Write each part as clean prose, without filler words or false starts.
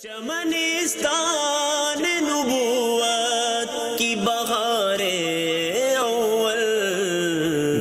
چمنستان نبوت کی بہار اول،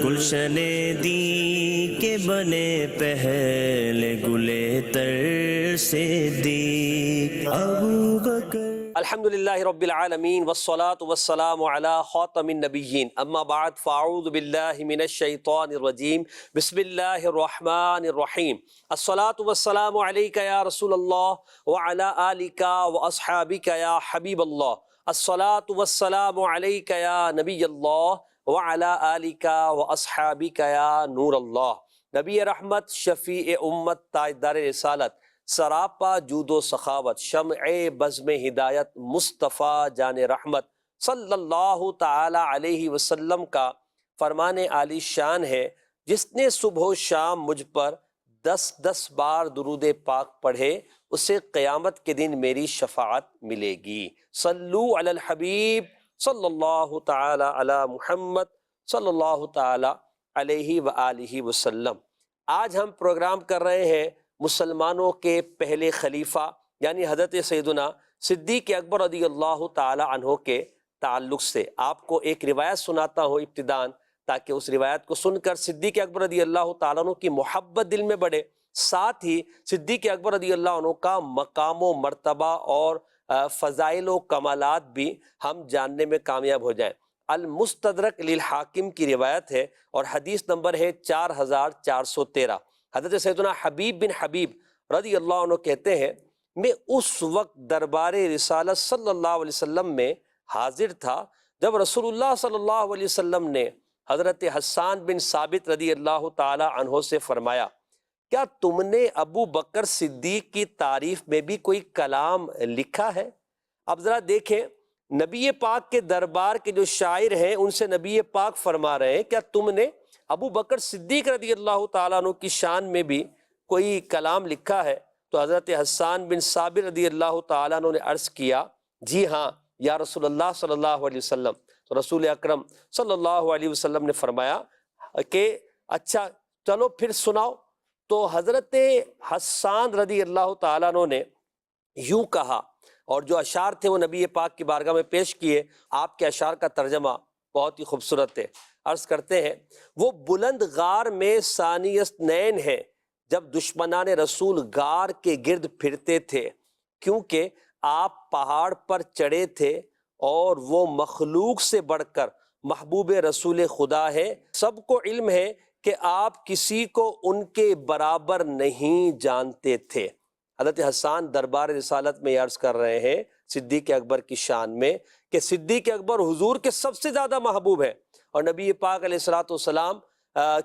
گلشن دی کے بنے پہلے گلے تر سے دی ابو بکر۔ الحمدللہ رب العالمین والصلاة والسلام علی خاتم النبیین، اما بعد فاعوذ باللہ من الشیطان الرجیم، بسم اللہ الرحمن الرحیم۔ الصلاة والسلام علیکہ یا رسول اللہ وعلی آلکہ واصحابکہ یا حبیب اللہ۔ الصلاة والسلام علیکہ یا نبی اللہ وعلی آلکہ واصحابکہ یا نور اللہ۔ نبی رحمت، شفیع امت، تاجدار رسالت، سراپا جود و سخاوت، شمع بزم ہدایت، مصطفیٰ جان رحمت صلی اللہ تعالی علیہ وسلم کا فرمان عالی شان ہے، جس نے صبح و شام مجھ پر 10 بار درود پاک پڑھے، اسے قیامت کے دن میری شفاعت ملے گی۔ صلو علی الحبیب صلی اللہ تعالی علی محمد صلی اللہ تعالی علیہ وآلہ وسلم۔ آج ہم پروگرام کر رہے ہیں مسلمانوں کے پہلے خلیفہ یعنی حضرت سیدنا صدیق اکبر رضی اللہ تعالی عنہ کے تعلق سے۔ آپ کو ایک روایت سناتا ہوں ابتداً، تاکہ اس روایت کو سن کر صدیق اکبر رضی اللہ تعالیٰ عنہ کی محبت دل میں بڑھے، ساتھ ہی صدیق اکبر رضی اللہ عنہ کا مقام و مرتبہ اور فضائل و کمالات بھی ہم جاننے میں کامیاب ہو جائیں۔ المستدرک للحاکم کی روایت ہے اور حدیث نمبر ہے 4413۔ حضرت سیدنا حبیب بن حبیب رضی اللہ عنہ کہتے ہیں، میں اس وقت دربار رسالت صلی اللہ علیہ وسلم میں حاضر تھا جب رسول اللہ صلی اللہ علیہ وسلم نے حضرت حسان بن ثابت رضی اللہ تعالی عنہ سے فرمایا، کیا تم نے ابو بکر صدیق کی تعریف میں بھی کوئی کلام لکھا ہے؟ اب ذرا دیکھیں، نبی پاک کے دربار کے جو شاعر ہیں ان سے نبی پاک فرما رہے ہیں، کیا تم نے ابو بکر صدیق رضی اللہ تعالیٰ عنہ کی شان میں بھی کوئی کلام لکھا ہے؟ تو حضرت حسان بن ثابت رضی اللہ تعالیٰ عنہ نے عرض کیا، جی ہاں یا رسول اللہ صلی اللہ علیہ وسلم۔ تو رسول اکرم صلی اللہ علیہ وسلم نے فرمایا کہ اچھا چلو پھر سناؤ۔ تو حضرت حسان رضی اللہ تعالیٰ عنہ نے یوں کہا، اور جو اشعار تھے وہ نبی پاک کی بارگاہ میں پیش کیے۔ آپ کے اشعار کا ترجمہ بہت ہی خوبصورت ہے۔ عرض کرتے ہیں، وہ بلند غار میں ثانی اثنین ہے جب دشمنان رسول غار کے گرد پھرتے تھے، کیونکہ آپ پہاڑ پر چڑھے تھے اور وہ مخلوق سے بڑھ کر محبوب رسول خدا ہے۔ سب کو علم ہے کہ آپ کسی کو ان کے برابر نہیں جانتے تھے۔ حضرت حسان دربار رسالت میں عرض کر رہے ہیں صدیق اکبر کی شان میں کہ صدیق اکبر حضور کے سب سے زیادہ محبوب ہے، اور نبی پاک علیہ الصلوۃ والسلام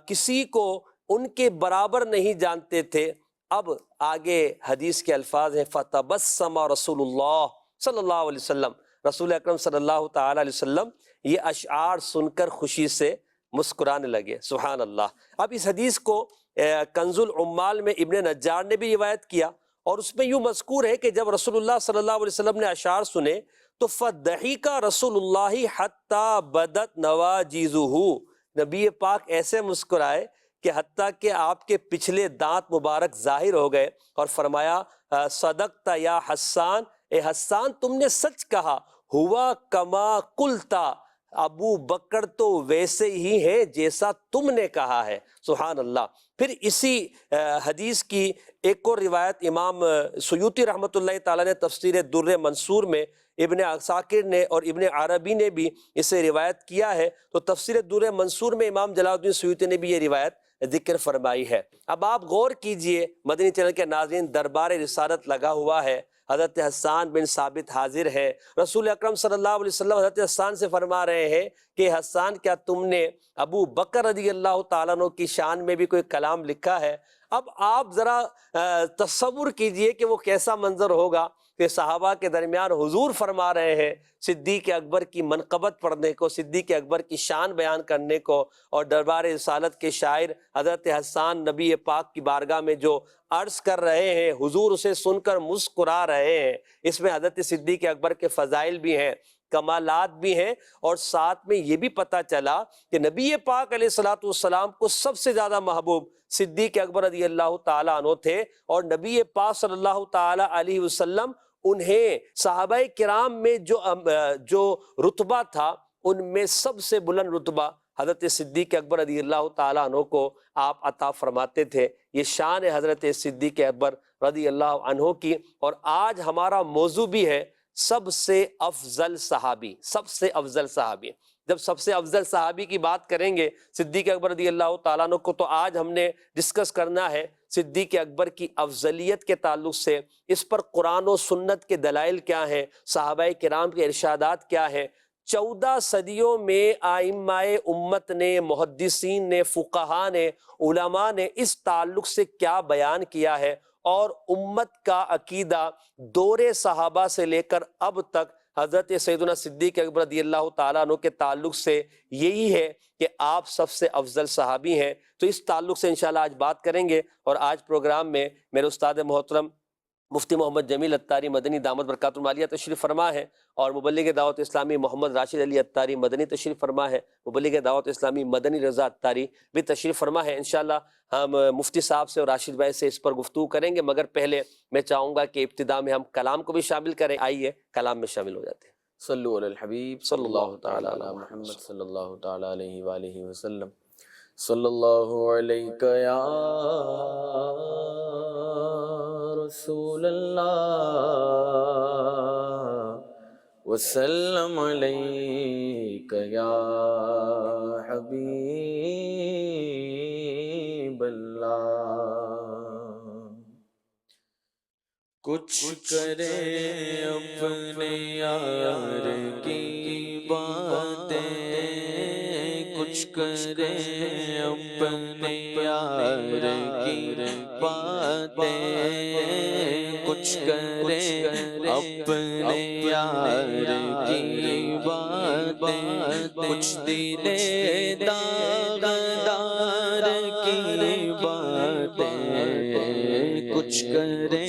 کسی کو ان کے برابر نہیں جانتے تھے۔ اب آگے حدیث کے الفاظ ہیں، فتبسم رسول اللہ صلی اللہ علیہ وسلم، رسول اکرم صلی اللہ تعالی علیہ وسلم یہ اشعار سن کر خوشی سے مسکرانے لگے۔ سبحان اللہ۔ اب اس حدیث کو کنز العمال میں ابن نجار نے بھی روایت کیا، اور اس میں یوں مذکور ہے کہ جب رسول اللہ صلی اللہ علیہ وسلم نے اشعار سنے تو فضحک رسول اللہ حتی بدت نواجذہ، نبی پاک ایسے مسکرائے کہ حتیٰ کہ آپ کے پچھلے دانت مبارک ظاہر ہو گئے، اور فرمایا صدقت یا حسان، اے حسان تم نے سچ کہا، ہوا کما قلتا، ابو بکر تو ویسے ہی ہے جیسا تم نے کہا ہے۔ سبحان اللہ۔ پھر اسی حدیث کی ایک اور روایت امام سیوطی رحمۃ اللہ تعالیٰ نے تفسیر در منصور میں، ابن عساکر نے اور ابن عربی نے بھی اسے روایت کیا ہے۔ تو تفسیر در منصور میں امام جلال الدین سیوطی نے بھی یہ روایت ذکر فرمائی ہے۔ اب آپ غور کیجئے، مدنی چینل کے ناظرین، دربار رسالت لگا ہوا ہے، حضرت حسان بن ثابت حاضر ہے، رسول اکرم صلی اللہ علیہ وسلم حضرت حسان سے فرما رہے ہیں کہ حسان کیا تم نے ابو بکر رضی اللہ تعالیٰ عنہ کی شان میں بھی کوئی کلام لکھا ہے؟ اب آپ ذرا تصور کیجئے کہ وہ کیسا منظر ہوگا کہ صحابہ کے درمیان حضور فرما رہے ہیں صدیق اکبر کی منقبت پڑھنے کو، صدیق اکبر کی شان بیان کرنے کو، اور دربار رسالت کے شاعر حضرت حسان نبی پاک کی بارگاہ میں جو عرض کر رہے ہیں، حضور اسے سن کر مسکرا رہے ہیں۔ اس میں حضرت صدیق اکبر کے فضائل بھی ہیں، کمالات بھی ہیں، اور ساتھ میں یہ بھی پتہ چلا کہ نبی پاک علیہ الصلوۃ والسلام کو سب سے زیادہ محبوب صدیق اکبر رضی اللہ تعالیٰ عنہ تھے، اور نبی پاک صلی اللہ تعالیٰ علیہ وسلم انہیں صحابہ کرام میں جو رتبہ تھا ان میں سب سے بلند رتبہ حضرت صدیق اکبر رضی اللہ تعالیٰ عنہ کو آپ عطا فرماتے تھے۔ یہ شان ہے حضرت صدیق اکبر رضی اللہ عنہ کی۔ اور آج ہمارا موضوع بھی ہے سب سے افضل صحابی، سب سے افضل صحابی۔ جب سب سے افضل صحابی کی بات کریں گے صدیق اکبر رضی اللہ تعالیٰ عنہ کو، تو آج ہم نے ڈسکس کرنا ہے صدیق اکبر کی افضلیت کے تعلق سے، اس پر قرآن و سنت کے دلائل کیا ہیں، صحابہ کرام کے ارشادات کیا ہیں۔ 14 صدیوں میں ائمہ امت نے، محدثین نے، فقہاء نے، علماء نے اس تعلق سے کیا بیان کیا ہے، اور امت کا عقیدہ دور صحابہ سے لے کر اب تک حضرت سیدنا صدیق اکبر رضی اللہ تعالیٰ عنہ کے تعلق سے یہی ہے کہ آپ سب سے افضل صحابی ہیں۔ تو اس تعلق سے انشاءاللہ آج بات کریں گے، اور آج پروگرام میں میرے استاد محترم مفتی محمد جمیل عطاری مدنی دامت برکاتہ العالیہ تشریف فرما ہے، اور مبلغ دعوت اسلامی محمد راشد علی عطاری مدنی تشریف فرما ہے، مبلغ دعوت اسلامی مدنی رضا عطاری بھی تشریف فرما ہے۔ انشاءاللہ ہم مفتی صاحب سے اور راشد بھائی سے اس پر گفتگو کریں گے، مگر پہلے میں چاہوں گا کہ ابتدا میں ہم کلام کو بھی شامل کریں۔ آئیے کلام میں شامل ہو جاتے ہیں۔ صلو علی الحبیب صلی اللہ تعالی علی محمد صلی اللہ تعالی علیہ وآلہ وسلم۔ صلی اللہ علیہ یا رسول اللہ وسلم علیک یا حبیب اللہ۔ کچھ کرے اپنے یار کی باتیں، کچھ کرے اپنے یار کی باتیں، کچھ کرے اپنے یار کی باتیں، کچھ دل داغدار کی باتیں، کچھ کرے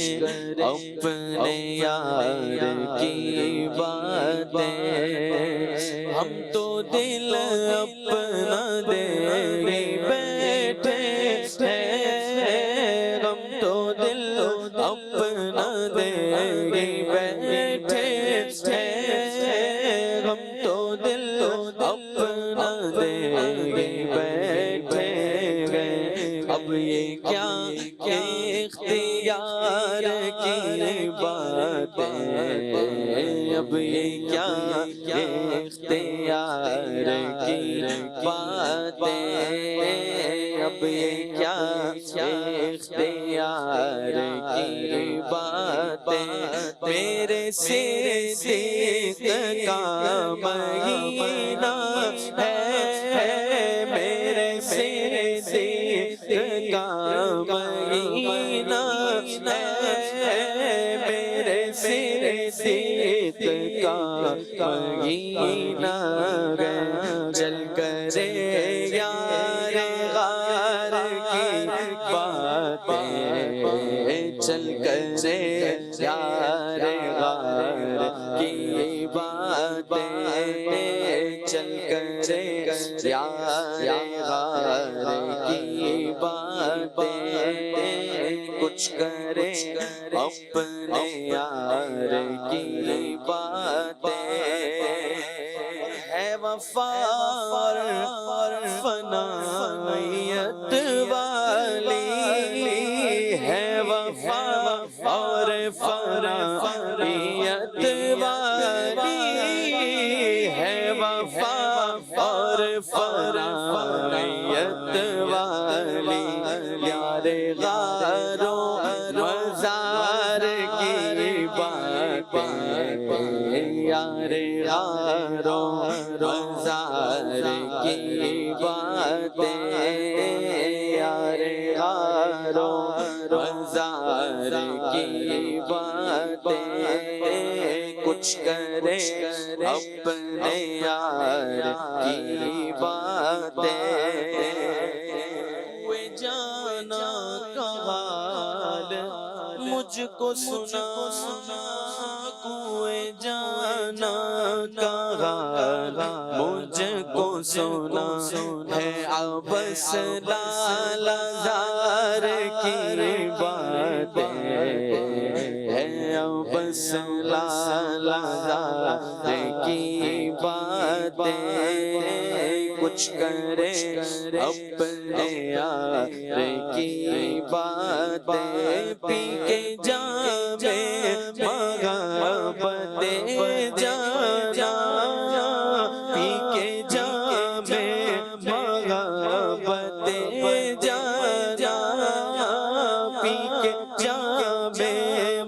اپنے یار کی باتیں۔ ہم تو دل اپنا دے بیٹھے ہیں، ہم تو دل اپنا دے بیٹھے ہیں، ہم تو دل اپنا دے بیٹھے ہیں۔ اب یہ کیا اختیار کی باتیں، اب یہ کیا اختیار کی باتیں، اب یہ کیا اختیار کی باتیں۔ میرے صدیق کا مہینہ ہے، میرے صدیق کا مہینہ ہے، میرے صدیق کا مہینہ ہے۔ چل کرے یار غار کی باتیں، چل کرے یار غار کی باتیں، چل کرے یار غار کی باتیں، کچھ کرے اپنے یار کی باتیں۔ ہے وفا اور فنائیت والی، ہے وفا اور فنائیت والی، ہے وفا اور فنائیت والی، یار غاروں مزار کی باتیں، یار غاروں مزار کی باتیں، یار غاروں مزار کی باتیں، کچھ کرے اپنے یار کی باتیں۔ وہ جانا کا حال مجھ کو سنا، کوئے جانا کا سنا ہے عبس لالا زار کی باتیں، ہے عبس لالا زار کی باتیں، کچھ کرے اپنے یار کی باتیں، پی کے جامے محبتیں جانا، پی کے جامے محبتیں جانا، پی کے جامے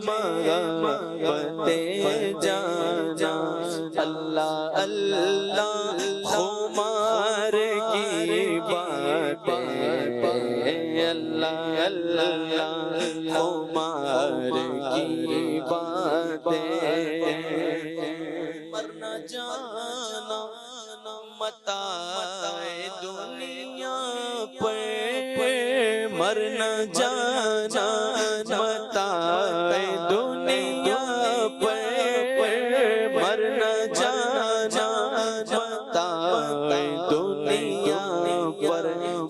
محبتیں جانا، اللہ اللہ خمار کی باتیں، اللہ اللہ خمار کی باتیں، مرنا جانا متاع دنیا پر، مرنا جانا متاع دنیا پر، مرنا جانا متاع دنیا پر،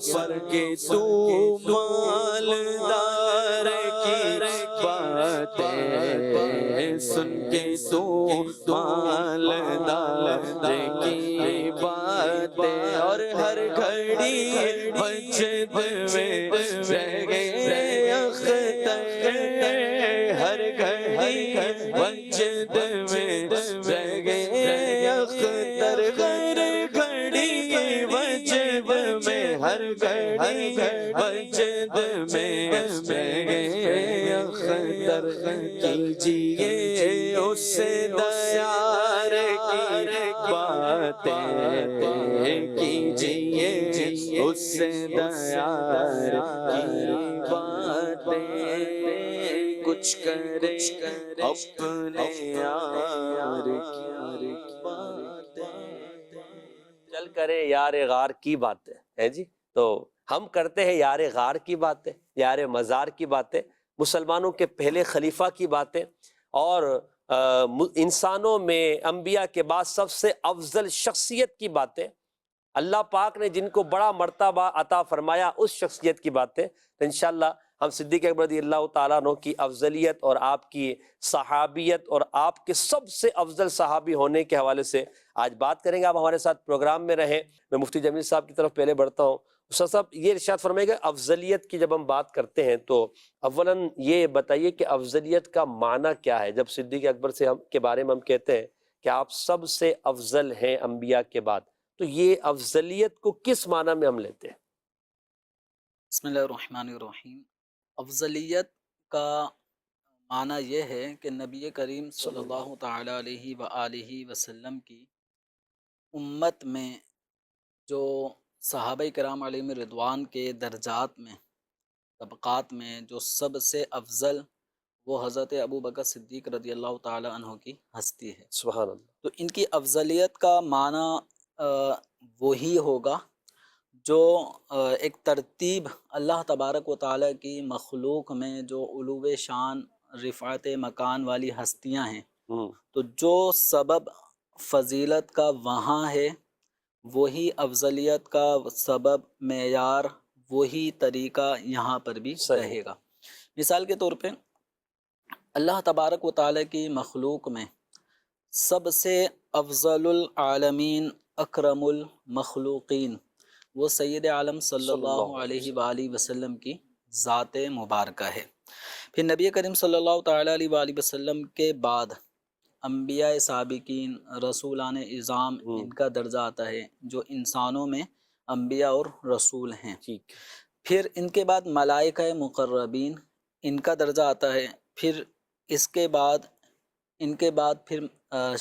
پر کے تو مالدار کی باتیں سن کے تو مالدار کی باتیں، اور ہر گھڑی مسجد میں رہ گئے اختر، ہر گھڑی مسجد میں رہ گئے اختر، ہر گھڑی مسجد میں، ہر گھڑی مسجد میں رہ گئے اختر، کیجیے اس دیار کی باتیں، کیجیے اس دیار کی باتیں، کچھ کرے اپنے یار کی باتیں، چل کرے یار غار کی باتیں ہے جی۔ تو ہم کرتے ہیں یار غار کی باتیں، یار مزار کی باتیں، مسلمانوں کے پہلے خلیفہ کی باتیں، اور انسانوں میں انبیاء کے بعد سب سے افضل شخصیت کی باتیں، اللہ پاک نے جن کو بڑا مرتبہ عطا فرمایا اس شخصیت کی باتیں۔ تو انشاءاللہ ہم صدیق اکبر رضی اللہ تعالیٰ عنہ کی افضلیت اور آپ کی صحابیت اور آپ کے سب سے افضل صحابی ہونے کے حوالے سے آج بات کریں گے۔ آپ ہمارے ساتھ پروگرام میں رہیں۔ میں مفتی جمیل صاحب کی طرف پہلے بڑھتا ہوں۔ استاد صاحب یہ ارشاد فرمائے گا، افضلیت کی جب ہم بات کرتے ہیں تو اولاً یہ بتائیے کہ افضلیت کا معنی کیا ہے؟ جب صدیق اکبر سے ہم کے بارے میں ہم کہتے ہیں کہ آپ سب سے افضل ہیں انبیاء کے بعد، تو یہ افضلیت کو کس معنی میں ہم لیتے ہیں؟ بسم اللہ الرحمن الرحیم۔ افضلیت کا معنی یہ ہے کہ نبی کریم صلی اللہ تعالیٰ علیہ وآلہ وسلم کی امت میں جو صحابہ کرام علیہم رضوان کے درجات میں، طبقات میں جو سب سے افضل، وہ حضرت ابو بکر صدیق رضی اللہ تعالیٰ عنہ کی ہستی ہے۔ سبحان اللہ۔ تو ان کی افضلیت کا معنی وہی ہوگا جو ایک ترتیب اللہ تبارک و تعالیٰ کی مخلوق میں جو علو شان، رفعت مکان والی ہستیاں ہیں، تو جو سبب فضیلت کا وہاں ہے وہی افضلیت کا سبب، معیار، وہی طریقہ یہاں پر بھی رہے گا۔ مثال کے طور پہ اللہ تبارک و تعالیٰ کی مخلوق میں سب سے افضل العالمین، اکرم المخلوقین، وہ سید عالم صلی اللہ علیہ وآلہ وسلم کی ذات مبارکہ ہے۔ پھر نبی کریم صلی اللہ تعالیٰ علیہ وآلہ وسلم کے بعد انبیاء سابقین، رسولان اعظام، ان کا درجہ آتا ہے جو انسانوں میں انبیاء اور رسول ہیں۔ پھر ان کے بعد ملائکہ مقربین، ان کا درجہ آتا ہے۔ پھر اس کے بعد پھر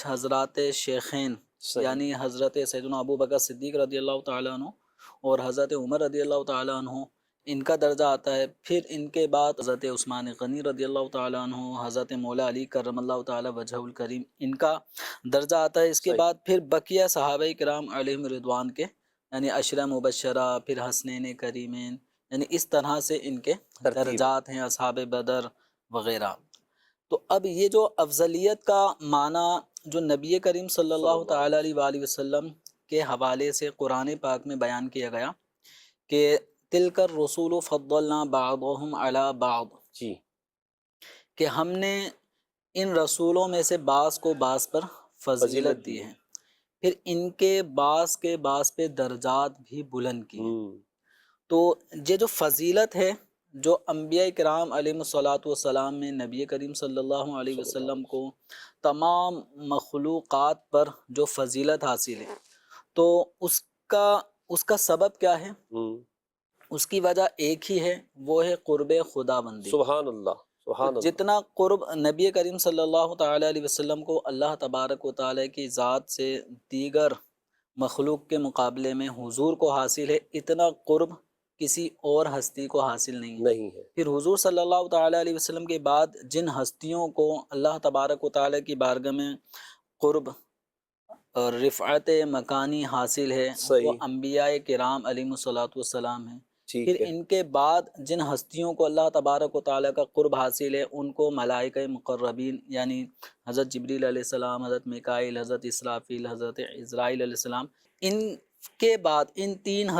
حضرات شیخین، یعنی حضرت سیدنا ابو بکر صدیق رضی اللہ تعالیٰ عنہ اور حضرت عمر رضی اللہ تعالیٰ عنہ، ان کا درجہ آتا ہے۔ پھر ان کے بعد حضرت عثمان غنی رضی اللہ تعالیٰ عنہ، حضرت مولا علی کرم اللہ تعالیٰ وجہہ الکریم، ان کا درجہ آتا ہے۔ اس کے بعد پھر بقیہ صحابہ کرام علیہم رضوان کے، یعنی عشرہ مبشرہ، پھر حسنین کریمین، یعنی اس طرح سے ان کے درجات ہیں، اصحاب بدر وغیرہ۔ تو اب یہ جو افضلیت کا معنی جو نبی کریم صلی اللہ تعالیٰ علیہ وآلہ وسلم کے حوالے سے قرآن پاک میں بیان کیا گیا کہ تلک الرسول فضلنا بعضهم علی بعض، جی کہ ہم نے ان رسولوں میں سے بعض کو بعض پر فضیلت دی ہے، پھر ان کے بعض پہ درجات بھی بلند کی ہیں۔ تو یہ جو فضیلت ہے جو انبیاء کرام علیہ الصلاۃ والسلام میں نبی کریم صلی اللہ علیہ وسلم کو تمام مخلوقات پر جو فضیلت حاصل ہے، تو اس کا سبب کیا ہے؟ اس کی وجہ ایک ہی ہے، وہ ہے قرب خدا بندی۔ سبحان اللہ، سبحان اللہ۔ جتنا قرب نبی کریم صلی اللہ تعالی علیہ وسلم کو اللہ تبارک و تعالی کی ذات سے دیگر مخلوق کے مقابلے میں حضور کو حاصل ہے، اتنا قرب کسی اور ہستی کو حاصل نہیں ہے۔ پھر حضور صلی اللہ تعالی علیہ وسلم کے بعد جن ہستیوں کو اللہ تبارک و تعالی کی بارگاہ میں قرب اور رفعت مکانی حاصل ہے، وہ انبیاء کرام علیہ الصلاۃ والسلام ہیں۔ پھر ان کے بعد جن ہستیوں کو اللہ تبارک و تعالیٰ کا قرب حاصل ہے، ان کو ملائکہ مقربین یعنی حضرت جبریل علیہ السلام، حضرت میکائیل، حضرت اسرافیل، حضرت عزرائیل علیہ السلام، ان کے بعد ان تین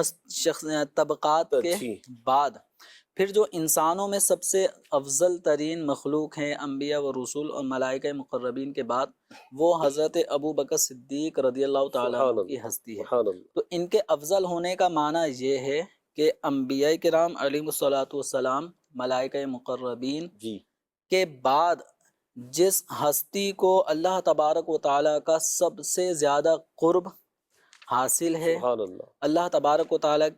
طبقات کے بعد پھر جو انسانوں میں سب سے افضل ترین مخلوق ہیں انبیاء و رسول اور ملائکہ مقربین کے بعد، وہ حضرت ابو بکر صدیق رضی اللہ تعالیٰ عنہ کی ہستی ہے۔ تو ان کے افضل ہونے کا معنی یہ ہے کہ انبیاء کرام علیہ الصلاۃ والسلام، ملائکہ مقربین کے بعد جس ہستی کو اللہ تبارک و تعالیٰ کا سب سے زیادہ قرب حاصل ہے، اللہ تبارک و تعالیٰ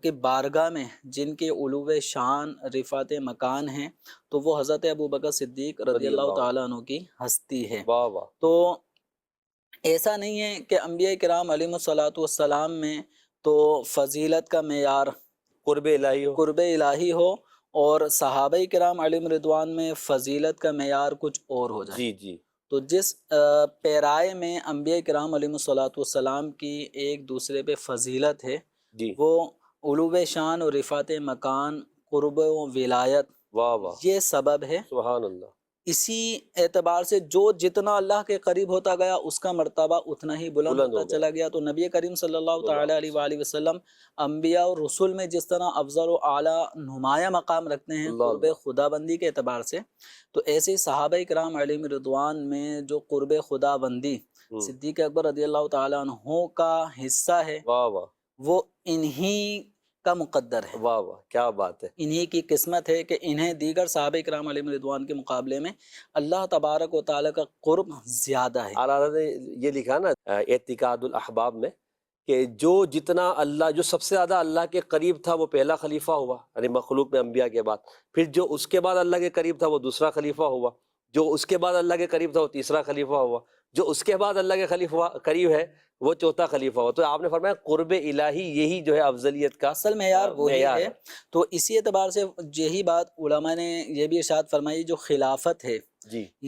کے بارگاہ میں جن کے علو شان رفعت مکان ہیں، تو وہ حضرت ابو بکر صدیق رضی اللہ تعالیٰ عنہ کی ہستی ہے۔ تو ایسا نہیں ہے کہ انبیاء کرام علیہ الصلاۃ والسلام میں تو فضیلت کا معیار قرب الہی ہو اور صحابہ کرام علیہم رضوان میں فضیلت کا معیار کچھ اور ہو جائے۔ تو جس پیرائے میں انبیاء کرام علیہ الصلاۃ والسلام کی ایک دوسرے پہ فضیلت ہے، وہ علو شان اور رفعت مکان، قرب و ولایت، یہ سبب ہے۔ سبحان اللہ۔ اسی اعتبار سے جو جتنا اللہ کے قریب ہوتا گیا اس کا مرتبہ اتنا ہی بلند ہوتا چلا گیا۔ تو نبی کریم صلی اللہ تعالی علیہ وآلہ وسلم انبیاء اور رسول میں جس طرح افضل و اعلیٰ نمایاں مقام رکھتے ہیں قرب خدا بندی کے اعتبار سے، تو ایسے صحابہ کرام علیہ رضوان میں جو قرب خدا بندی صدیق اکبر رضی اللہ تعالیٰ عنہ کا حصہ ہے، وہ انہی کا مقدر ہے۔ واہ واہ، کیا بات ہے! انہی کی قسمت ہے کہ انہیں دیگر صحابہ کرام علیہ رضوان کے مقابلے میں اللہ تبارک و تعالیٰ کا قرب زیادہ ہے۔ اعلیٰ حضرت نے یہ لکھا نا اعتقاد الاحباب میں کہ جو جتنا اللہ، جو سب سے زیادہ اللہ کے قریب تھا وہ پہلا خلیفہ ہوا، یعنی مخلوق میں انبیاء کے بعد، پھر جو اس کے بعد اللہ کے قریب تھا وہ دوسرا خلیفہ ہوا، جو اس کے بعد اللہ کے قریب تھا وہ تیسرا خلیفہ ہوا، جو اس کے بعد اللہ کے خلیفہ قریب ہے وہ چوتھا خلیفہ ہوا۔ تو آپ نے فرمایا قرب الہی یہی جو ہے افضلیت کا اصل معیار وہی ہے۔ تو اسی اعتبار سے یہی بات علماء نے یہ بھی ارشاد فرمائی، جو خلافت ہے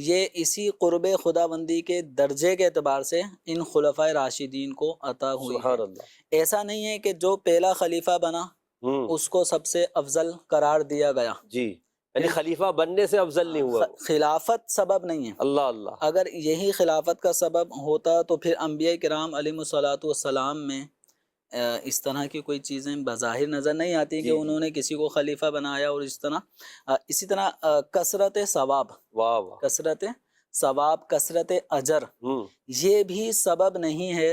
یہ اسی قرب خدا بندی کے درجے کے اعتبار سے ان خلفائے راشدین کو عطا ہوئی ہے۔ ایسا نہیں ہے کہ جو پہلا خلیفہ بنا اس کو سب سے افضل قرار دیا گیا، یعنی خلیفہ بننے سے افضل نہیں ہوا، خلافت سبب نہیں ہے۔ اللہ اللہ، اگر یہی خلافت کا سبب ہوتا تو پھر انبیاء کرام علیہ الصلاۃ والسلام میں اس طرح کی کوئی چیزیں بظاہر نظر نہیں آتی کہ انہوں نے کسی کو خلیفہ بنایا، اور اسی طرح کثرت ثواب، کثرت ثواب، کثرت اجر، یہ بھی سبب نہیں ہے،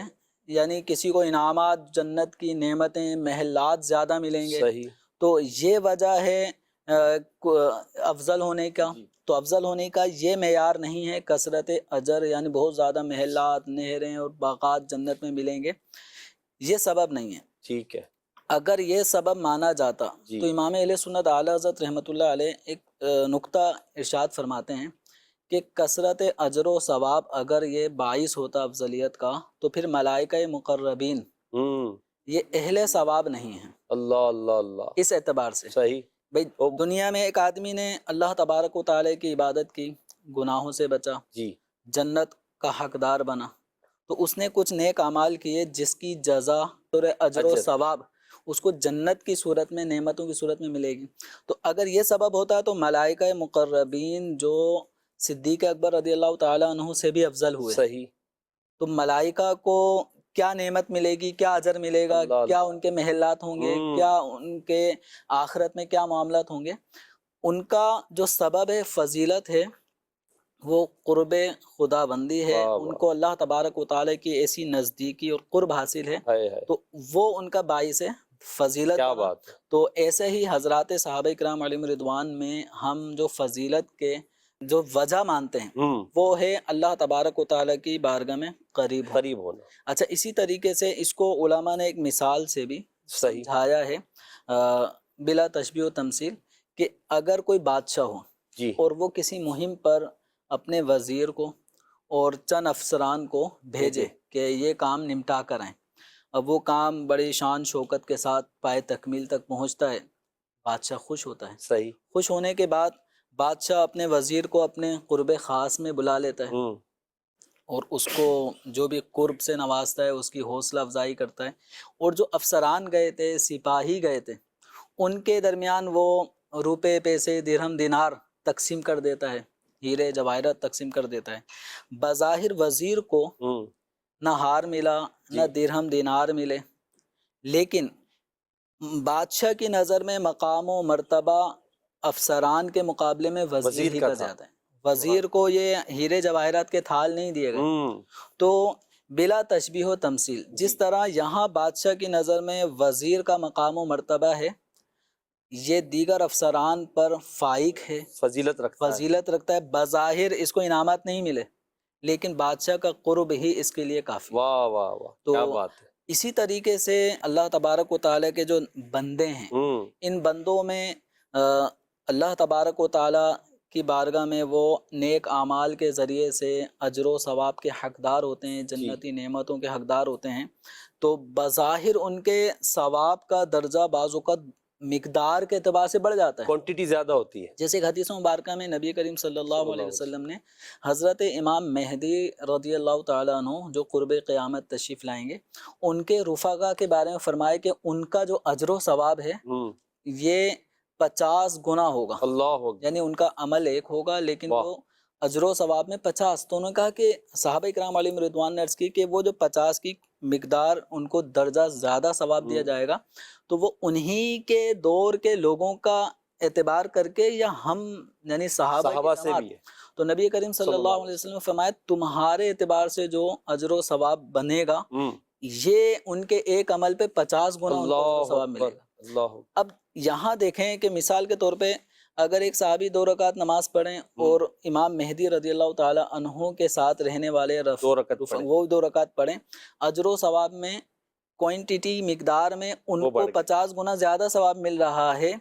یعنی کسی کو انعامات، جنت کی نعمتیں، محلات زیادہ ملیں گے، تو یہ وجہ ہے افضل ہونے کا۔ تو افضل ہونے کا یہ معیار نہیں ہے کثرت اجر، یعنی بہت زیادہ محلات، نہریں اور باغات جنت میں ملیں گے، یہ سبب نہیں ہے۔ ٹھیک ہے، اگر یہ سبب مانا جاتا تو امام اہل سنت اعلیٰ حضرت رحمۃ اللہ علیہ ایک نقطہ ارشاد فرماتے ہیں کہ کثرت اجر و ثواب اگر یہ باعث ہوتا افضلیت کا تو پھر ملائکہ مقربین یہ اہل ثواب نہیں ہیں۔ اللہ اللہ اللہ، اس اعتبار سے صحیح بھئی، دنیا میں ایک آدمی نے اللہ تبارک و تعالی کی عبادت کی، گناہوں سے بچا، جنت کا حقدار بنا، تو اس نے کچھ نیک اعمال کیے جس کی جزا اور اجر و ثواب اس کو جنت کی صورت میں، نعمتوں کی صورت میں ملے گی۔ تو اگر یہ سبب ہوتا تو ملائکہ مقربین جو صدیق اکبر رضی اللہ تعالیٰ عنہ سے بھی افضل ہوئے، صحیح، تو ملائکہ کو کیا نعمت ملے گی، کیا اجر ملے گا، اللہ کیا ان کے محلات ہوں گے، کیا ان کے آخرت میں کیا معاملات ہوں گے، ان کا جو سبب ہے، فضیلت ہے، وہ قرب خدا بندی ہے. واہ ان واہ، کو اللہ تبارک و تعالیٰ کی ایسی نزدیکی اور قرب حاصل ہے، ہائے ہائے، تو وہ ان کا باعث فضیلت کیا بنا. بات ہے. تو ایسے ہی حضرات صحابہ کرام علیہم رضوان میں ہم جو فضیلت کے جو وجہ مانتے ہیں وہ ہے اللہ تبارک و تعالیٰ کی بارگاہ میں قریب ہو. قریب ہونا. اچھا، اسی طریقے سے اس کو علماء نے ایک مثال سے بھی صحیح. سمجھایا ہے بلا تشبیہ و تمثیل، کہ اگر کوئی بادشاہ ہو جی اور وہ کسی مہم پر اپنے وزیر کو اور چند افسران کو بھیجے کہ یہ کام نمٹا کر آئیں. اب وہ کام بڑی شان شوکت کے ساتھ پائے تکمیل تک پہنچتا ہے، بادشاہ خوش ہوتا ہے. صحیح. خوش ہونے کے بعد بادشاہ اپنے وزیر کو اپنے قرب خاص میں بلا لیتا ہے اور اس کو جو بھی قرب سے نوازتا ہے، اس کی حوصلہ افزائی کرتا ہے. اور جو افسران گئے تھے، سپاہی گئے تھے، ان کے درمیان وہ روپے، پیسے، درہم، دینار تقسیم کر دیتا ہے، ہیرے جواہرات تقسیم کر دیتا ہے. بظاہر وزیر کو نہ ہار ملا، نہ درہم دینار ملے، لیکن بادشاہ کی نظر میں مقام و مرتبہ افسران کے مقابلے میں وزیر ہی کا زیادہ ہے. وزیر کو یہ ہیرے جواہرات کے تھال نہیں دیے گئے. تو بلا تشبیہ و تمثیل، جس طرح یہاں بادشاہ کی نظر میں وزیر کا مقام و مرتبہ ہے، یہ دیگر افسران پر فائق ہے، فضیلت رکھتا ہے. بظاہر اس کو انعامات نہیں ملے، لیکن بادشاہ کا قرب ہی اس کے لیے کافی. واہ واہ واہ، کیا بات ہے. اسی طریقے سے اللہ تبارک و تعالیٰ کے جو بندے ہیں، ان بندوں میں اللہ تبارک و تعالیٰ کی بارگاہ میں وہ نیک اعمال کے ذریعے سے اجر و ثواب کے حقدار ہوتے ہیں، جنتی نعمتوں کے حقدار ہوتے ہیں. تو بظاہر ان کے ثواب کا درجہ بعض اوقات مقدار کے اعتبار سے بڑھ جاتا ہے، کوانٹٹی زیادہ ہوتی ہے. جیسے ایک حدیث مبارکہ میں نبی کریم صلی اللہ علیہ وسلم نے حضرت امام مہدی رضی اللہ تعالیٰ عنہ جو قرب قیامت تشریف لائیں گے، ان کے رفقا کے بارے میں فرمایا کہ ان کا جو اجر و ثواب ہے یہ 50 گنا ہوگا. اللہ، یعنی ان کا عمل ایک ہوگا لیکن وہ اجر و ثواب میں 50. تو انہوں نے کہا کہ صحابہ کرام علیہم رضوان نے عرض کی کہ وہ جو 50 کی مقدار ان کو درجہ زیادہ ثواب دیا جائے گا، تو وہ انہی کے دور کے لوگوں کا اعتبار کر کے یا ہم یعنی صحابہ سے بھی ہے. تو نبی کریم صلی اللہ علیہ وسلم نے فرمایا تمہارے اعتبار سے جو اجر و ثواب بنے گا یہ ان کے ایک عمل پہ 50 گنا ان کو اجر و ثواب ملے گا. اب یہاں دیکھیں کہ مثال کے طور پہ اگر ایک صحابی 2 رکعت نماز پڑھیں اور امام مہدی رضی اللہ تعالی عنہ کے ساتھ رہنے والے وہ 2 رکعت پڑھیں، اجر و ثواب میں کوانٹٹی مقدار میں ان کو 50 گنا زیادہ ثواب مل رہا ہے،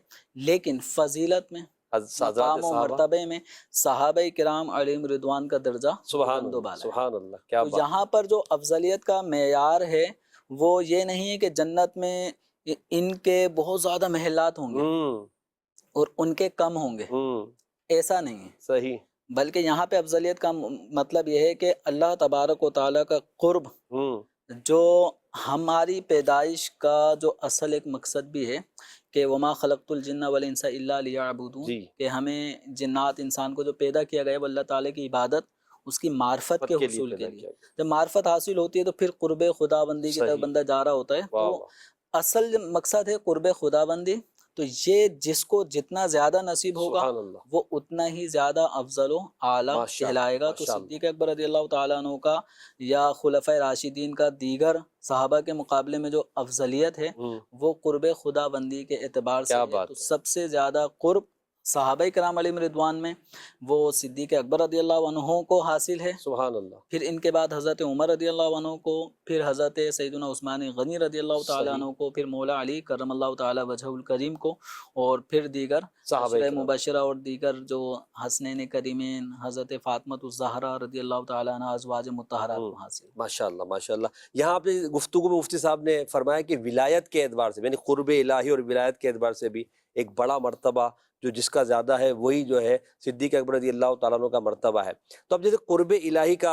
لیکن فضیلت میں، مقام و مرتبے میں صحابہ کرام علیہم رضوان کا درجہ سبحان اللہ. کیا تو یہاں پر جو افضلیت کا معیار ہے وہ یہ نہیں ہے کہ جنت میں ان کے بہت زیادہ محلات ہوں گے اور ان کے کم ہوں گے، ایسا نہیں ہے. صحیح. بلکہ یہاں پہ افضلیت کا مطلب یہ ہے کہ اللہ تبارک و تعالیٰ کا قرب جو ہماری پیدائش کا جو اصل ایک مقصد بھی ہے کہ وما خلقت الجن والانس الا لیعبدون، کہ ہمیں جنات انسان کو جو پیدا کیا گیا وہ اللہ تعالیٰ کی عبادت، اس کی معرفت کے حصول کے لیے. جب معرفت حاصل ہوتی ہے تو پھر قرب خدا بندی کی طرف بندہ جا رہا ہوتا ہے. تو اصل مقصد ہے قرب خدا بندی. تو یہ جس کو جتنا زیادہ نصیب ہوگا وہ اتنا ہی زیادہ افضل و اعلیٰ کہلائے گا. تو صدیق اکبر رضی اللہ تعالیٰ عنہ کا یا خلفۂ راشدین کا دیگر صحابہ کے مقابلے میں جو افضلیت ہے وہ قرب خدا بندی کے اعتبار سے ہے. تو سب سے زیادہ قرب صحابہ کرام علیہم رضوان میں وہ صدیق اکبر رضی اللہ عنہ کو حاصل ہے. سبحان اللہ. پھر ان کے بعد حضرت عمر رضی اللہ عنہ کو، پھر حضرت سیدنا عثمان غنی رضی اللہ تعالیٰ عنہ کو، پھر مولا علی کرم اللہ تعالیٰ وجہ الکریم کو، اور پھر دیگر صحابہ مبشرہ اور دیگر جو حسنین کریمین حضرت فاطمۃ الزہرا رضی اللہ تعالیٰ عنہ ازواج مطہرات کو حاصل. ماشاءاللہ ماشاءاللہ. یہاں آپ نے گفتگو میں مفتی صاحب نے فرمایا کہ ولایت کے اعتبار سے، یعنی قرب الہی اور ولایت کے اعتبار سے بھی ایک بڑا مرتبہ جو جس کا زیادہ ہے وہی جو ہے صدیق اکبر رضی اللہ تعالیٰ عنہ کا مرتبہ ہے. تو اب جیسے قرب الہی کا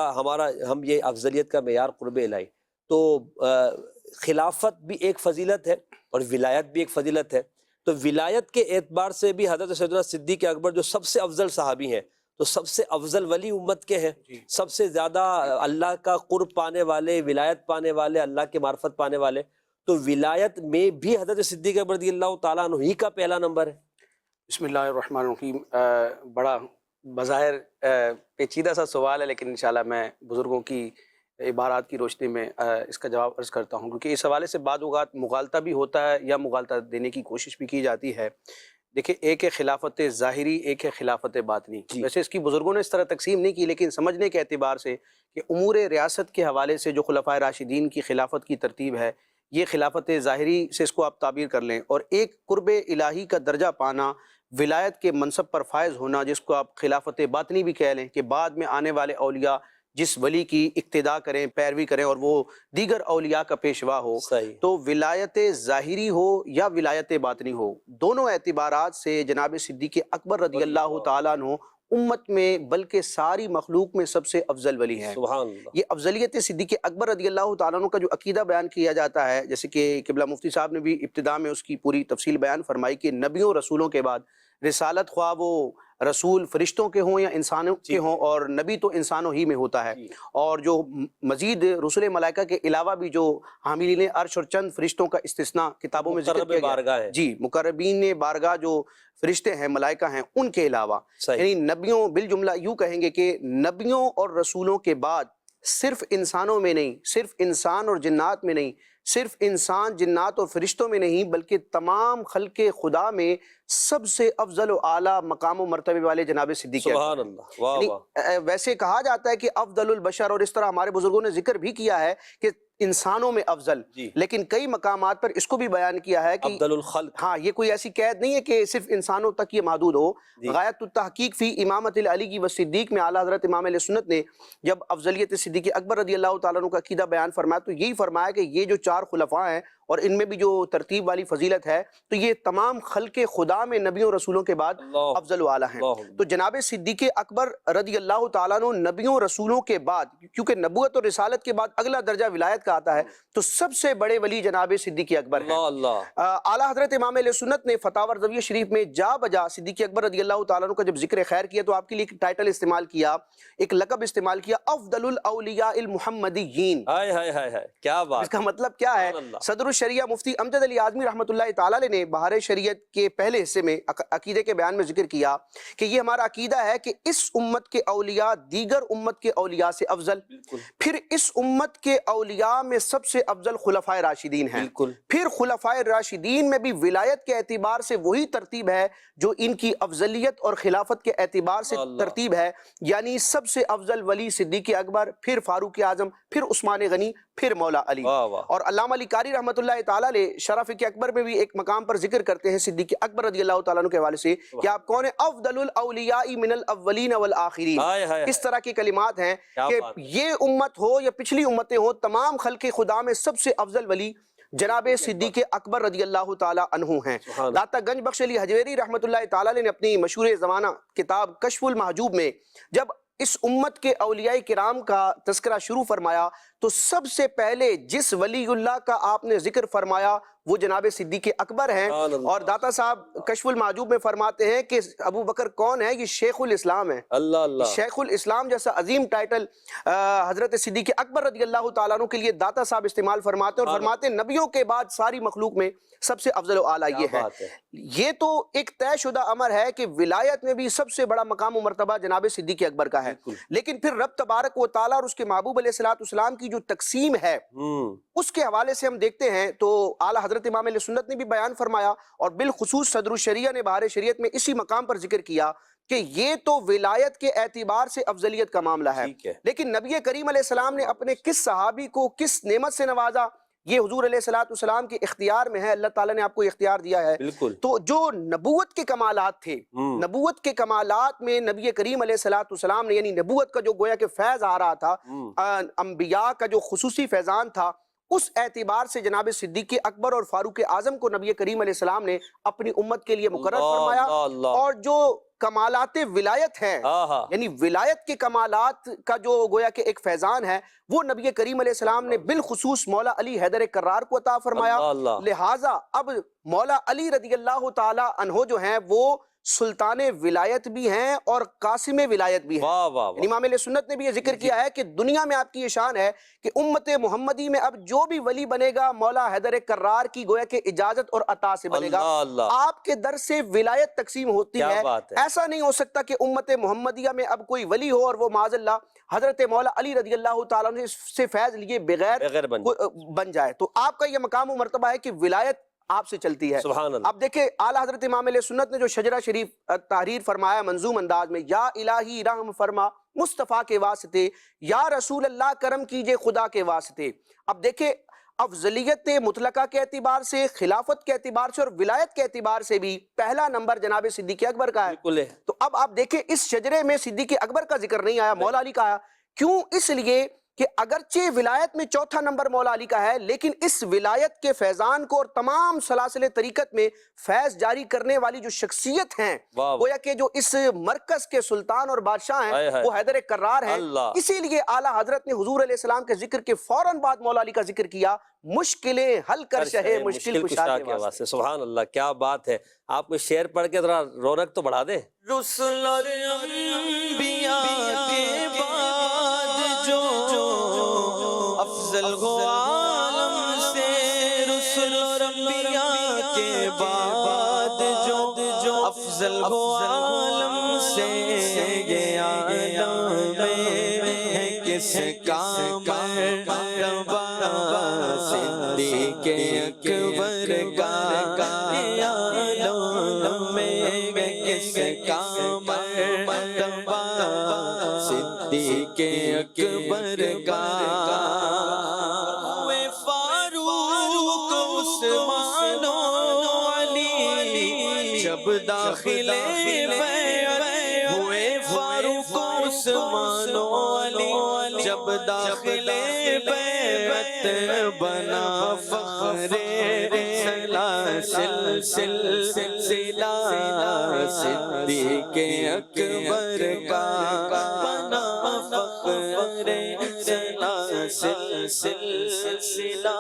ہم یہ افضلیت کا معیار قرب الہی، تو خلافت بھی ایک فضیلت ہے اور ولایت بھی ایک فضیلت ہے. تو ولایت کے اعتبار سے بھی حضرت سیدنا صدیق اکبر جو سب سے افضل صحابی ہیں، تو سب سے افضل ولی امت کے ہیں، سب سے زیادہ اللہ کا قرب پانے والے، ولایت پانے والے، اللہ کے معرفت پانے والے، تو ولایت میں بھی حضرت صدیق اکبر رضی اللہ تعالیٰ عنہ ہی کا پہلا نمبر ہے۔ بسم اللہ الرحمن الرحیم۔ بڑا بظاہر پیچیدہ سا سوال ہے، لیکن انشاءاللہ میں بزرگوں کی عبارات کی روشنی میں اس کا جواب عرض کرتا ہوں، کیونکہ اس حوالے سے بعض اوقات مغالطہ بھی ہوتا ہے یا مغالطہ دینے کی کوشش بھی کی جاتی ہے۔ دیکھیں، ایک ہے خلافت ظاہری، ایک ہے خلافت باطنی۔ ویسے اس کی بزرگوں نے اس طرح تقسیم نہیں کی، لیکن سمجھنے کے اعتبار سے کہ امور ریاست کے حوالے سے جو خلفائے راشدین کی خلافت کی ترتیب ہے، یہ خلافت ظاہری سے اس کو آپ تعبیر کر لیں، اور ایک قرب الہی کا درجہ پانا، ولایت کے منصب پر فائز ہونا، جس کو آپ خلافت باطنی بھی کہہ لیں، کہ بعد میں آنے والے اولیاء جس ولی کی اقتداء کریں، پیروی کریں، اور وہ دیگر اولیاء کا پیشوا ہو۔ تو ولایت ظاہری ہو یا ولایت باطنی ہو، دونوں اعتبارات سے جناب صدیق اکبر رضی اللہ تعالیٰ عنہ امت میں بلکہ ساری مخلوق میں سب سے افضل ولی ہیں۔ سبحان اللہ۔ یہ افضلیت صدیق اکبر رضی اللہ تعالیٰ عنہ کا جو عقیدہ بیان کیا جاتا ہے، جیسے کہ قبلہ مفتی صاحب نے بھی ابتدا میں اس کی پوری تفصیل بیان فرمائی کہ نبیوں رسولوں کے بعد رسالت، خواہ وہ رسول فرشتوں کے ہوں یا انسانوں کے ہوں، اور نبی تو انسانوں ہی میں ہوتا ہے، اور جو مزید رسل ملائکہ کے علاوہ بھی جو حاملین عرش اور چند فرشتوں کا استثناء کتابوں میں ذکر کیا گیا ہے، جی مقربین بارگاہ جو فرشتے ہیں، ملائکہ ہیں، ان کے علاوہ، یعنی نبیوں بالجملہ یوں کہیں گے کہ نبیوں اور رسولوں کے بعد صرف انسانوں میں نہیں، صرف انسان اور جنات میں نہیں، صرف انسان جنات اور فرشتوں میں نہیں، بلکہ تمام خلق خدا میں سب سے افضل و اعلیٰ مقام و مرتبے والے جناب صدیق اکبر۔ سبحان اللہ، واہ واہ۔ ویسے کہا جاتا ہے کہ افضل البشر، اور اس طرح ہمارے بزرگوں نے ذکر بھی کیا ہے کہ انسانوں میں افضل، لیکن کئی مقامات پر اس کو بھی بیان کیا ہے کہ افضل الخلق، ہاں، یہ کوئی ایسی قید نہیں ہے کہ صرف انسانوں تک یہ محدود ہو۔ غایت التحقیق فی امامت العلی و صدیق میں اعلیٰ حضرت امام علیہ سنت نے جب افضلیت صدیق اکبر رضی اللہ تعالیٰ عنہ کا عقیدہ بیان فرمایا تو یہی فرمایا کہ یہ جو چار خلفاء ہیں اور ان میں بھی جو ترتیب والی فضیلت ہے، تو یہ تمام خلق خدا میں نبیوں رسولوں کے بعد افضل و اعلیٰ ہیں۔ تو جناب صدیق اکبر رضی اللہ تعالیٰ عنہ نبیوں رسولوں کے بعد، کیونکہ نبوت اور رسالت کے بعد اگلا درجہ ولایت کا آتا ہے، تو سب سے بڑے ولی جناب صدیق اکبر ہیں۔ اعلیٰ حضرت امام علیہ سنت نے فتاوی رضویہ شریف میں جا بجا صدیق اکبر رضی اللہ تعالیٰ عنہ کا جب ذکر خیر کیا تو آپ کے لیے ایک ٹائٹل استعمال کیا، ایک لقب استعمال کیا، افضل الاولیاء المحمدیین۔ کیا بات! اس کا مطلب کیا ہے؟ صدر الشریعہ مفتی امجد علی اعظمی رحمۃ اللہ تعالیٰ علیہ نے بہار شریعت کے پہلے حصے میں عقیدے کے بیان میں ذکر کیا کہ یہ ہمارا عقیدہ ہے کہ اس امت کے اولیاء دیگر امت کے اولیاء سے افضل، پھر اس امت کے اولیاء میں سب سے افضل خلفائے راشدین ہیں، پھر خلفائے راشدین میں بھی ولایت کے اعتبار سے وہی ترتیب ہے جو ان کی افضلیت اور خلافت کے اعتبار سے ترتیب ہے، یعنی سب سے افضل ولی صدیق اکبر، پھر فاروق اعظم، پھر عثمان غنی، پھر مولا علی۔ اور علامہ علی قاری رحمۃ اللہ تعالیٰ علیہ شرح فقہ اکبر میں بھی ایک مقام پر ذکر کرتے ہیں صدیق اکبر رضی اللہ تعالیٰ عنہ کے حوالے سے کہ آپ کون ہیں؟ افضل الاولیاء من الاولین والآخرین۔ اس طرح کے کلمات ہیں کہ یہ امت ہو یا پچھلی امتیں ہو، تمام خلق خدا میں سب سے افضل ولی جناب صدیق اکبر رضی اللہ تعالیٰ عنہ ہیں۔ داتا گنج بخش علی حجویری رحمۃ اللہ تعالیٰ علیہ نے اپنی مشہور زمانہ کتاب کشف المحجوب میں جب اس امت کے اولیاء کرام کا تذکرہ شروع فرمایا تو سب سے پہلے جس ولی اللہ کا آپ نے ذکر فرمایا وہ جناب صدیق اکبر ہیں۔ اور داتا صاحب کشف المحجوب میں فرماتے ہیں کہ ابو بکر کون ہے؟ یہ شیخ الاسلام ہے۔ شیخ الاسلام جیسا عظیم ٹائٹل حضرت صدیق اکبر رضی اللہ تعالیٰ عنہ کے لیے داتا صاحب استعمال فرماتے ہیں، اور فرماتے ہیں نبیوں کے بعد ساری مخلوق میں سب سے افضل و اعلیٰ یہ ہے۔ یہ تو ایک طے شدہ امر ہے کہ ولایت میں بھی سب سے بڑا مقام و مرتبہ جناب صدیق اکبر کا ہے، لیکن پھر رب تبارک و تعالیٰ اور اس کے محبوب علیہ السلام کی جو تقسیم ہے اس کے حوالے سے ہم دیکھتے ہیں تو اعلیٰ حضرت امام علیہ سنت نے بھی بیان فرمایا، اور بالخصوص صدر الشریعہ نے بہار شریعت میں اسی مقام پر ذکر کیا کہ یہ تو ولایت کے اعتبار سے افضلیت کا معاملہ ہے، لیکن نبی کریم علیہ السلام نے اپنے کس صحابی کو کس نعمت سے نوازا یہ حضور علیہ السلام کے اختیار میں ہے، اللہ تعالیٰ نے آپ کو اختیار دیا ہے۔ تو جو نبوت کے کمالات تھے، نبوت کے کمالات میں نبی کریم علیہ السلام نے، یعنی نبوت کا جو گویا کہ فیض آ رہا تھا، انبیاء کا جو خصوصی فیضان تھا، اس اعتبار سے جناب صدیق اکبر اور فاروق اعظم کو نبی کریم علیہ السلام نے اپنی امت کے لیے مقرر فرمایا، اور جو کمالات ولایت ہیں، یعنی ولایت کے کمالات کا جو گویا کہ ایک فیضان ہے، وہ نبی کریم علیہ السلام نے بالخصوص مولا علی حیدر کرار کو عطا فرمایا۔ لہٰذا اب مولا علی رضی اللہ تعالی عنہ جو ہیں وہ سلطان ولایت بھی ہیں اور قاسم ولایت بھی ہیں۔ واہ واہ یعنی امام اہل سنت نے بھی یہ ذکر کیا ہے کہ دنیا میں آپ کی یہ شان ہے کہ امت محمدی میں اب جو بھی ولی بنے گا مولا حیدر کرار کی گویا کہ اجازت اور عطا سے بنے گا۔ اللہ اللہ، آپ کے در سے ولایت تقسیم ہوتی کیا ہے۔ بات ہے، ایسا نہیں ہو سکتا کہ امت محمدیہ میں اب کوئی ولی ہو اور وہ معاذ اللہ حضرت مولا علی رضی اللہ تعالیٰ عنہ سے فیض لیے بغیر بن جائے۔ تو آپ کا یہ مقام و مرتبہ ہے کہ ولایت آپ سے چلتی ہے۔ سبحان اللہ۔ اب دیکھیں اعلیٰ حضرت امام علیہ سنت نے جو شجرہ شریف تحریر فرمایا منظوم انداز میں، یا الہی رحم فرما مصطفیٰ کے واسطے، یا رسول اللہ کرم کیجئے خدا کے واسطے۔ اب دیکھیں افضلیت مطلقہ کے اعتبار سے، خلافت کے اعتبار سے اور ولایت کے اعتبار سے بھی پہلا نمبر جناب صدیق اکبر کا ہے۔ بالکل ہے۔ تو اب آپ دیکھیں اس شجرے میں صدیق اکبر کا ذکر نہیں آیا، مولا علی کا آیا۔ کیوں؟ اس لیے کہ اگرچہ ولایت میں چوتھا نمبر مولا علی کا ہے، لیکن اس ولایت کے فیضان کو اور تمام سلاسل طریقت میں فیض جاری کرنے والی جو شخصیت ہیں، گویا کہ جو اس مرکز کے سلطان اور بادشاہ ہیں وہ حیدر کرار ہیں۔ اسی لیے اعلیٰ حضرت نے حضور علیہ السلام کے ذکر کے فوراً بعد مولا علی کا ذکر کیا، مشکلیں حل کر شہ مشکل کشا کے واسطے۔ سبحان اللہ، کیا بات ہے۔ آپ کو شعر پڑھ کے ذرا رونق تو بڑھا دیں۔ رسل اور انبیاء کے بعد جو افضل ہو عالم سے، رسل اور انبیاء کے بعد جو افضل ہو عالم سے، یہ عالم ہے کس کا مرتبہ صدیق اکبر کا، یہ عالم ہے کس کا مرتبہ صدیق اکبر کا۔ ہوئے فاروق عثمان و علی جب داخل بیعت، ہوئے فاروق عثمان و علی جب داخل بیعت، بنا فخر سلاسل سلسلہ صدیق اکبر کا، بنا فخر سلاسل سلسلہ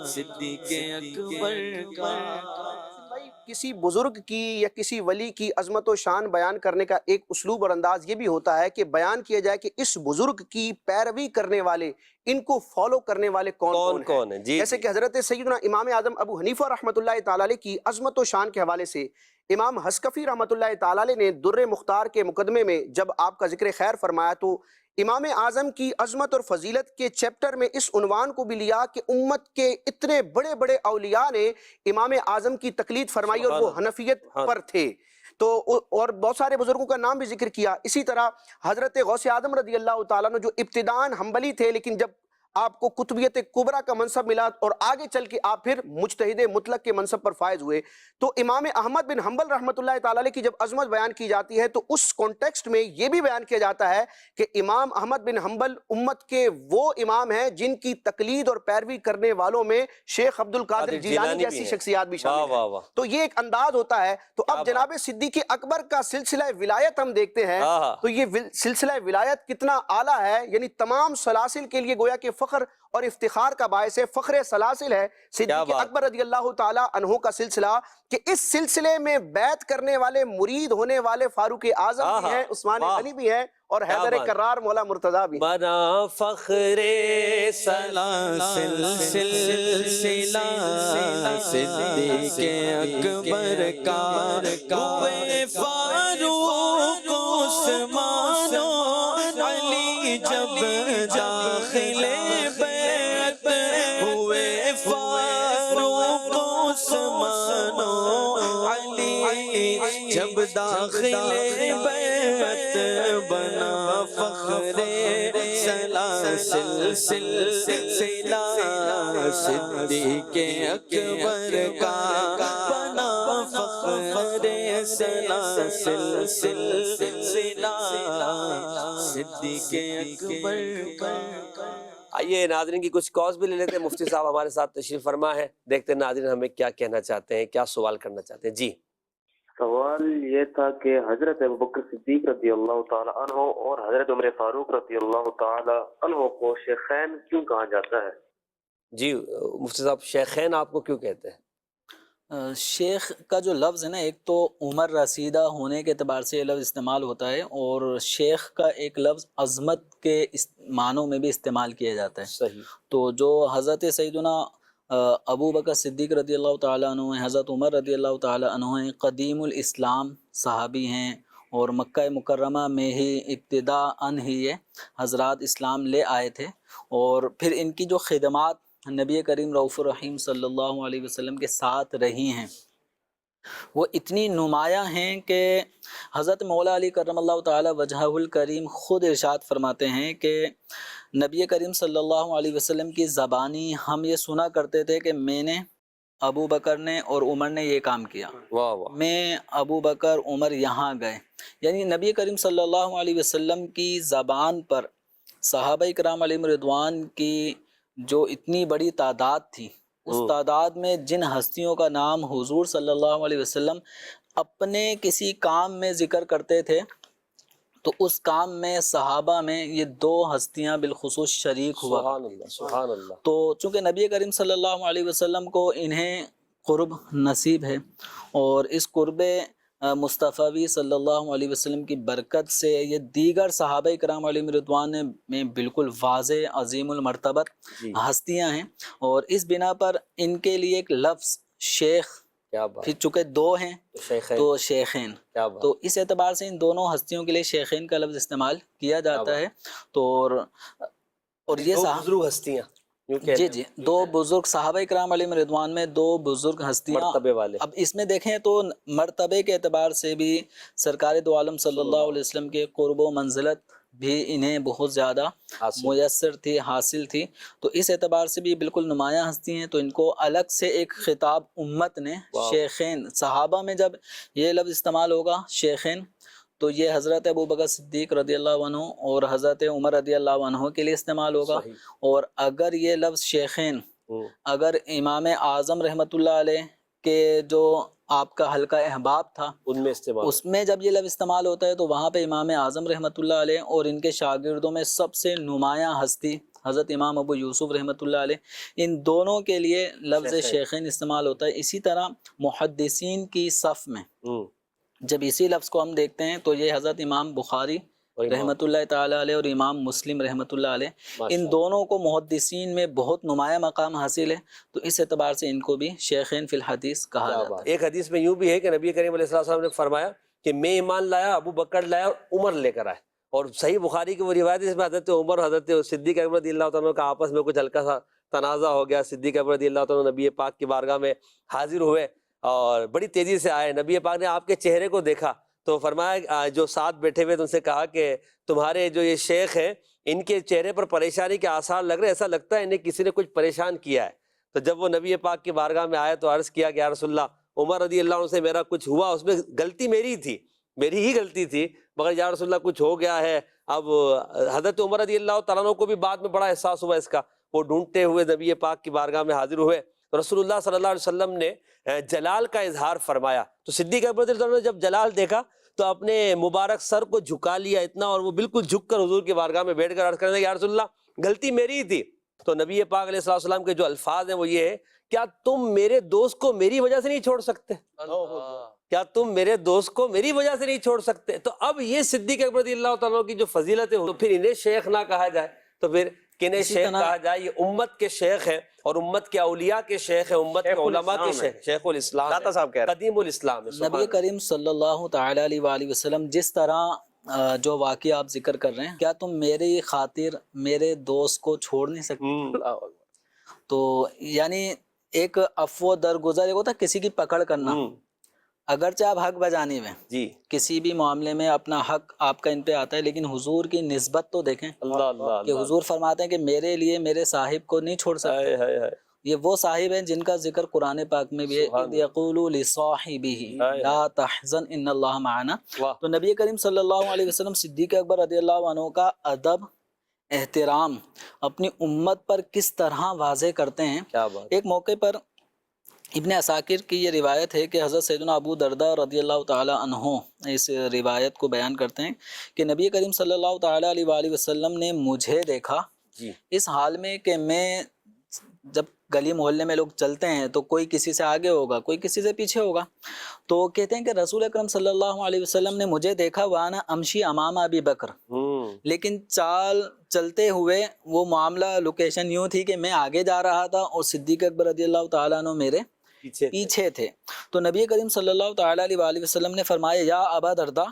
صدیق اکبر کا۔ کسی بزرگ کی یا کسی ولی کی عظمت و شان بیان کرنے کا ایک اسلوب اور انداز یہ بھی ہوتا ہے کہ بیان کیا جائے کہ اس بزرگ کی پیروی کرنے والے، ان کو فالو کرنے والے کون ہیں۔ جیسے کہ حضرت سیدنا امام اعظم ابو حنیفہ رحمۃ اللہ تعالی علیہ کی عظمت و شان کے حوالے سے امام حسکفی رحمۃ اللہ تعالی علیہ نے در مختار کے مقدمے میں جب آپ کا ذکر خیر فرمایا تو امام اعظم کی عظمت اور فضیلت کے چیپٹر میں اس عنوان کو بھی لیا کہ امت کے اتنے بڑے بڑے اولیاء نے امام اعظم کی تقلید فرمائی اور وہ حنفیت پر تھے۔ تو اور بہت سارے بزرگوں کا نام بھی ذکر کیا۔ اسی طرح حضرت غوث اعظم رضی اللہ تعالیٰ عنہ جو ابتداءً حنبلی تھے، لیکن جب آپ کو قطبیت کبریٰ کا منصب ملا اور آگے چل کے آپ پھر مجتہد مطلق کے منصب پر فائز ہوئے، تو امام احمد بن حنبل رحمۃ اللہ تعالی علیہ کی جب عظمت بیان کی جاتی ہے تو اس کانٹیکسٹ میں یہ بھی بیان کیا جاتا ہے کہ امام احمد بن حنبل امت کے وہ امام ہیں جن کی تقلید اور پیروی کرنے والوں میں شیخ عبد القادر جیلانی جیسی شخصیات بھی شامل ہیں۔ تو یہ ایک انداز ہوتا ہے۔ تو اب جناب صدیق اکبر کا سلسلہ ولایت ہم دیکھتے ہیں تو یہ سلسلہ ولایت کتنا اعلیٰ ہے، یعنی تمام سلاسل کے لیے گویا کہ فخر اور افتخار کا باعث ہے، فخر سلاسل ہے صدیق اکبر رضی اللہ تعالی عنہ کا سلسلہ، کہ اس سلسلے میں بیعت کرنے والے مرید ہونے والے فاروق اعظم بھی ہیں، عثمان غنی بھی ہیں اور حیدر کرار مولا مرتضیٰ بھی ہیں۔ بنا فخر سلاسل سلسلہ صدیق اکبر کا، ہوئے فاروق عثمان و علی جب داخل بیعت، ہوئے فاروق عثمان و علی جب داخل بیعت، بنا فخر سلاسل سلسلہ صدیق اکبر کا، بنا فخر سلاسل سلسلہ صدیق اکبر کا۔ آئیے ناظرین کی کچھ کالز بھی لے لیتے ہیں۔ مفتی صاحب ہمارے ساتھ تشریف فرما ہے، دیکھتے ہیں ناظرین ہمیں کیا کہنا چاہتے ہیں، کیا سوال کرنا چاہتے ہیں۔ جی سوال یہ تھا کہ حضرت ابوبکر صدیق رضی اللہ تعالی عنہ اور حضرت عمر فاروق رضی اللہ تعالی عنہ کو شیخین کیوں کہا جاتا ہے؟ جی مفتی صاحب، شیخین آپ کو کیوں کہتے ہیں؟ شیخ کا جو لفظ ہے نا، ایک تو عمر رسیدہ ہونے کے اعتبار سے یہ لفظ استعمال ہوتا ہے، اور شیخ کا ایک لفظ عظمت کے معنوں میں بھی استعمال کیا جاتا ہے. صحیح. تو جو حضرت سیدنا ابو بکر صدیق رضی اللہ تعالیٰ عنہ ہیں، حضرت عمر رضی اللہ تعالیٰ عنہ ہیں، قدیم الاسلام صحابی ہیں، اور مکہ مکرمہ میں ہی ابتداءً ہی یہ حضرات اسلام لے آئے تھے، اور پھر ان کی جو خدمات نبی کریم رؤوف الرحیم صلی اللہ علیہ وسلم کے ساتھ رہی ہیں وہ اتنی نمایاں ہیں کہ حضرت مولا علی کرم اللہ تعالی وجہہ الکریم خود ارشاد فرماتے ہیں کہ نبی کریم صلی اللہ علیہ وسلم کی زبانی ہم یہ سنا کرتے تھے کہ میں نے، ابو بکر نے اور عمر نے یہ کام کیا، واہ واہ. میں، ابو بکر، عمر یہاں گئے. یعنی نبی کریم صلی اللہ علیہ وسلم کی زبان پر صحابہ کرام علیہم رضوان کی جو اتنی بڑی تعداد تھی، اس تعداد میں جن ہستیوں کا نام حضور صلی اللہ علیہ وسلم اپنے کسی کام میں ذکر کرتے تھے، تو اس کام میں صحابہ میں یہ دو ہستیاں بالخصوص شریک ہوا. سبحان اللہ سبحان اللہ. تو چونکہ نبی کریم صلی اللہ علیہ وسلم کو انہیں قرب نصیب ہے، اور اس قرب مصطفی صلی اللہ علیہ وسلم کی برکت سے یہ دیگر صحابہ کرام علیہ رضوان میں بالکل واضح عظیم المرتبت ہستیاں ہیں، اور اس بنا پر ان کے لیے ایک لفظ شیخ، کیا بات. پھر چونکہ دو ہیں تو شیخین، کیا بات. تو اس اعتبار سے ان دونوں ہستیوں کے لیے شیخین کا لفظ استعمال کیا جاتا ہے. تو اور یہ بزرگ ہستیاں، جی دو بزرگ صحابہ کرام علیہ رضوان میں دو بزرگ ہستیاں مرتبے والے. اب اس میں دیکھیں تو مرتبے کے اعتبار سے بھی سرکار دو عالم صلی اللہ علیہ وسلم کے قرب و منزلت بھی انہیں بہت زیادہ میسر تھی، حاصل تھی. تو اس اعتبار سے بھی بالکل نمایاں ہستی ہیں، تو ان کو الگ سے ایک خطاب امت نے شیخین، صحابہ میں جب یہ لفظ استعمال ہوگا شیخین، تو یہ حضرت ابو بکر صدیق رضی اللہ عنہ اور حضرت عمر رضی اللہ عنہ کے لیے استعمال ہوگا. اور اگر یہ لفظ شیخین اگر امام اعظم رحمۃ اللہ علیہ کے جو آپ کا حلقہ احباب تھا ان میں استعمال، اس میں جب یہ لفظ استعمال ہوتا ہے، تو وہاں پہ امام اعظم رحمۃ اللہ علیہ اور ان کے شاگردوں میں سب سے نمایاں ہستی حضرت امام ابو یوسف رحمۃ اللہ علیہ، ان دونوں کے لیے لفظ شیخین استعمال ہوتا ہے. اسی طرح محدثین کی صف میں جب اسی لفظ کو ہم دیکھتے ہیں تو یہ حضرت امام بخاری رحمۃ اللہ تعالی علیہ اور امام مسلم رحمۃ اللہ علیہ، ان دونوں کو محدثین میں بہت نمایاں مقام حاصل ہے. تو اس اعتبار سے ان کو بھی شیخین فی الحدیث کہا جاتا ہے. ایک حدیث میں یوں بھی ہے کہ نبی کریم علیہ السلام نے فرمایا کہ میں ایمان لایا، ابو بکر لایا اور عمر لے کر آئے. اور صحیح بخاری کی وہ روایت ہے، اس میں حضرت عمر حضرت صدیق اکبر رضی اللہ تعالیٰ کا آپس میں کچھ ہلکا سا تنازع ہو گیا. صدیق اکبر رضی اللہ تعالیٰ نبی پاک کی بارگاہ میں حاضر ہوئے اور بڑی تیزی سے آئے. نبی پاک نے آپ کے چہرے کو دیکھا تو فرمایا، جو ساتھ بیٹھے ہوئے ان سے کہا کہ تمہارے جو یہ شیخ ہیں ان کے چہرے پر پریشانی کے آثار لگ رہے، ایسا لگتا ہے انہیں کسی نے کچھ پریشان کیا ہے. تو جب وہ نبی پاک کی بارگاہ میں آئے تو عرض کیا کہ یا رسول اللہ، عمر رضی اللہ عنہ سے میرا کچھ ہوا، اس میں غلطی میری تھی، میری ہی غلطی تھی، مگر یا رسول اللہ کچھ ہو گیا ہے. اب حضرت عمر رضی اللہ تعالیٰ عنہ کو بھی بعد میں بڑا احساس ہوا اس کا، وہ ڈھونڈتے ہوئے نبی پاک کی بارگاہ میں حاضر ہوئے تو رسول اللہ صلی اللہ علیہ وسلم نے جلال کا اظہار فرمایا. تو صدیق اکبر رضی اللہ عنہ نے جب جلال دیکھا تو اپنے مبارک سر کو جھکا لیا اتنا، اور وہ بالکل جھک کر حضور کی بارگاہ میں بیٹھ کر عرض کرنے لگے یا رسول اللہ غلطی میری ہی تھی. تو نبی پاک علیہ السلام کے جو الفاظ ہیں وہ یہ ہے، کیا تم میرے دوست کو میری وجہ سے نہیں چھوڑ سکتے؟ کیا تم میرے دوست کو میری وجہ سے نہیں چھوڑ سکتے؟ تو اب یہ صدیق اکبر رضی اللہ تعالیٰ کی جو فضیلت ہے، تو پھر انہیں شیخ نہ کہا جائے تو پھر کنہیں شیخ کہا جائے؟ یہ امت کے شیخ ہیں اور امت کے اولیاء کے شیخ ہیں، امت کے علماء کے شیخ، شیخ الاسلام قدیم الاسلام ہے. نبی کریم صلی اللہ تعالی علیہ وآلہ وسلم جس طرح جو واقعہ آپ ذکر کر رہے ہیں، کیا تم میری خاطر میرے دوست کو چھوڑ نہیں سکتے؟ تو یعنی ایک عفو درگزر، ایک ہوتا ہے کسی کی پکڑ کرنا، اگرچہ آپ حق بجانے میں جی کسی بھی معاملے میں اپنا حق آپ کا ان پہ آتا ہے، لیکن حضور کی نسبت تو دیکھیں کہ حضور فرماتے ہیں کہ میرے لیے میرے صاحب کو نہیں چھوڑ سکتے. یہ وہ صاحب ہیں جن کا ذکر قرآن پاک میں بھی ہے، اذ یقول لصاحبہ لا تحزن ان اللہ معنا. تو نبی کریم صلی اللہ علیہ وسلم صدیق اکبر رضی اللہ عنہ کا ادب، احترام اپنی امت پر کس طرح واضح کرتے ہیں. ایک موقع پر ابن عساکر کی یہ روایت ہے کہ حضرت سیدنا ابو درداء رضی اللہ تعالی عنہ اس روایت کو بیان کرتے ہیں کہ نبی کریم صلی اللہ تعالی علیہ وآلہ وسلم نے مجھے دیکھا اس حال میں کہ میں جب گلی محلے میں لوگ چلتے ہیں تو کوئی کسی سے آگے ہوگا، کوئی کسی سے پیچھے ہوگا. تو کہتے ہیں کہ رسول اکرم صلی اللہ علیہ وسلم نے مجھے دیکھا وانا امشی امام ابی بکر، لیکن چال چلتے ہوئے وہ معاملہ لوکیشن یوں تھی کہ میں آگے جا رہا تھا اور صدیق اکبر رضی اللہ تعالیٰ عنہ میرے پیچھے تھے. تو نبی کریم صلی اللہ تعالیٰ علیہ وآلہ وسلم نے فرمایا یا ابا دردہ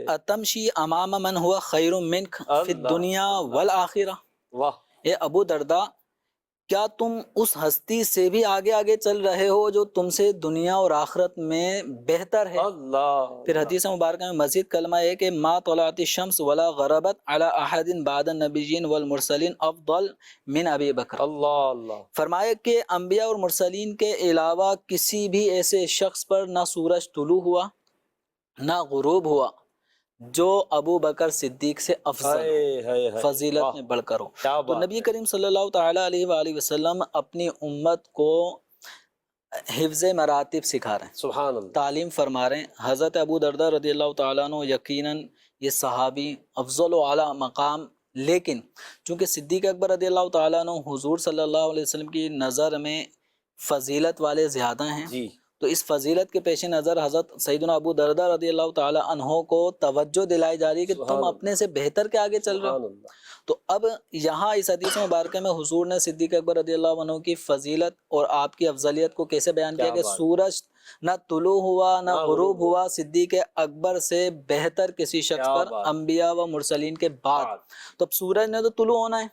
اتمشی امام من ہوا خیر منک فی الدنیا والآخرہ. واہ. اے ابو دردہ، کیا تم اس ہستی سے بھی آگے آگے چل رہے ہو جو تم سے دنیا اور آخرت میں بہتر ہے؟ اللہ. پھر حدیث مبارکہ میں مزید کلمہ ہے کہ ما طلعت الشمس ولا غربت علی احد بعد النبیین والمرسلین افضل من ابی بکر. اللہ اللہ. فرمایا کہ انبیاء اور مرسلین کے علاوہ کسی بھی ایسے شخص پر نہ سورج طلوع ہوا نہ غروب ہوا جو ابو بکر صدیق سے افضل فضیلت میں بڑھ کر ہو. تو نبی کریم صلی اللہ تعالیٰ علیہ وآلہ وسلم اپنی امت کو حفظ مراتب سکھا رہے ہیں، سبحان اللہ، تعلیم فرما رہے ہیں. حضرت ابو دردہ رضی اللہ تعالیٰ عنہ یقیناً یہ صحابی افضل و اعلیٰ مقام، لیکن چونکہ صدیق اکبر رضی اللہ تعالیٰ عنہ حضور صلی اللہ علیہ وسلم کی نظر میں فضیلت والے زیادہ ہیں جی. تو اس فضیلت کے پیش نظر حضرت سیدنا ابو دردہ رضی اللہ تعالی عنہ کو توجہ دلائی جا رہی ہے کہ تم اپنے سے بہتر کے آگے چل رہے ہو. تو اب یہاں اس حدیث مبارکہ میں حضور نے صدیق اکبر رضی اللہ عنہ کی فضیلت اور آپ کی افضلیت کو کیسے بیان کیا کہ سورج نہ طلوع ہوا نہ غروب ہوا صدیق اکبر سے بہتر کسی شخص پر انبیاء و مرسلین کے بعد. تو اب سورج نے تو طلوع ہونا ہے،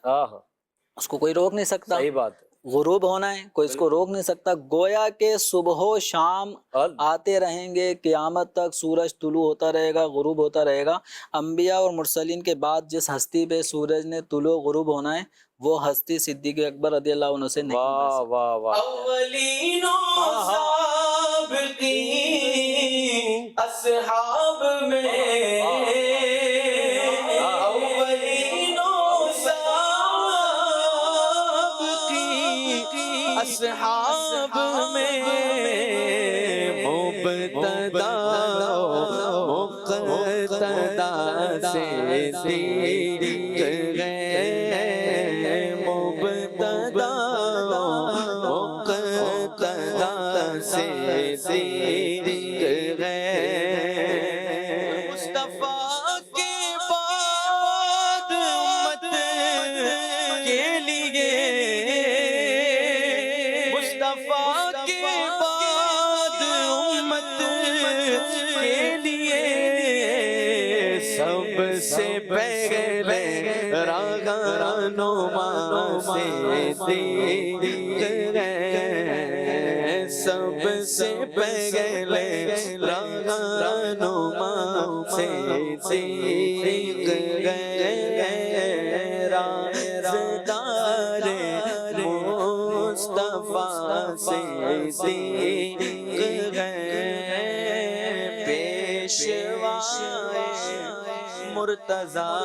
اس کو کوئی روک نہیں سکتا. صحیح بات ہے. غروب ہونا ہے، کوئی اس کو روک نہیں سکتا. گویا کہ صبح و شام آتے رہیں گے، قیامت تک سورج طلوع ہوتا رہے گا، غروب ہوتا رہے گا. انبیاء اور مرسلین کے بعد جس ہستی پہ سورج نے طلوع غروب ہونا ہے وہ ہستی صدیق اکبر رضی اللہ عنہ سے نہیں. واہ واہ واہ. اولین و سابقین اصحاب میں، اولین و سابقین اصحاب میں، مبتدا مقتدا سے دیکھ گئے، مبتدا مقتدا سے دیکھ گئے. مصطفیٰ کے بعد امت کے لیے، مصطفیٰ کے بعد امت کے لیے سب سے پہلے راہنما سے دیکھ گئے، سب سے پہلے راہنما سے دیکھ گئے، رازدار مصطفیٰ سے دیکھ گئے، پیشوائے مرتضیٰ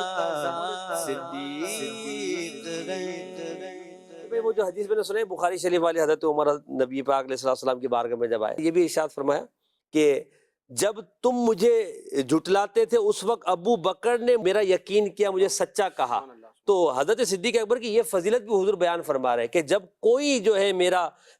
صدیق گئے. وہ جو حدیث میں نے سنے بخاری شریف والی حضرت عمر نبی پاک علیہ السلام کی بارگاہ میں جب آئے، یہ بھی ارشاد فرمایا کہ جب تم مجھے جھٹلاتے تھے اس وقت ابو بکر نے میرا یقین کیا، مجھے سچا کہا. تو حضرت صدیق اکبر کی یہ فضیلت بھی حضور بیان فرما رہے ہیں کہ جب کوئی جو ہے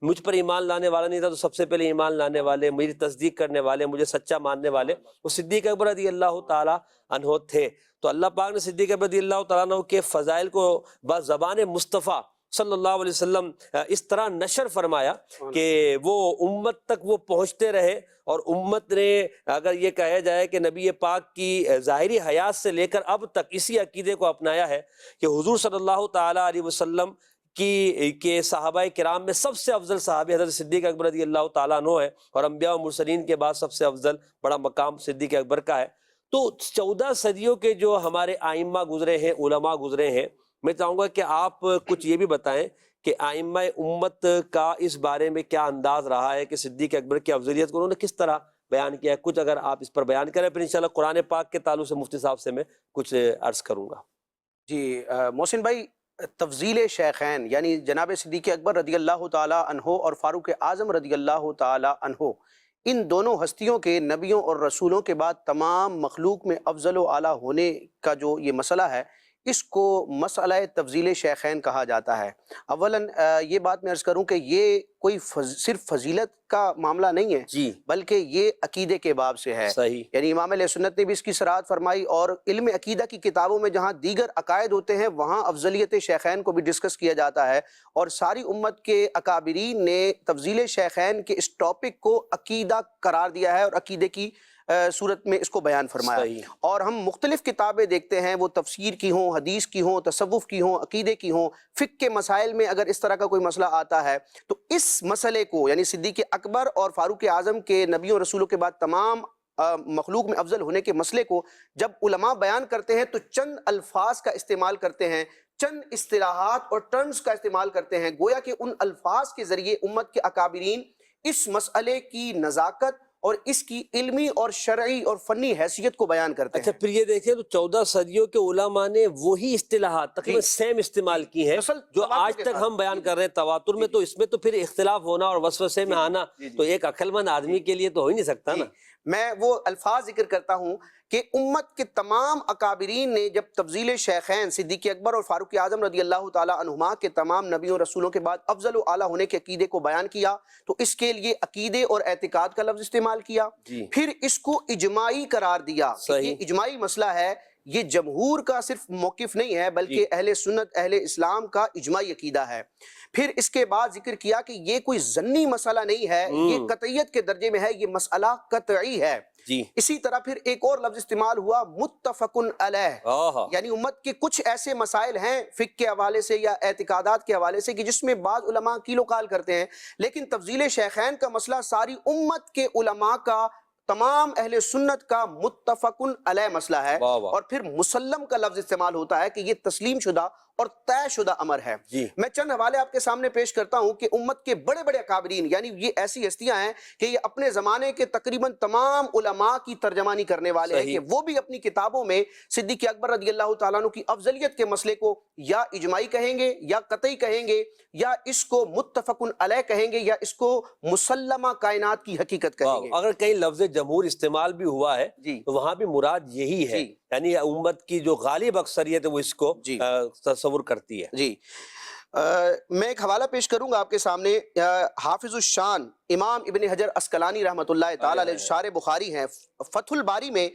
مجھ پر ایمان لانے والا نہیں تھا تو سب سے پہلے ایمان لانے والے، میری تصدیق کرنے والے، مجھے سچا ماننے والے وہ صدیق اکبر رضی اللہ تعالی عنہ تھے. تو اللہ پاک نے صدیق اکبر رضی اللہ تعالیٰ عنہ کے فضائل کو بزبان مصطفیٰ صلی اللہ علیہ وسلم اس طرح نشر فرمایا کہ وہ امت تک وہ پہنچتے رہے، اور امت نے اگر یہ کہا جائے کہ نبی پاک کی ظاہری حیات سے لے کر اب تک اسی عقیدے کو اپنایا ہے کہ حضور صلی اللہ تعالیٰ علیہ وسلم کے صحابہ کرام میں سب سے افضل صحابی حضرت صدیق اکبر رضی اللہ تعالیٰ عنہ ہے، اور انبیاء و مرسلین کے بعد سب سے افضل بڑا مقام صدیق اکبر کا ہے. تو 14 صدیوں کے جو ہمارے آئمہ گزرے ہیں، علماء گزرے ہیں، میں چاہوں گا کہ آپ کچھ یہ بھی بتائیں کہ آئمہ امت کا اس بارے میں کیا انداز رہا ہے کہ صدیق اکبر کی افضلیت کو انہوں نے کس طرح بیان کیا ہے. کچھ اگر آپ اس پر بیان کریں، پھر انشاءاللہ قرآن پاک کے تعلق سے مفتی صاحب سے میں کچھ عرض کروں گا. جی محسن بھائی، تفضیل شیخین یعنی جناب صدیق اکبر رضی اللہ تعالیٰ عنہ اور فاروق اعظم رضی اللہ تعالیٰ عنہ، ان دونوں ہستیوں کے نبیوں اور رسولوں کے بعد تمام مخلوق میں افضل و اعلیٰ ہونے کا جو یہ مسئلہ ہے، اس کو مسئلہ تفضیل شیخین کہا جاتا ہے؟ اولاً یہ بات میں عرض کروں کہ یہ کوئی صرف فضیلت کا معاملہ نہیں ہے، جی بلکہ یہ عقیدے کے باب سے ہے۔ صحیح، یعنی امام علیہ سنت نے بھی اس کی صراحت فرمائی، اور علم عقیدہ کی کتابوں میں جہاں دیگر عقائد ہوتے ہیں وہاں افضلیت شیخین کو بھی ڈسکس کیا جاتا ہے، اور ساری امت کے اکابرین نے تفضیل شیخین کے اس ٹاپک کو عقیدہ قرار دیا ہے اور عقیدے کی صورت میں اس کو بیان فرمایا۔ صحیح، اور ہم مختلف کتابیں دیکھتے ہیں، وہ تفسیر کی ہوں، حدیث کی ہوں، تصوف کی ہوں، عقیدے کی ہوں، فقہ کے مسائل میں اگر اس طرح کا کوئی مسئلہ آتا ہے تو اس مسئلے کو، یعنی صدیق اکبر اور فاروق اعظم کے نبیوں اور رسولوں کے بعد تمام مخلوق میں افضل ہونے کے مسئلے کو جب علماء بیان کرتے ہیں تو چند الفاظ کا استعمال کرتے ہیں، چند اصطلاحات اور ٹرمز کا استعمال کرتے ہیں، گویا کہ ان الفاظ کے ذریعے امت کے اکابرین اس مسئلے کی نزاکت اور اس کی علمی اور شرعی اور فنی حیثیت کو بیان کرتے اچھا ہیں۔ پھر یہ دیکھیں تو 14 صدیوں کے علماء نے وہی اصطلاحات تقریباً سیم استعمال کی ہیں اصل جو تواتر آج کے تک ساتھ۔ ہم بیان کر رہے ہیں تواتر میں، تو اس میں تو پھر اختلاف ہونا اور وسوسے میں آنا تو ایک عقل مند آدمی کے لیے تو ہو ہی نہیں سکتا نا۔ میں وہ الفاظ ذکر کرتا ہوں کہ امت کے تمام اکابرین نے جب تفضیل شیخین صدیق اکبر اور فاروق اعظم رضی اللہ تعالیٰ عنہما کے تمام نبیوں اور رسولوں کے بعد افضل و اعلیٰ ہونے کے عقیدے کو بیان کیا تو اس کے لیے عقیدے اور اعتقاد کا لفظ استعمال کیا، پھر اس کو اجماعی قرار دیا کہ یہ اجماعی مسئلہ ہے، یہ جمہور کا صرف موقف نہیں ہے بلکہ اہل سنت اہل اسلام کا اجماعی عقیدہ ہے۔ پھر اس کے بعد ذکر کیا کہ یہ کوئی ظنی مسئلہ نہیں ہے، یہ قطعیت کے درجے میں ہے، یہ مسئلہ قطعی ہے۔ اسی طرح پھر ایک اور لفظ استعمال ہوا متفق علیہ، یعنی امت کے کچھ ایسے مسائل ہیں فقہ کے حوالے سے یا اعتقادات کے حوالے سے کہ جس میں بعض علماء قیل و قال کرتے ہیں، لیکن تفضیل شیخین کا مسئلہ ساری امت کے علماء کا، تمام اہل سنت کا متفق علیہ مسئلہ ہے، اور پھر مسلم کا لفظ استعمال ہوتا ہے کہ یہ تسلیم شدہ اور طے شدہ امر ہے۔ میں چند حوالے آپ کے سامنے پیش کرتا ہوں کہ امت کے بڑے بڑے اکابرین، یعنی یہ ایسی ہستیاں ہیں کہ یہ اپنے زمانے کے تقریباً تمام علماء کی ترجمانی کرنے والے ہیں کہ وہ بھی اپنی کتابوں میں صدیق اکبر رضی اللہ تعالیٰ عنہ کی افضلیت کے مسئلے کو یا اجماعی کہیں گے یا قطعی کہیں گے یا اس کو متفق علیہ کہیں گے یا اس کو مسلمہ کائنات کی حقیقت کہیں گے۔ اگر کہیں لفظ جمہور استعمال بھی ہوا ہے تو وہاں بھی مراد یہی ہے، یعنی امت کی جو غالب اکثریت ہے وہ اس کو تصور کرتی ہے۔ جی میں ایک حوالہ پیش کروں گا آپ کے سامنے، حافظ الشان امام ابن حجر عسقلانی رحمۃ اللہ تعالیٰ علیہ، شارح بخاری ہیں، فتح الباری میں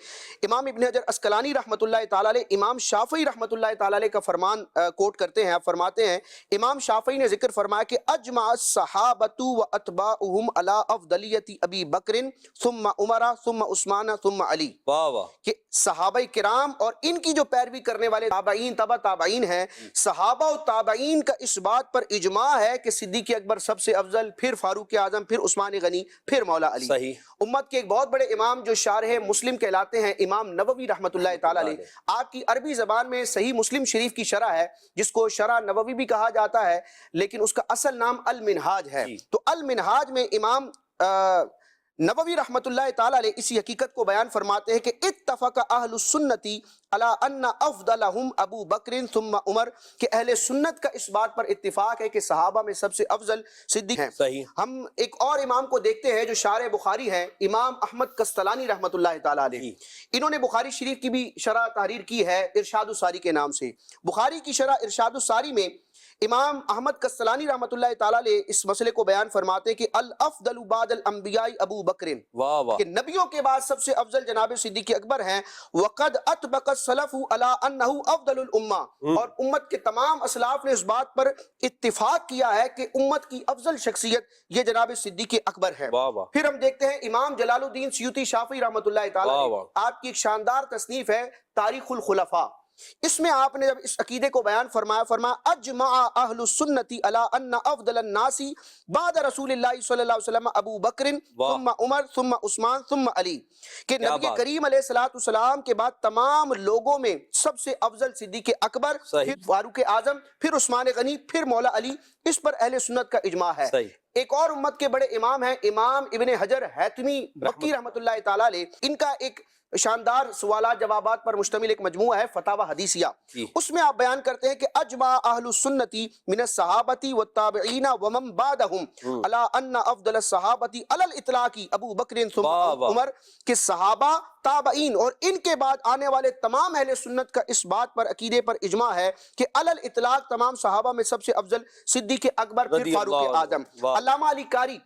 امام ابن حجر عسقلانی رحمۃ اللہ تعالیٰ علیہ امام شافعی رحمۃ اللہ تعالیٰ علیہ کا فرمان کوٹ کرتے ہیں، آپ فرماتے ہیں امام شافعی نے ذکر فرمایا کہ اجمع الصحابۃ واتباعهم علی افضلیت ابی بکر ثم عمر ثم عثمان ثم علی، کہ صحابہ کرام اور ان کی جو پیروی کرنے والے تابعین تبع تابعین ہیں، صحابہ و تابعین کا اس بات پر اجماع ہے کہ صدیق اکبر سب سے افضل، پھر فاروق اعظم، پھر عثمان غنی، پھر مولا علی۔ امت کے ایک بہت بڑے امام جو شارح مسلم کہلاتے ہیں امام نووی رحمۃ اللہ تعالیٰ علیہ، آپ کی عربی زبان میں صحیح مسلم شریف کی شرح ہے جس کو شرح نووی بھی کہا جاتا ہے، لیکن اس کا اصل نام المنہاج ہے۔ تو المنہاج میں امام نووی رحمۃ اللہ تعالیٰ علیہ اسی حقیقت کو بیان فرماتے ہیں کہ اتفق اہل السنتی علی ان افضلہم ابو بکر ثم عمر، کہ اہل سنت کا اس بات پر اتفاق ہے کہ صحابہ میں سب سے افضل صدیق ہیں۔ ہم ایک اور امام کو دیکھتے ہیں جو شارح بخاری ہیں، امام احمد قسطلانی رحمۃ اللہ تعالیٰ علیہ، انہوں نے بخاری شریف کی بھی شرح تحریر کی ہے ارشاد الساری کے نام سے۔ بخاری کی شرح ارشاد الساری میں امام احمد قسطلانی رحمۃ اللہ تعالیٰ علیہ اس مسئلے کو بیان فرماتے ہیں کہ الافضل بعد الانبیاء ابو بکر، کہ نبیوں کے بعد سب سے افضل جناب صدیق اکبر ہیں، وقد اطبق السلف علی انہ افضل الامہ، اور امت کے تمام اسلاف نے اس بات پر اتفاق کیا ہے کہ امت کی افضل شخصیت یہ جناب صدیق اکبر ہے۔ پھر ہم دیکھتے ہیں امام جلال الدین سیوطی شافعی رحمۃ اللہ تعالیٰ علیہ، آپ کی ایک شاندار تصنیف ہے تاریخ الخلفاء، اس میں آپ نے جب اس عقیدے کو بیان فرمایا اجمع اہل السنت علی ان افضل الناس بعد رسول اللہ صلی اللہ علیہ وسلم ابو بکر ثم عمر ثم عثمان ثم علی، کہ نبی کریم علیہ الصلوۃ والسلام کے بعد تمام لوگوں میں سب سے افضل صدیق اکبر، پھر فاروق اعظم، پھر عثمان غنی، پھر مولا علی، اس پر اہل سنت کا اجماع ہے۔ ایک اور امت کے بڑے امام ہیں امام ابن حجر حیثمی مکی رحمۃ اللہ تعالیٰ علیہ، ان کا ایک شاندار سوالات جوابات پر مشتمل ایک مجموعہ ہے فتاوی حدیثیہ، اس میں آپ بیان کرتے ہیں کہ اجمع اہل السنتی من الصحابۃ والتابعین ومن بعدهم علی ان افضل الصحابۃ علی الاطلاق ابو بکر ثم عمر، کہ صحابہ، تابعین اور ان کے بعد آنے والے تمام اہل سنت کا اس بات پر عقیدے پر اجماع ہے کہ علی الاطلاق تمام صحابہ میں سب سے افضل صدیق اکبر پھر فاروق اعظم۔ علامہ علی قاری،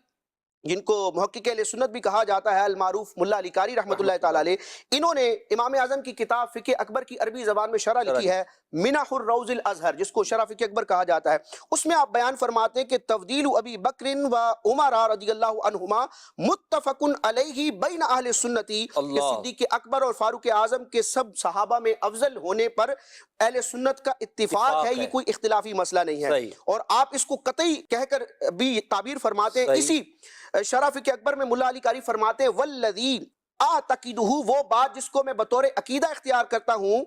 جن کو محقق اہل سنت بھی کہا جاتا ہے، المعروف ملا علی قاری رحمۃ اللہ تعالی علیہ، انہوں نے امام اعظم کی کتاب فقہ اکبر کی عربی زبان میں شرح لکھی ہے منح الروض الازہر، جس کو شرح فقہ اکبر کہا جاتا ہے۔ اس میں آپ بیان فرماتے ہیں کہ تفضیل ابی بکر و عمر رضی اللہ عنہما متفق علیہ بین اہل سنتی، کہ صدیق اکبر اور فاروق اعظم کے سب صحابہ میں افضل ہونے پر اہل سنت کا اتفاق ہے، یہ کوئی اختلافی مسئلہ نہیں ہے۔ اور آپ اس کو قطعی کہہ کر بھی تعبیر فرماتے ہیں۔ اسی شرح فقہ اکبر میں ملا علی قاری فرماتے ہیں والذی اعتقدہ، وہ بات جس کو میں بطور عقیدہ اختیار کرتا ہوں،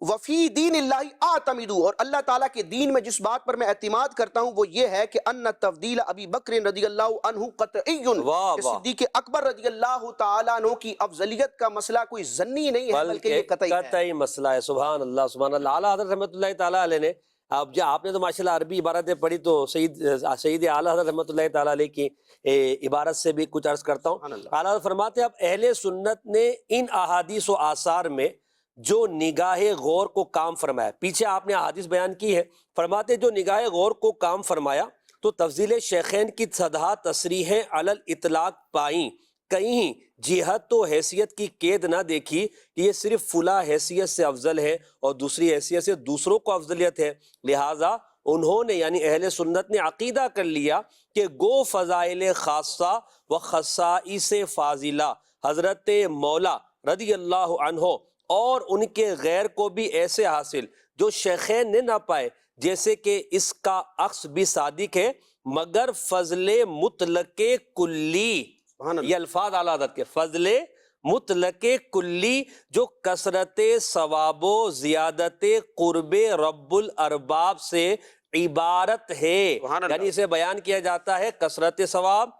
وفی دین اللہ اعتمد، اور اللہ تعالیٰ کے دین میں جس بات پر میں اعتماد کرتا ہوں وہ یہ ہے کہ ان تفضیل ابی بکر رضی اللہ عنہ قطعی، کہ صدیق اکبر رضی اللہ تعالیٰ عنہ کی افضلیت کا مسئلہ کوئی ظنی نہیں ہے بلکہ یہ قطعی مسئلہ ہے۔ سبحان اللہ سبحان اللہ۔ اعلیٰ حضرت رحمۃ اللہ تعالیٰ علیہ نے، آپ نے تو ماشاءاللہ عربی عبارتیں پڑھی، تو سید اعلیٰ حضرت رحمۃ اللہ تعالیٰ علیہ کی عبارت سے بھی کچھ عرض کرتا ہوں۔ اعلیٰ حضرت فرماتے ہیں اب اہل سنت نے ان احادیث و آثار میں جو نگاہ غور کو کام فرمایا، پیچھے آپ نے احادیث بیان کی ہے، فرماتے ہیں جو نگاہ غور کو کام فرمایا تو تفضیل شیخین کی سدھا تصریحیں علی الاطلاق پائیں، کہیں جہت و حیثیت کی قید نہ دیکھی کہ یہ صرف فلاں حیثیت سے افضل ہے اور دوسری حیثیت سے دوسروں کو افضلیت ہے، لہٰذا انہوں نے یعنی اہل سنت نے عقیدہ کر لیا کہ گو فضائل خاصہ و خصائص فاضلہ حضرت مولا رضی اللہ عنہ اور ان کے غیر کو بھی ایسے حاصل جو شیخین نے نہ پائے، جیسے کہ اس کا عکس بھی صادق ہے، مگر فضل مطلق کلی، یہ الفاظ اعلیٰ حضرت کے، فضل مطلق کلی جو کثرت ثواب و زیادت قرب رب الارباب سے عبارت ہے، یعنی اسے بیان کیا جاتا ہے کثرت ثواب،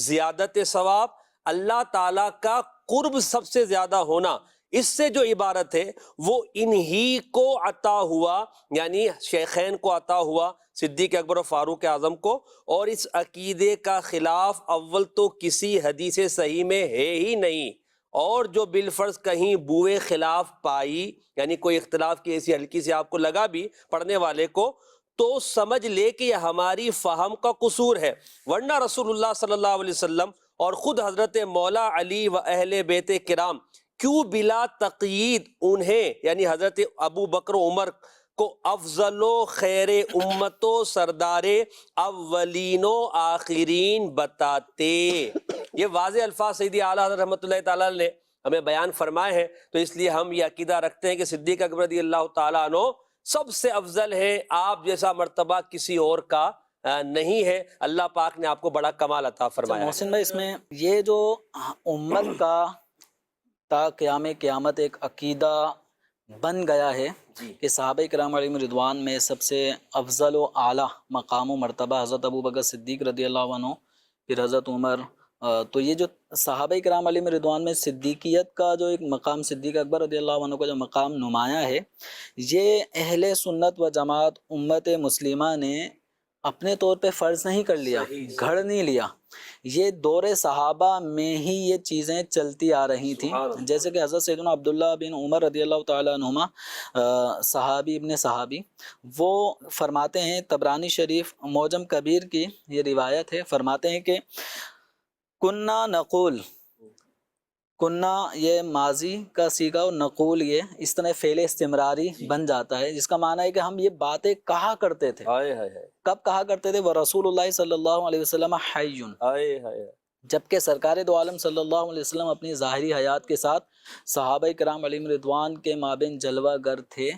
زیادت ثواب، اللہ تعالیٰ کا قرب سب سے زیادہ ہونا، اس سے جو عبارت ہے وہ انہی کو عطا ہوا، یعنی شیخین کو عطا ہوا، صدیق اکبر و فاروق اعظم کو، اور اس عقیدے کا خلاف اول تو کسی حدیث صحیح میں ہے ہی نہیں، اور جو بالفرض کہیں بوئے خلاف پائی، یعنی کوئی اختلاف کی ایسی ہلکی سے آپ کو لگا بھی پڑھنے والے کو، تو سمجھ لے کہ یہ ہماری فہم کا قصور ہے، ورنہ رسول اللہ صلی اللہ علیہ وسلم اور خود حضرت مولا علی و اہل بیت کرام کیوں بلا تقیید انہیں یعنی حضرت ابو بکر و عمر کو افضل و خیر امت و سردار اولین و آخرین بتاتے؟ یہ واضح الفاظ سیدی اعلیٰ حضرت رحمۃ اللہ تعالیٰ نے ہمیں بیان فرمائے ہیں، تو اس لیے ہم یہ عقیدہ رکھتے ہیں کہ صدیق اکبر رضی اللہ تعالیٰ عنہ سب سے افضل ہے، آپ جیسا مرتبہ کسی اور کا نہیں ہے، اللہ پاک نے آپ کو بڑا کمال عطا فرمایا۔ محسن بھائی، اس میں یہ جو امت کا تا قیام قیامت ایک عقیدہ بن گیا ہے کہ صحابہ کرام علیہم رضوان میں سب سے افضل و اعلیٰ مقام و مرتبہ حضرت ابو بکر صدیق رضی اللہ عنہ، پھر حضرت عمر، تو یہ جو صحابہ کرام علیہم رضوان میں صدیقیت کا جو ایک مقام، صدیق اکبر رضی اللہ عنہ کا جو مقام نمایاں ہے، یہ اہل سنت و جماعت امت مسلمہ نے اپنے طور پہ فرض نہیں کر لیا، گھڑ نہیں لیا، یہ دور صحابہ میں ہی یہ چیزیں چلتی آ رہی تھیں، جیسے کہ حضرت سیدنا عبداللہ بن عمر رضی اللہ تعالیٰ عنہما، صحابی ابن صحابی، وہ فرماتے ہیں، طبرانی شریف معجم کبیر کی یہ روایت ہے، فرماتے ہیں کہ کننا نقول، کننا یہ ماضی کا صیغہ اور نقول یہ اس طرح فعل استمراری بن جاتا ہے، جس کا معنی ہے کہ ہم یہ باتیں کہا کرتے تھے۔ کب کہا کرتے تھے؟ وَرَسُولُ اللَّهِ صلی اللہ علیہ وسلم حَيٌّ، جبکہ سرکار دو عالم صلی اللہ علیہ وسلم اپنی ظاہری حیات کے ساتھ صحابہ کرام علیہم رضوان کے مابین جلوہ گر تھے،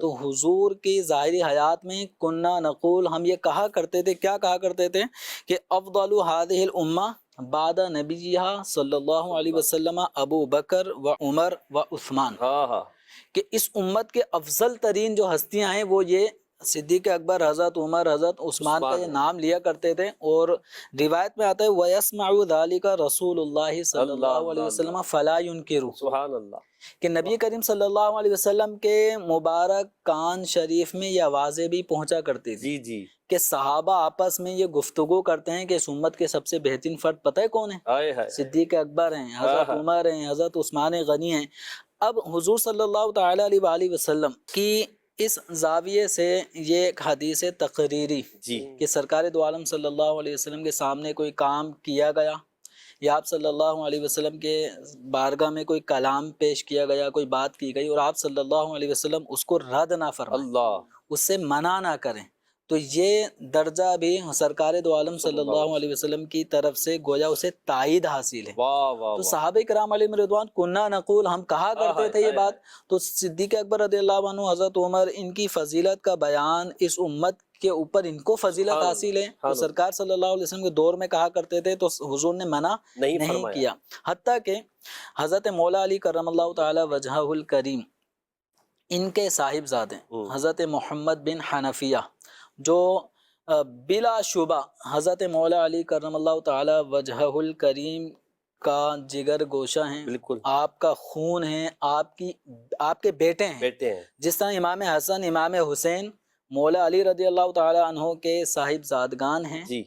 تو حضور کی ظاہری حیات میں کننا نقول، ہم یہ کہا کرتے تھے، کیا کہا کرتے تھے کہ افضل هذه الامہ بعد نبیہا صلی اللہ علیہ وسلم ابو بکر و عمر و عثمان، کہ اس امت کے افضل ترین جو ہستیاں ہیں وہ یہ صدیق اکبر، حضرت عمر، حضرت عثمان کا یہ نام لیا کرتے تھے، اور روایت میں آتا ہے وَيَسْمَعُ ذَلِكَ رسول اللہ صلی اللہ علیہ وسلم فلا ينکروا، سبحان اللہ، کہ نبی کریم صلی اللہ علیہ وسلم کے مبارک کان شریف میں یہ آوازیں بھی پہنچا کرتی تھی جی جی، کہ صحابہ آپس میں یہ گفتگو کرتے ہیں کہ اس امت کے سب سے بہترین فرد پتہ ہے کون ہے؟ آئے ہائے، صدیق اکبر ہیں، حضرت عمر ہیں، حضرت عثمان غنی ہیں۔ اب حضور صلی اللہ تعالیٰ علیہ وآلہ وسلم کی اس زاویے سے یہ ایک حدیث تقریری جی کہ سرکار دو عالم صلی اللہ علیہ وسلم کے سامنے کوئی کام کیا گیا، یا آپ صلی اللہ علیہ وسلم کے بارگاہ میں کوئی کلام پیش کیا گیا، کوئی بات کی گئی، اور آپ صلی اللہ علیہ وسلم اس کو رد نہ فرمائیں، اللہ، اس سے منع نہ کریں، تو یہ درجہ بھی سرکار دو عالم صلی اللہ علیہ وسلم کی طرف سے گویا اسے تائید حاصل ہے۔ واہ واہ تو واہ، صحابہ کرام علیہم رضوان کنہ نقول، ہم کہا کرتے تھے یہ بات، تو صدیق اکبر رضی اللہ عنہ، حضرت عمر، ان کی فضیلت کا بیان اس امت کے اوپر ان کو فضیلت حاصل ہے، تو سرکار صلی اللہ علیہ وسلم کے دور میں کہا کرتے تھے، تو حضور نے منع نہیں کیا۔ حتیٰ کہ حضرت مولا علی کرم اللہ تعالی وجہہ الکریم، ان کے صاحبزادے حضرت محمد بن حنفیہ، جو بلا شبہ حضرت مولا علی کرم اللہ تعالی وجہہ الکریم کا جگر گوشہ ہیں، بالکل، آپ کا خون ہے، آپ کے بیٹے ہیں، بیٹے ہیں، جس طرح امام حسن، امام حسین مولا علی رضی اللہ تعالی عنہ کے صاحبزادگان ہیں جی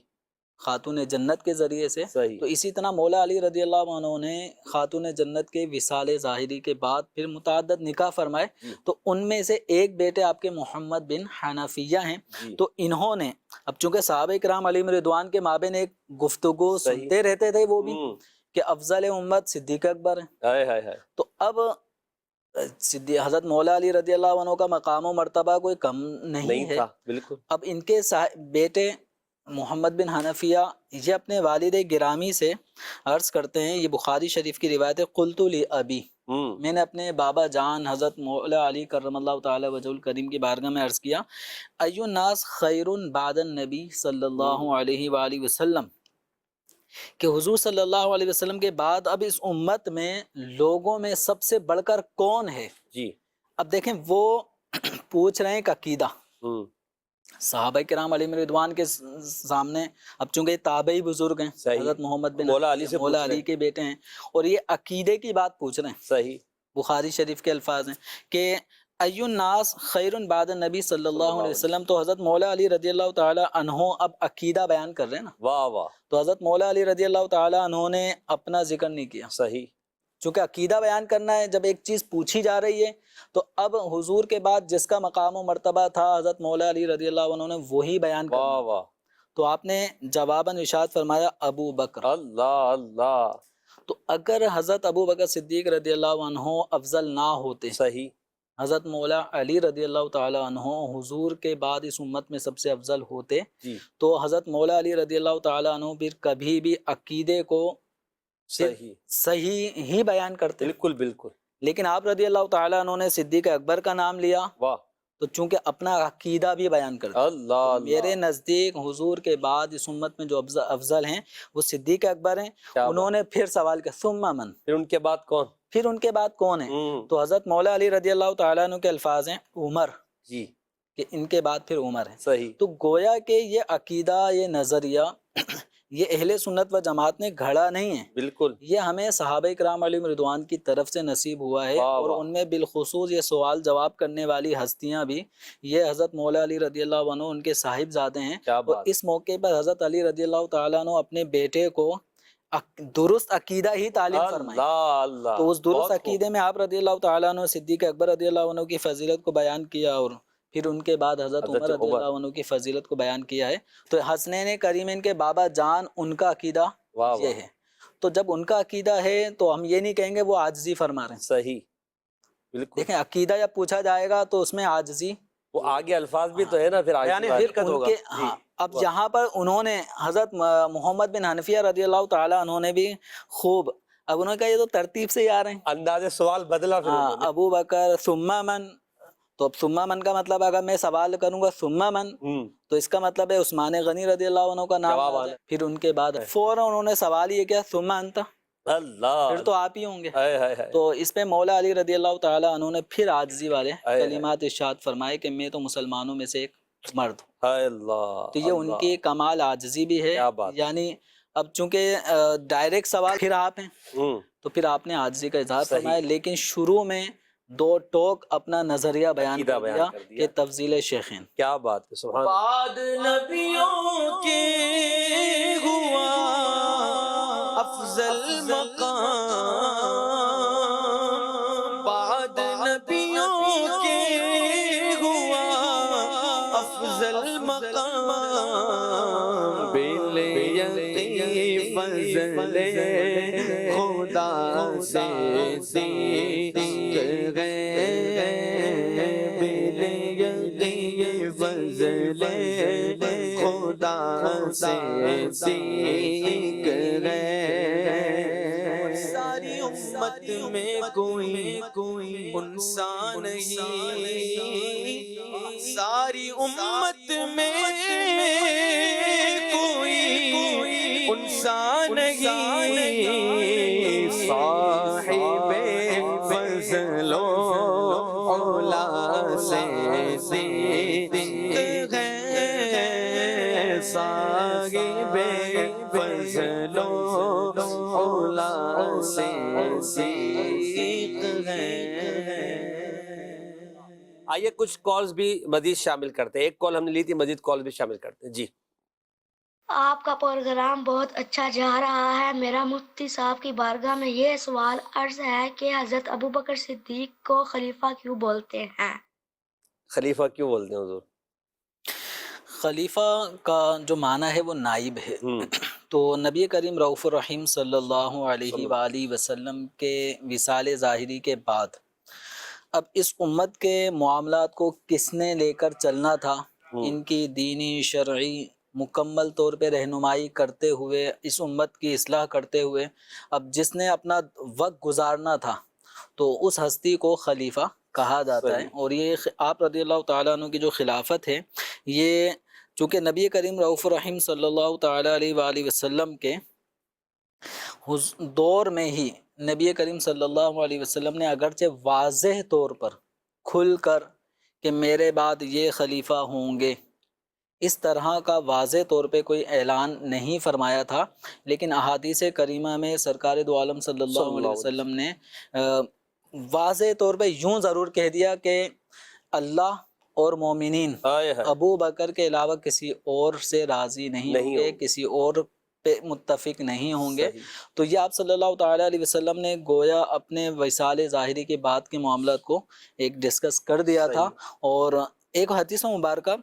خاتون جنت کے ذریعے سے، صحیح، تو اسی طرح مولا علی رضی اللہ عنہ نے خاتون جنت کے وصال ظاہری کے بعد پھر متعدد نکاح فرمائے، تو ان میں سے ایک بیٹے آپ کے محمد بن حنفیہ ہیں، تو انہوں نے، اب چونکہ صحابہ کرام علیہم رضوان کے مابین ایک گفتگو سنتے رہتے تھے وہ بھی، کہ افضل امت صدیق اکبر ہیں، آئے ہائے ہائے، تو اب حضرت مولا علی رضی اللہ عنہ کا مقام و مرتبہ کوئی کم نہیں ہے، تھا، بالکل، اب ان کے بیٹے محمد بن حنفیہ یہ اپنے والد گرامی سے عرض کرتے ہیں، یہ بخاری شریف کی روایت ہے، قلت لابی، میں نے اپنے بابا جان حضرت مولا علی کرم اللہ تعالی وجہ الکریم کی بارگاہ میں عرض کیا، ایو الناس خیر بعد النبی صلی اللہ علیہ وآلہ وسلم، کہ حضور صلی اللہ علیہ وسلم کے بعد اب اس امت میں لوگوں میں سب سے بڑھ کر کون ہے؟ جی، اب دیکھیں وہ پوچھ رہے ہیں کہ عقیدہ، صحابہ کرام علیہ رضوان کے سامنے، اب چونکہ تابعی بزرگ ہیں، حضرت محمد بن مولا علی کے بیٹے ہیں، اور یہ عقیدے کی بات پوچھ رہے ہیں، صحیح، بخاری شریف کے الفاظ ہیں کہ ایو الناس خیر بعد النبی صلی اللہ علیہ وسلم، تو حضرت مولا علی رضی اللہ تعالی عنہ اب عقیدہ بیان کر رہے ہیں نا، واہ واہ، تو حضرت مولا علی رضی اللہ تعالی عنہ نے اپنا ذکر نہیں کیا، صحیح، چونکہ عقیدہ بیان کرنا ہے، جب ایک چیز پوچھی جا رہی ہے تو اب حضور کے بعد جس کا مقام و مرتبہ تھا حضرت مولا علی رضی اللہ عنہ نے وہی بیان کرنا، واہ واہ، تو آپ نے جواباً ارشاد فرمایا ابو بکر، اللہ اللہ، تو اگر حضرت ابو بکر صدیق رضی اللہ عنہ افضل نہ ہوتے، صحیح، حضرت مولا علی رضی اللہ تعالی عنہ حضور کے بعد اس امت میں سب سے افضل ہوتے، تو حضرت مولا علی رضی اللہ تعالی عنہ پھر کبھی بھی عقیدے کو صحیح ہی بیان کرتے، بالکل بالکل، لیکن آپ رضی اللہ تعالی عنہ نے صدیق اکبر کا نام لیا، واہ، تو چونکہ اپنا عقیدہ بھی بیان کرتے، اللہ، میرے نزدیک حضور کے بعد اس امت میں جو افضل ہیں وہ صدیق اکبر ہیں۔ انہوں نے پھر سوال کیا ثم من، پھر ان کے بعد کون؟ پھر ان کے بعد کون ہے؟ تو حضرت مولا علی رضی اللہ تعالیٰ عنہ کے الفاظ ہیں عمر، جی، کہ ان کے بعد پھر عمر ہے۔ صحیح، تو گویا کہ یہ عقیدہ، یہ نظریہ یہ اہل سنت و جماعت نے گھڑا نہیں ہے، بالکل، یہ ہمیں صحابہ کرام علیہم رضوان کی طرف سے نصیب ہوا ہے، اور ان میں بالخصوص یہ سوال جواب کرنے والی ہستیاں بھی یہ حضرت مولا علی رضی اللہ عنہ ان کے صاحبزادے ہیں، اور اس موقع پر حضرت علی رضی اللہ تعالیٰ عنہ اپنے بیٹے کو درست عقیدہ ہی تعلیم فرمائیں، تو اس درست عقیدے میں آپ رضی اللہ تعالیٰ عنہ صدیق اکبر رضی اللہ عنہ کی فضیلت کو بیان کیا، اور پھر ان کے بعد حضرت عمر رضی اللہ عنہ کی فضیلت کو بیان کیا ہے۔ تو حسنین کریمین کے بابا جان ان کا عقیدہ یہ ہے، تو جب ان کا عقیدہ ہے تو ہم یہ نہیں کہیں گے وہ عاجزی فرما رہے ہیں، صحیح، بالکل، دیکھیں عقیدہ جب پوچھا جائے گا تو اس میں عاجزی، وہ آگے الفاظ بھی تو ہے نا، پھر ہاں، اب جہاں پر انہوں نے حضرت محمد بن حنفیہ رضی اللہ تعالیٰ انہوں نے بھی خوب، اب انہوں نے کہا یہ تو ترتیب سے ہی آ رہے ہیں، انداز سوال بدلا، پھر ابو بکر ثم من، تو اب ثم من کا مطلب اگر میں سوال کروں گا ثم من، تو اس کا مطلب ہے عثمان غنی رضی اللہ عنہ کا نام، پھر ان کے بعد فوراً انہوں نے سوال یہ کیا ثم انت، اللہ پھر تو آپ ہی ہوں گے. ہائے ہائے ہائے. تو اس پہ مولا علی رضی اللہ تعالیٰ عنہ نے پھر عاجزی والے ہائے. کلمات ارشاد فرمائے کہ میں تو مسلمانوں میں سے ایک مرد ہوں. ہائے اللہ. تو یہ ان کی کمال عاجزی بھی ہے. کیا بات. یعنی اب چونکہ ڈائریکٹ سوال پھر آپ ہیں تو پھر آپ نے عاجزی کا اظہار صحیح. فرمایا، لیکن شروع میں 2 ٹوک اپنا نظریہ بیان عقیدہ کر بیان دیا کر دیا. کہ تفضیل شیخین. کیا بات ہے. سبحان اللہ. بعد نبیوں کے ہوا افضل مقام، بعد نبیوں کے ہوا افضل مقام، بل یقین فضل خدا سے صدق ہے، بل یقین فضل خدا سے صدق ہے. ساری امت میں کوئی انسان نہیں، ساری امت میں کوئی انسان نہیں، صاحب فضل و علا سے صدق ہے، صاحب فضل و علا سے صدق ہے. آئیے کچھ کالز بھی مزید شامل کرتے ہیں. ایک کال ہم نے لی تھی، مزید کال بھی شامل کرتے ہیں. جی آپ کا پروگرام بہت اچھا جا رہا ہے. میرا مفتی صاحب کی بارگاہ میں یہ سوال عرض ہے کہ حضرت ابوبکر صدیق کو خلیفہ کیوں بولتے ہیں؟ خلیفہ کیوں بولتے ہیں حضور؟ خلیفہ کا جو معنی ہے وہ نائب ہے. تو نبی کریم رؤوف الرحیم صلی اللہ علیہ وآلہ وسلم کے وصال ظاہری کے بعد اب اس امت کے معاملات کو کس نے لے کر چلنا تھا، ان کی دینی شرعی مکمل طور پہ رہنمائی کرتے ہوئے، اس امت کی اصلاح کرتے ہوئے اب جس نے اپنا وقت گزارنا تھا تو اس ہستی کو خلیفہ کہا جاتا ہے. اور یہ آپ رضی اللہ تعالیٰ عنہ کی جو خلافت ہے، یہ چونکہ نبی کریم رؤوف الرحیم صلی اللہ تعالیٰ علیہ وآلہ وسلم کے دور میں ہی نبی کریم صلی اللہ علیہ وسلم نے اگرچہ واضح طور پر کھل کر کہ میرے بعد یہ خلیفہ ہوں گے، اس طرح کا واضح طور پہ کوئی اعلان نہیں فرمایا تھا، لیکن احادیث کریمہ میں سرکار دو عالم صلی اللہ علیہ وسلم نے واضح طور پہ یوں ضرور کہہ دیا کہ اللہ اور مومنین ابو بکر کے علاوہ کسی اور سے راضی نہیں ہوں گے، کسی اور پہ متفق نہیں ہوں گے. تو یہ آپ صلی اللہ تعالیٰ علیہ وسلم نے گویا اپنے وصال ظاہری کے بعد کے معاملات کو ایک ڈسکس کر دیا تھا. اور ایک حدیث مبارکہ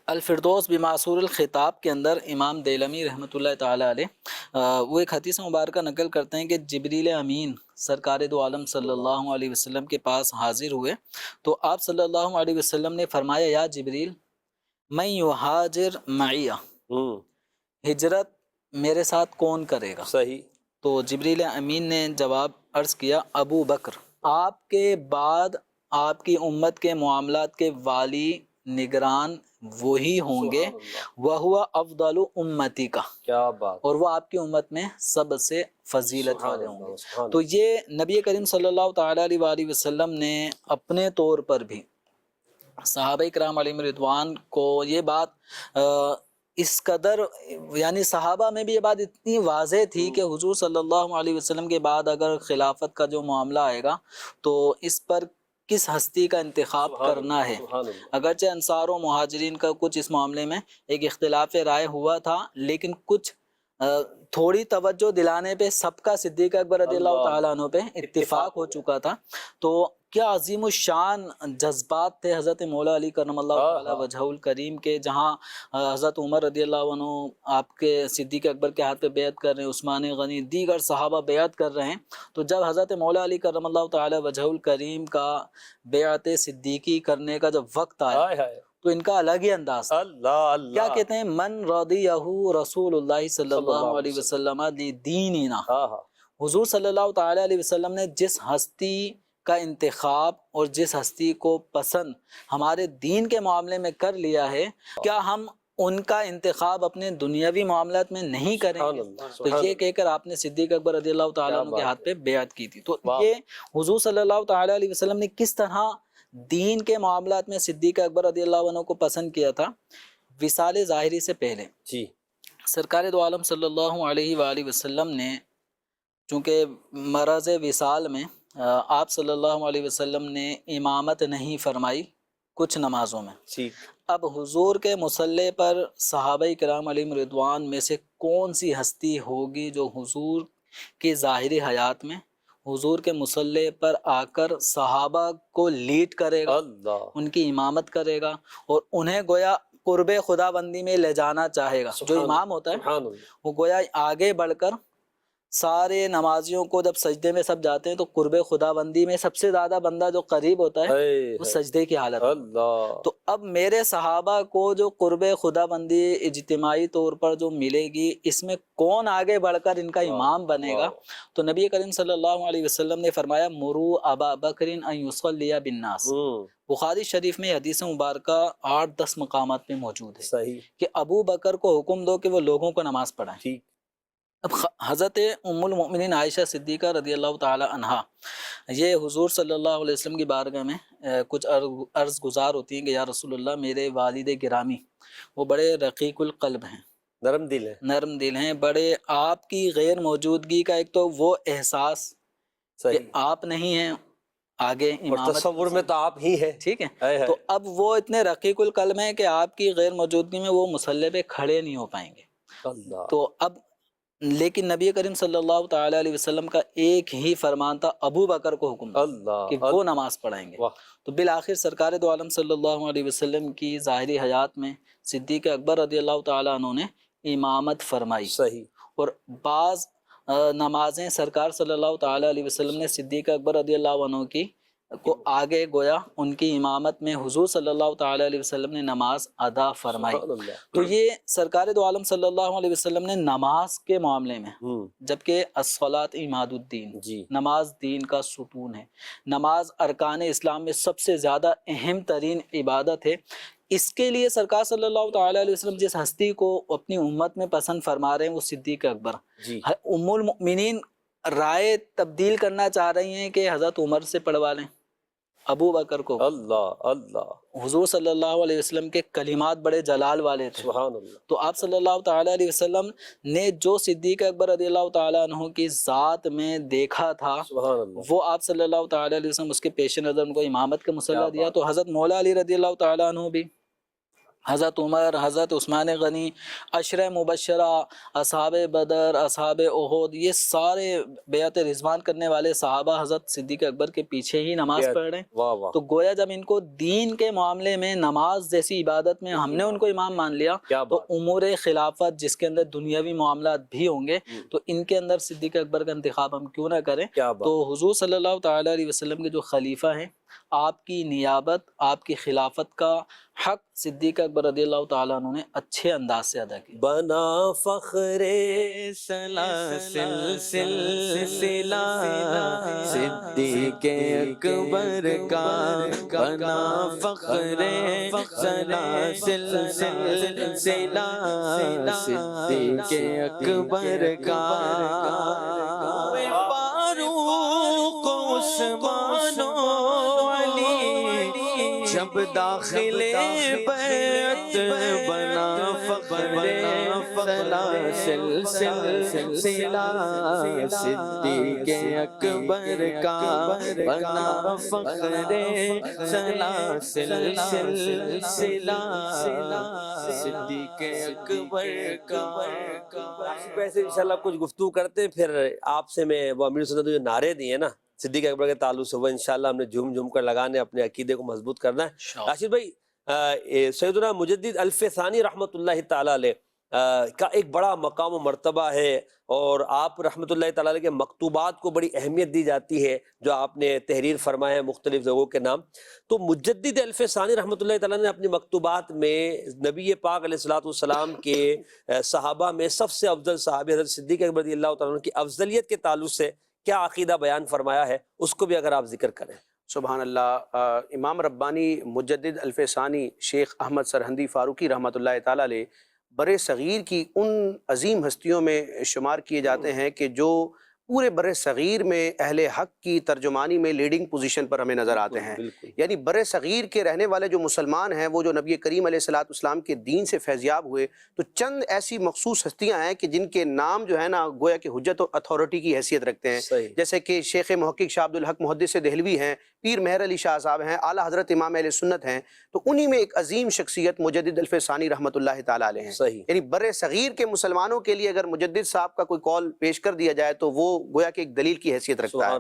الفردوس بمعصور الخطاب کے اندر امام دیلمی رحمۃ اللہ تعالیٰ علیہ وہ ایک حدیث مبارکہ نقل کرتے ہیں کہ جبریل امین سرکار دو عالم صلی اللہ علیہ وسلم کے پاس حاضر ہوئے تو آپ صلی اللہ علیہ وسلم نے فرمایا، یا جبریل من یہاجر معی، ہجرت میرے ساتھ کون کرے گا؟ صحیح. تو جبریل امین نے جواب عرض کیا، ابو بکر، آپ کے بعد آپ کی امت کے معاملات کے والی نگران وہی ہوں گے، وَهُوَ أَفْضَلُ امتی کا، کیا بات. اور وہ آپ کی امت میں سب سے فضیلت والے ہوں گے. تو یہ نبی کریم صلی اللہ تعالیٰ علیہ وآلہ وسلم نے اپنے طور پر بھی صحابہ کرام علیہم رضوان کو یہ بات اس قدر، یعنی صحابہ میں بھی یہ بات اتنی واضح تھی کہ حضور صلی اللہ علیہ وسلم کے بعد اگر خلافت کا جو معاملہ آئے گا تو اس پر کس ہستی کا انتخاب کرنا ہے. اگرچہ انصار و مہاجرین کا کچھ اس معاملے میں ایک اختلاف رائے ہوا تھا، لیکن کچھ تھوڑی توجہ دلانے پہ سب کا صدیق اکبر رضی اللہ تعالیٰ عنہ پہ اتفاق ہو چکا تھا. تو کیا عظیم الشان جذبات تھے حضرت مولا علی کرم اللہ تعالیٰ وجہ الکریم کے، جہاں حضرت عمر رضی اللہ عنہ آپ کے صدیق اکبر کے ہاتھ پہ بیعت کر رہے ہیں، عثمان غنی دیگر صحابہ بیعت کر رہے ہیں. تو جب حضرت مولا علی کرم اللہ تعالیٰ وجہ الکریم کا بیعت صدیقی کرنے کا جب وقت آیا تو ان کا الگ ہی انداز تھا. کیا کہتے ہیں، من رضیہ رسول اللہ صلی اللہ علیہ وسلم لدیننا، حضور صلی اللہ تعالیٰ علیہ وسلم نے جس ہستی کا انتخاب اور جس ہستی کو پسند ہمارے دین کے معاملے میں کر لیا ہے، کیا ہم ان کا انتخاب اپنے دنیاوی معاملات میں نہیں کریں سبحان گے، اللہ، تو سبحان یہ کہہ کر آپ نے صدیق اکبر رضی اللہ تعالیٰ عنہ کے بات ہاتھ پہ بیعت کی تھی۔ تو واہ۔ یہ حضور صلی اللہ تعالیٰ علیہ وسلم نے کس طرح دین کے معاملات میں صدیق اکبر رضی اللہ عنہ کو پسند کیا تھا۔ وصال ظاہری سے پہلے جی سرکار دو عالم صلی اللہ علیہ وآلہ وسلم نے چونکہ مرض وصال میں آپ صلی اللہ علیہ وسلم نے امامت نہیں فرمائی کچھ نمازوں میں۔ ٹھیک، اب حضور کے مصلی پر صحابہ کرام علیہم رضوان میں سے کون سی ہستی ہوگی جو حضور کی ظاہری حیات میں حضور کے مصلی پر آ کر صحابہ کو لیڈ کرے گا، اللہ، ان کی امامت کرے گا اور انہیں گویا قرب خدا بندی میں لے جانا چاہے گا۔ جو امام ہوتا ہے سبحان اللہ، وہ گویا آگے بڑھ کر سارے نمازیوں کو جب سجدے میں سب جاتے ہیں تو قرب خدا بندی میں سب سے زیادہ بندہ جو قریب ہوتا ہے وہ سجدے کی حالت میں۔ اللہ، تو اب میرے صحابہ کو جو قرب خدا بندی اجتماعی طور پر جو ملے گی، اس میں کون آگے بڑھ کر ان کا امام بنے گا؟ تو نبی کریم صلی اللہ علیہ وسلم نے فرمایا مرو ابا بکر ان یصلی بالناس۔ بخاری شریف میں حدیث مبارکہ 8-10 مقامات پہ موجود ہے صحیح، کہ ابو بکر کو حکم دو کہ وہ لوگوں کو نماز پڑھائیں۔ ٹھیک، اب حضرت ام المؤمنین عائشہ صدیقہ رضی اللہ تعالی عنہا یہ حضور صلی اللہ علیہ وسلم کی بارگاہ میں کچھ عرض گزار ہوتی ہیں کہ یا رسول اللہ، میرے والد گرامی وہ بڑے رقیق القلب ہیں، نرم دل ہے، نرم دل ہیں، بڑے آپ کی غیر موجودگی کا ایک تو وہ احساس کہ صحیح، آپ نہیں ہیں آگے اور امامت، تصور میں تو آپ ہی ہیں، ٹھیک ہے، ہائے ہائے، تو اب وہ اتنے رقیق القلب ہیں کہ آپ کی غیر موجودگی میں وہ مصلی پہ کھڑے نہیں ہو پائیں گے۔ اللہ، تو اب لیکن نبی کریم صلی اللہ تعالی علیہ وسلم کا ایک ہی فرمان تھا، ابو بکر کو حکم دو اللہ، کہ وہ نماز پڑھائیں گے۔ واہ، تو بالآخر سرکار دو عالم صلی اللہ علیہ وسلم کی ظاہری حیات میں صدیق اکبر رضی اللہ تعالیٰ عنہ نے امامت فرمائی، صحیح، اور بعض نمازیں سرکار صلی اللہ تعالیٰ علیہ وسلم نے صدیق اکبر رضی اللہ عنہ کی کو آگے گویا ان کی امامت میں حضور صلی اللہ تعالیٰ علیہ وسلم نے نماز ادا فرمائی۔ سبحان اللہ، تو یہ سرکار دو عالم صلی اللہ علیہ وسلم نے نماز کے معاملے میں، جبکہ الصلاۃ عماد الدین، جی، نماز دین کا ستون ہے، نماز ارکان اسلام میں سب سے زیادہ اہم ترین عبادت ہے، اس کے لیے سرکار صلی اللہ تعالیٰ علیہ وسلم جس ہستی کو اپنی امت میں پسند فرما رہے ہیں وہ صدیق اکبر۔ جی، ام المؤمنین رائے تبدیل کرنا چاہ رہی ہیں کہ حضرت عمر سے پڑھوا لیں ابو بکر کو۔ اللہ، اللہ، حضور صلی اللہ علیہ وسلم کے کلمات بڑے جلال والے تھے، سبحان اللہ، تو آپ صلی اللہ تعالیٰ علیہ وسلم نے جو صدیق اکبر رضی اللہ تعالیٰ عنہ کی ذات میں دیکھا تھا سبحان اللہ، وہ آپ صلی اللہ تعالیٰ علیہ وسلم اس کے پیش نظر ان کو امامت کا مصلہ دیا۔ تو حضرت مولا علی رضی اللہ تعالیٰ عنہ بھی، حضرت عمر، حضرت عثمان غنی، عشرہ مبشرہ، اصحاب بدر، اصحاب احد، یہ سارے بیعت رضوان کرنے والے صحابہ حضرت صدیق اکبر کے پیچھے ہی نماز پڑھ رہے ہیں۔ واہ واہ، تو گویا جب ان کو دین کے معاملے میں نماز جیسی عبادت میں ہم نے ان کو امام مان لیا، کیا تو بات، امور خلافت جس کے اندر دنیاوی معاملات بھی ہوں گے تو ان کے اندر صدیق اکبر کا انتخاب ہم کیوں نہ کریں۔ کیا بات، تو حضور صلی اللہ تعالیٰ علیہ وسلم کے جو خلیفہ ہیں، آپ کی نیابت، آپ کی خلافت کا حق صدیق اکبر رضی اللہ تعالیٰ عنہ نے اچھے انداز سے ادا کیا۔ بنا فخر سلاسل سلسلہ صدیق اکبر کا بنا فخر سلاسل سلسلہ صدیق اکبر کا فاروق عثمان و علی جب داخل بیت بنا فخر سلاسل سلسلہ صدیق اکبر کا بنا فخر سلاسل سلسلہ صدیق اکبر کا۔ ویسے انشاءاللہ کچھ گفتگو کرتے ہیں، پھر آپ سے میں وہ امیر سنت جو نعرے دیے نا صدیق اکبر کے تعلق سے وہ انشاءاللہ ہم نے جھوم جھوم کر لگانے، اپنے عقیدے کو مضبوط کرنا ہے۔ راشد بھائی، سیدنا مجدد الف ثانی رحمۃ اللہ تعالیٰ علیہ کا ایک بڑا مقام و مرتبہ ہے، اور آپ رحمۃ اللہ تعالیٰ علیہ کے مکتوبات کو بڑی اہمیت دی جاتی ہے جو آپ نے تحریر فرمائے ہیں مختلف جگہوں کے نام۔ تو مجدد الف ثانی رحمۃ اللہ تعالیٰ نے اپنی مکتوبات میں نبی پاک علیہ الصلوۃ والسلام کے صحابہ میں سب سے افضل صحابی حضرت صدیق اکبر رضی اللہ تعالیٰ عنہ کی افضلیت کے تعلق سے کیا عقیدہ بیان فرمایا ہے، اس کو بھی اگر آپ ذکر کریں۔ سبحان اللہ۔ امام ربانی مجدد الفسانی شیخ احمد سرہندی فاروقی رحمۃ اللہ تعالیٰ علیہ بر صغیر کی ان عظیم ہستیوں میں شمار کیے جاتے ہیں کہ جو پورے بر صغیر میں اہل حق کی ترجمانی میں لیڈنگ پوزیشن پر ہمیں نظر آتے ہیں۔ یعنی بر صغیر کے رہنے والے جو مسلمان ہیں، وہ جو نبی کریم علیہ الصلوۃ والسلام کے دین سے فیضیاب ہوئے، تو چند ایسی مخصوص ہستیاں ہیں کہ جن کے نام جو ہے نا گویا کہ حجت اور اتھارٹی کی حیثیت رکھتے ہیں، جیسے کہ شیخ محقق شاہ عبد الحق محدث دہلوی ہیں، پیر مہر علی شاہ صاحب ہیں، اعلیٰ حضرت امام اہل سنت ہیں، تو انہی میں ایک عظیم شخصیت مجدد الفسانی رحمۃ اللہ تعالیٰ علیہ ہیں۔ یعنی بر صغیر کے مسلمانوں کے لیے اگر مجدد صاحب کا کوئی قول پیش کر دیا جائے تو وہ گویا کہ ایک دلیل کی حیثیت رکھتا ہے۔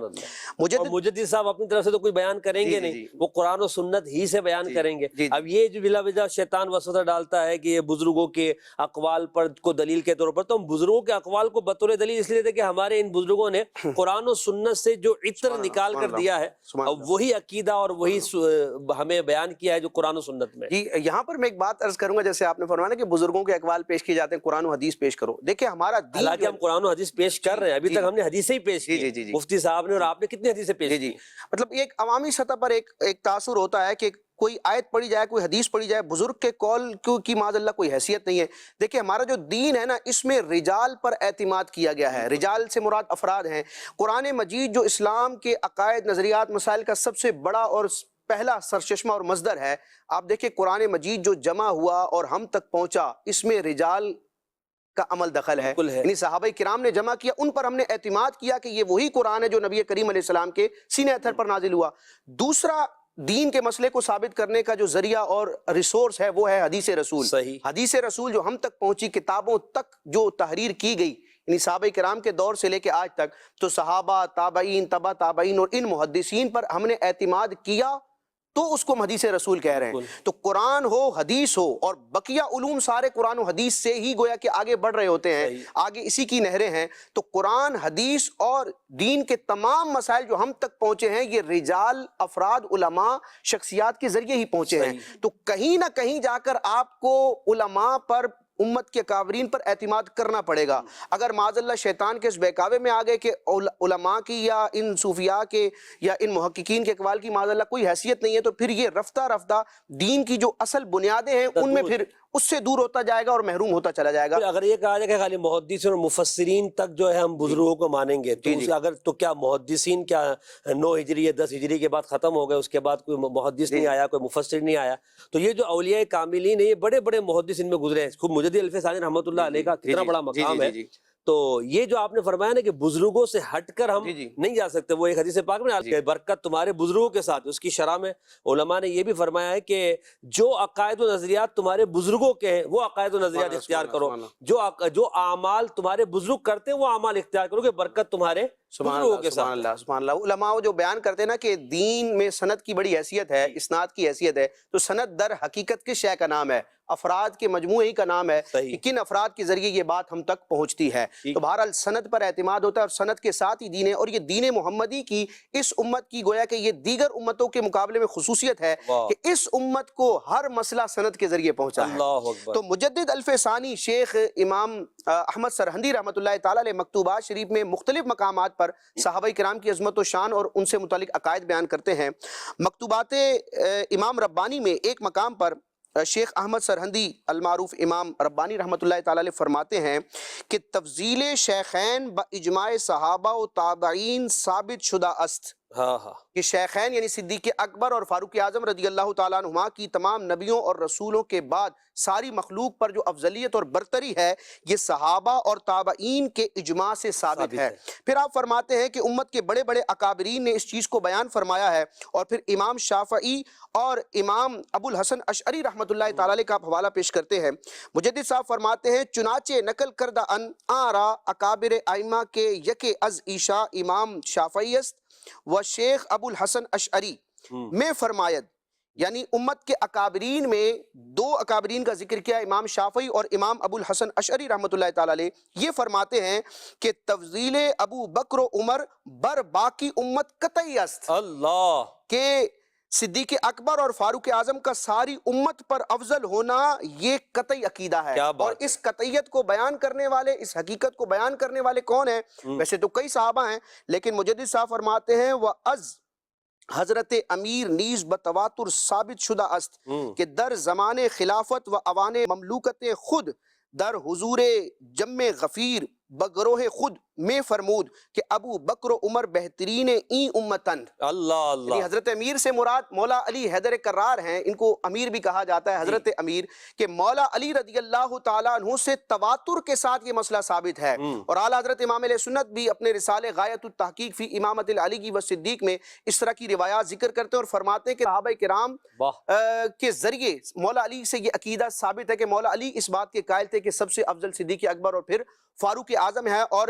مجدد صاحب اپنی طرف سے تو کوئی بیان کریں گے نہیں، وہ قرآن و سنت ہی سے بیان کریں گے۔ اب یہ جو بلا وجہ شیطان وسوسہ ڈالتا ہے کہ یہ بزرگوں کے اقوال پر کو دلیل کے طور پر، تو ہم بزرگوں کے اقوال کو بطور دلیل اس لیے تھے کہ ہمارے ان بزرگوں نے قرآن و سنت سے جو عطر نکال کر دیا ہے، وہی عقیدہ اور وہی ہمیں بیان کیا ہے جو قرآن و سنت میں۔ جی یہاں پر میں ایک بات عرض کروں گا، جیسے آپ نے فرمایا کہ بزرگوں کے اقوال پیش کیے جاتے ہیں، قرآن و حدیث پیش کرو۔ دیکھیں ہمارا دین، حالانکہ ہم قرآن و حدیث پیش کر رہے ہیں، ابھی تک ہم نے حدیثیں ہی پیش کی، مفتی صاحب نے اور آپ نے کتنی حدیثیں پیش کی۔ مطلب ایک عوامی سطح پر ایک تاثر ہوتا ہے کہ کوئی آیت پڑھی جائے، کوئی حدیث پڑھی جائے، بزرگ کے قول کی معاذ اللہ کوئی حیثیت نہیں ہے۔ دیکھیں ہمارا جو دین ہے نا، اس میں رجال پر اعتماد کیا گیا ہے۔ رجال سے مراد افراد ہیں۔ قرآن مجید جو اسلام کے عقائد، نظریات، مسائل کا سب سے بڑا اور پہلا سرچشمہ اور مصدر ہے، آپ دیکھیں قرآن مجید جو جمع ہوا اور ہم تک پہنچا، اس میں رجال کا عمل دخل ہے۔ یعنی صحابہ کرام نے جمع کیا، ان پر ہم نے اعتماد کیا کہ یہ وہی قرآن ہے جو نبی کریم علیہ السلام کے سینہ اطہر پر نازل ہوا۔ دوسرا دین کے مسئلے کو ثابت کرنے کا جو ذریعہ اور ریسورس ہے وہ ہے حدیث رسول۔ حدیث رسول جو ہم تک پہنچی، کتابوں تک جو تحریر کی گئی، یعنی صحابہ کرام کے دور سے لے کے آج تک، تو صحابہ، تابعین، تبع تابعین اور ان محدثین پر ہم نے اعتماد کیا، تو اس کو ہم حدیث رسول کہہ رہے ہیں۔ تو قرآن ہو، حدیث ہو، اور بقیہ علوم سارے قرآن و حدیث سے ہی گویا کہ آگے بڑھ رہے ہوتے ہیں، آگے اسی کی نہریں ہیں۔ تو قرآن، حدیث اور دین کے تمام مسائل جو ہم تک پہنچے ہیں، یہ رجال، افراد، علماء، شخصیات کے ذریعے ہی پہنچے ہیں۔ تو کہیں نہ کہیں جا کر آپ کو علماء پر، امت کے اکابرین پر اعتماد کرنا پڑے گا۔ اگر معاذ اللہ شیطان کے اس بہکاوے میں آگئے کہ علماء کی یا ان صوفیاء کے یا ان محققین کے اقوال کی معاذ اللہ کوئی حیثیت نہیں ہے، تو پھر یہ رفتہ رفتہ دین کی جو اصل بنیادیں ہیں ان میں پھر اس سے دور ہوتا جائے گا اور محروم ہوتا چلا جائے گا۔ اگر یہ کہا جائے کہ خالی محدثین اور مفسرین تک جو ہے ہم بزرگوں کو مانیں گے، تو اگر تو کیا محدثین کیا 9 ہجری یا 10 ہجری کے بعد ختم ہو گئے، اس کے بعد کوئی محدث نہیں آیا، کوئی مفسر نہیں آیا؟ تو یہ جو اولیاء کاملین ہیں، یہ بڑے بڑے محدث ان میں گزرے ہیں۔ خود مجدد الفسانی رحمۃ اللہ علیہ کا کتنا بڑا مقام ہے۔ تو یہ جو آپ نے فرمایا نا کہ بزرگوں سے ہٹ کر ہم نہیں جا سکتے، وہ ایک حدیث پاک میں برکت تمہارے بزرگوں کے ساتھ، اس کی شرح میں علماء نے یہ بھی فرمایا ہے کہ جو عقائد و نظریات تمہارے بزرگوں کے ہیں وہ عقائد و نظریات اختیار کرو، جو اعمال تمہارے بزرگ کرتے ہیں وہ اعمال اختیار کرو، کہ برکت تمہارے بزرگوں کے ساتھ۔ سبحان اللہ، سبحان اللہ۔ علماء جو بیان کرتے ہیں نا کہ دین میں سند کی بڑی حیثیت ہے، اسناد کی حیثیت ہے، تو سند در حقیقت کے شے کا نام ہے، افراد کے مجموعے ہی کا نام ہے کہ کن افراد کے ذریعے یہ بات ہم تک پہنچتی ہے۔ تو بہرحال سند پر اعتماد ہوتا ہے، اور سند کے ساتھ ہی دین ہے، اور یہ دین محمدی کی اس امت کی گویا کہ یہ دیگر امتوں کے مقابلے میں خصوصیت ہے کہ اس امت کو ہر مسئلہ سند کے ذریعے پہنچا ہے۔ تو مجدد الفسانی شیخ امام احمد سرہندی رحمۃ اللہ تعالیٰ علیہ مکتوبات شریف میں مختلف مقامات پر صحابہ کرام کی عظمت و شان اور ان سے متعلق عقائد بیان کرتے ہیں۔ مکتوبات امام ربانی میں ایک مقام پر شیخ احمد سرہندی المعروف امام ربانی رحمۃ اللہ تعالیٰ علیہ فرماتے ہیں کہ تفضیل شیخین با اجماع صحابہ و تابعین ثابت شدہ است، کہ شیخین یعنی صدیق اکبر اور فاروق اعظم رضی اللہ تعالیٰ عنہما کی تمام نبیوں اور رسولوں کے بعد ساری مخلوق پر جو افضلیت اور برتری ہے، یہ صحابہ اور تابعین کے اجماع سے ثابت ہے۔ پھر آپ فرماتے ہیں کہ امت کے بڑے بڑے اکابرین نے اس چیز کو بیان فرمایا ہے، اور پھر امام شافعی اور امام ابو الحسن اشعری رحمۃ اللہ تعالیٰ علیہ کا آپ حوالہ پیش کرتے ہیں۔ مجدد صاحب فرماتے ہیں چنانچہ نقل کردہ ان آرا اکابر ائمہ کے یکے از ایشا امام شافعی است و شیخ ابو الحسن اشعری میں فرماید، یعنی امت کے اکابرین میں 2 اکابرین کا ذکر کیا، امام شافعی اور امام ابو الحسن اشعری رحمۃ اللہ تعالیٰ علیہ، یہ فرماتے ہیں کہ تفضیل ابو بکر و عمر بر باقی امت قطعی است، اللہ، کہ صدیق اکبر اور فاروق اعظم کا ساری امت پر افضل ہونا یہ قطعی عقیدہ ہے۔ اور اس قطعیت کو بیان کرنے والے، اس حقیقت کو بیان کرنے والے کون ہیں؟ ویسے تو کئی صحابہ ہیں، لیکن مجدد صاحب فرماتے ہیں وَأَز حضرت امیر نیز بتواتر ثابت شدہ است کہ در زمان خلافت و اوان مملوکت خود در حضور جم غفیر بگروہ خود میں فرمود کہ ابو بکر و عمر بہترین این امتن. اللہ یعنی اللہ. حضرت امیر سے مراد مولا علی حیدر کرار ہیں، ان کو امیر بھی کہا جاتا ہے، حضرت امیر، کہ مولا علی رضی اللہ تعالیٰ عنہ سے تواتر کے ساتھ یہ مسئلہ ثابت ہے. اور اعلیٰ حضرت امام علیہ سنت بھی اپنے رسالے غایت التحقیق فی امامت العلی و صدیق میں اس طرح کی روایات ذکر کرتے ہیں اور فرماتے ہیں کہ صحابہ کرام کے ذریعے مولا علی سے یہ عقیدہ ثابت ہے کہ مولا علی اس بات کے قائل تھے کہ سب سے افضل صدیق اکبر اور پھر فاروق اعظم ہے. اور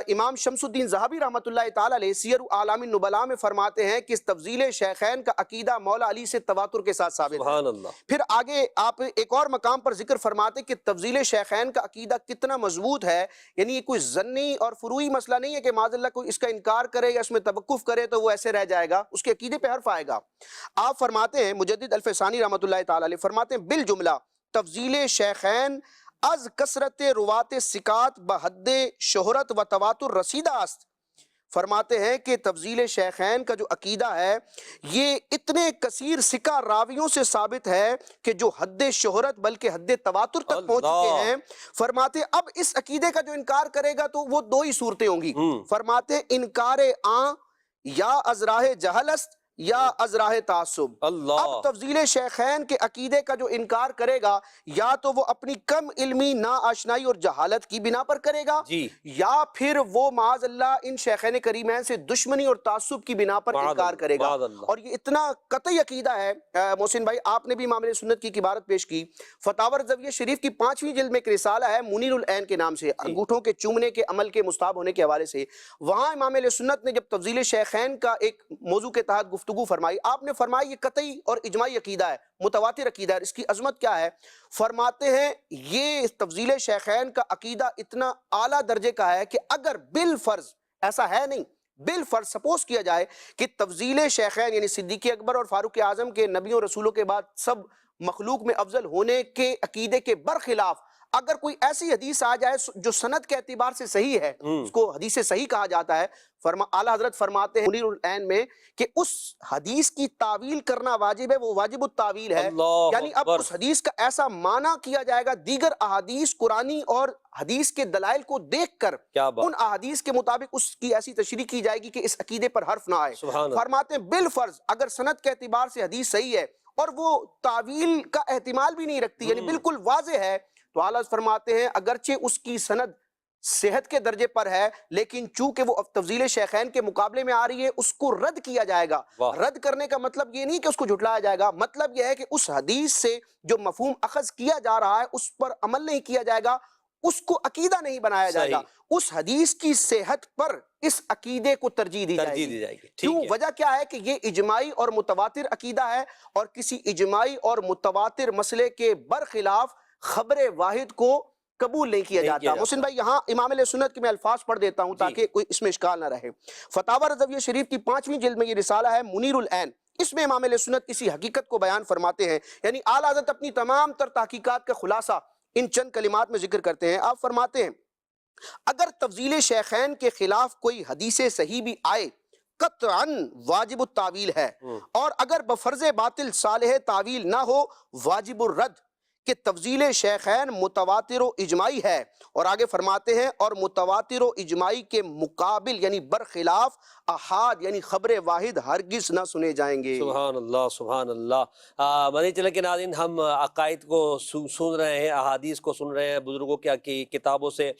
امام شمس الدین ذہبی رحمۃ اللہ تعالیٰ علیہ سیر اعلام النبلاء میں فرماتے ہیں کہ اس تفضیل شیخین کا عقیدہ مولا علی سے تواتر کے ساتھ ثابت ہے. سبحان اللہ. پھر آگے آپ ایک اور مقام پر ذکر فرماتے ہیں کہ تفضیل شیخین کا عقیدہ کتنا مضبوط ہے. یعنی یہ کوئی ظنی اور فروعی مسئلہ نہیں ہے کہ معاذ اللہ کوئی اس کا انکار کرے یا اس میں توقف کرے تو وہ ایسے رہ جائے گا، اس کے عقیدے پہ حرف آئے گا. آپ فرماتے ہیں مجدد الفسانی رحمۃ اللہ تعالیٰ علیہ فرماتے ہیں بالجملہ تفضیل شیخین از کثرت روات ثقات بحد شہرت و تواتر رسیدہ است. فرماتے ہیں کہ تفضیل شیخین کا جو عقیدہ ہے یہ اتنے کثیر ثقہ راویوں سے ثابت ہے کہ جو حد شہرت بلکہ حد تواتر تک پہنچ چکے ہیں. فرماتے ہیں اب اس عقیدے کا جو انکار کرے گا تو وہ دو ہی صورتیں ہوں گی. فرماتے ہیں انکار یا از راہ جہل است یا از راہ تعصب. اب تفضیل شیخین کے عقیدے کا جو انکار کرے گا یا تو وہ اپنی کم علمی ناآشنائی اور جہالت کی بنا پر کرے گا یا پھر وہ معاذ اللہ ان شیخین کریمین سے دشمنی اور تعصب کی بنا پر انکار کرے گا. اور یہ اتنا قطعی عقیدہ ہے محسن بھائی، آپ نے بھی امام علیہ سنت کی عبارت پیش کی. فتاوی رضویہ شریف کی 5ویں جلد میں ایک رسالہ ہے منیر العین کے نام سے، انگوٹھوں کے چومنے کے عمل کے مستحب ہونے کے حوالے سے. وہاں امام علیہ سنت نے جب تفضیل شیخین کا ایک موضوع کے تحت گفتگو فرمائی، آپ نے فرمایا یہ قطعی اور اجماعی عقیدہ ہے، متواتر عقیدہ ہے. اس کی عظمت کیا ہے؟ فرماتے ہیں یہ تفضیل شیخین کا عقیدہ اتنا اعلیٰ درجے کا ہے کہ اگر بالفرض، ایسا ہے نہیں، بالفرض سپوز کیا جائے کہ تفضیل شیخین یعنی صدیق اکبر اور فاروق اعظم کے نبیوں رسولوں کے بعد سب مخلوق میں افضل ہونے کے عقیدے کے برخلاف اگر کوئی ایسی حدیث آ جائے جو سند کے اعتبار سے صحیح ہے، اس کو حدیث صحیح کہا جاتا ہے، اعلیٰ حضرت فرماتے ہیں منیر العین میں کہ اس حدیث کی تعویل کرنا واجب ہے، وہ واجب التعویل ہے. یعنی اب اس حدیث کا ایسا معنی کیا جائے گا دیگر احادیث قرآنی اور حدیث کے دلائل کو دیکھ کر ان احادیث کے مطابق اس کی ایسی تشریح کی جائے گی کہ اس عقیدے پر حرف نہ آئے. فرماتے ہیں بالفرض اگر سند کے اعتبار سے حدیث صحیح ہے اور وہ تعویل کا احتمال بھی نہیں رکھتی، یعنی بالکل واضح ہے، تو اعلیٰ فرماتے ہیں اگرچہ اس کی سند صحت کے درجے پر ہے لیکن چونکہ وہ تفضیل شیخین کے مقابلے میں آ رہی ہے اس کو رد کیا جائے گا. رد کرنے کا مطلب یہ نہیں کہ اس کو جھٹلایا جائے گا، مطلب یہ ہے کہ اس حدیث سے جو مفہوم اخذ کیا جا رہا ہے اس پر عمل نہیں کیا جائے گا، اس کو عقیدہ نہیں بنایا جائے گا، اس حدیث کی صحت پر اس عقیدے کو ترجیح دی جائے گی. کیوں؟ وجہ کیا ہے کہ یہ اجماعی اور متواتر عقیدہ ہے اور کسی اجماعی اور متواتر مسئلے کے برخلاف خبر واحد کو قبول نہیں کیا جاتا. محسن بھائی یہاں امام علیہ سنت کے میں الفاظ پڑھ دیتا ہوں تاکہ کوئی اس میں اشکال نہ رہے. فتاوی رضویہ شریف کی 5ویں جلد میں یہ رسالہ ہے منیر العین، اس میں امام علیہ سنت کسی حقیقت کو بیان فرماتے ہیں. یعنی اعلیٰ حضرت اپنی تمام تر تحقیقات کا خلاصہ ان چند کلمات میں ذکر کرتے ہیں. آپ فرماتے ہیں اگر تفضیل شیخین کے خلاف کوئی حدیث صحیح بھی آئے قطعاً واجب التعویل ہے، اور اگر بفرض باطل صالح تعویل نہ ہو واجب الرد، کہ تفضیل شیخین متواتر و اجماعی ہے. اور آگے فرماتے ہیں اور متواتر و اجماعی کے مقابل یعنی برخلاف احاد یعنی خبر واحد ہرگز نہ سنے جائیں گے. سبحان اللہ سبحان اللہ. مدنی چینل کے ناظرین، ہم عقائد کو سن رہے ہیں، احادیث کو سن رہے ہیں، بزرگوں کی کتابوں سے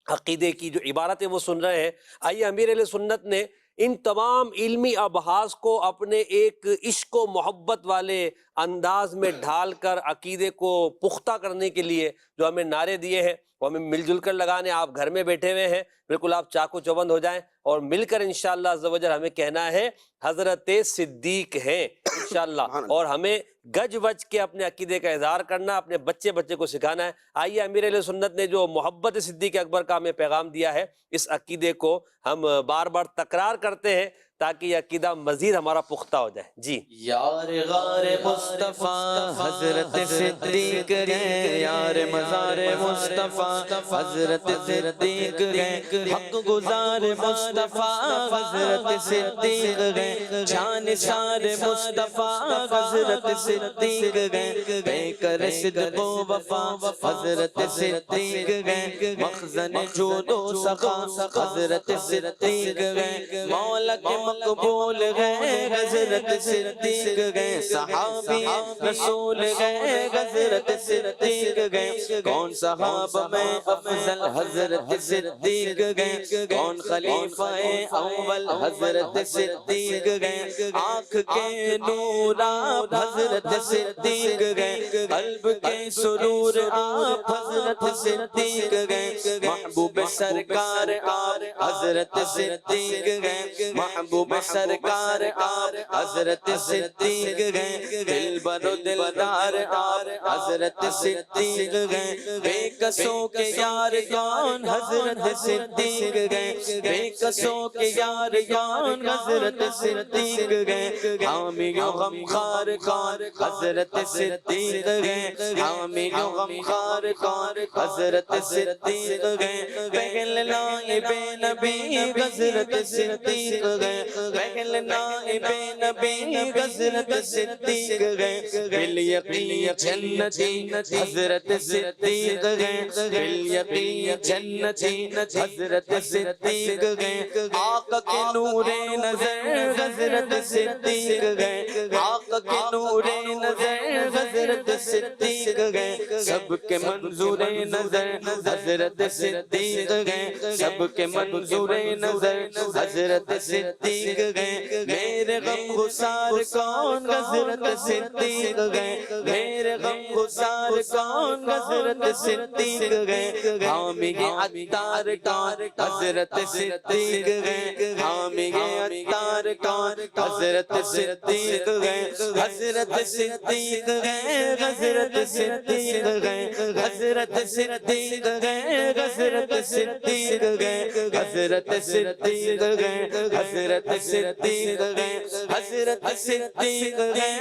عقیدے کی جو عبارتیں وہ سن رہے ہیں. آئیے امیر اہل سنت نے ان تمام علمی ابحاث کو اپنے ایک عشق و محبت والے انداز میں ڈھال کر عقیدے کو پختہ کرنے کے لیے جو ہمیں نعرے دیے ہیں وہ ہمیں مل جل کر لگانے. آپ گھر میں بیٹھے ہوئے ہیں، بالکل آپ چاقو چوبند ہو جائیں اور مل کر انشاءاللہ عز و جل ہمیں کہنا ہے حضرت صدیق ہیں انشاءاللہ، اور ہمیں گج وج کے اپنے عقیدے کا اظہار کرنا، اپنے بچے کو سکھانا ہے. آئیے امیر اہل سنت نے جو محبت صدیق اکبر کا ہمیں پیغام دیا ہے، اس عقیدے کو ہم بار بار تکرار کرتے ہیں تاکہ یہ عقیدہ مزید ہمارا پختہ ہو جائے. جی یار غار مصطفیٰ حضرت صدیق گئے، یار مزار مصطفیٰ حضرت صدیق گئے، حق گزار مصطفیٰ حضرت صدیق گئے، جان سار مصطفیٰ حضرت صدیق گئے، بے کر صدق و وفا حضرت صدیق گئے، مخزن جود و سخا حضرت صدیق گئے، مولا کے مقبول گئے حضرت صدیق گئے، صحابی رسول گئے حضرت صدیق گئے، کون صحابہ میں افضل حضرت صدیق گئے، کون خلیفہ اول حضرت صدیق گئے، آنکھ کے نور آپ حضرت صدیق گئے، قلب کے سرور آپ حضرت صدیق گئے، محبوب سرکار آپ حضرت صدیق گئے، محبوب سرکار آپ حضرت صدیق گئے، دلبر و دلدار آپ حضرت صدیق گئے، بے کسوں کے یار کون حضرت صدیق گئے، بے کسوں کے یار کون حضرت صدیق گئے، حامی و غمخوار کون حضرت صدیق گئے، حامی و غمخوار کون حضرت صدیق گئے، پہل نائب نبی حضرت صدیق گئے، پہل نائب نبی حضرت صدیق گئے، بالیقین جنتی حضرت صدیق گئے، بالیقین جنتی حضرت صدیق گئے، آقا کے نور نظر حضرت صدیق گئے، آقا کے نور نظر حضرت صدیق گئے، سب کے منظور نظر حضرت صدیق گئے، سب کے منظور نظر حضرت صدیق گئے، میرے غم گسار کون حضرت صدیق گئے، میرے غم گسار کون حضرت صدیق گئے، حامی عطار کون حضرت صدیق گئے، حامی عطار کون حضرت صدیق گئے، حضرت صدیق گئے، حضرت صدیق گئے، حضرت صدیق گئے، حضرت صدیق گئے، حضرت صدیق گئے، حضرت صدیق گئے، حضرت صدیق گئے،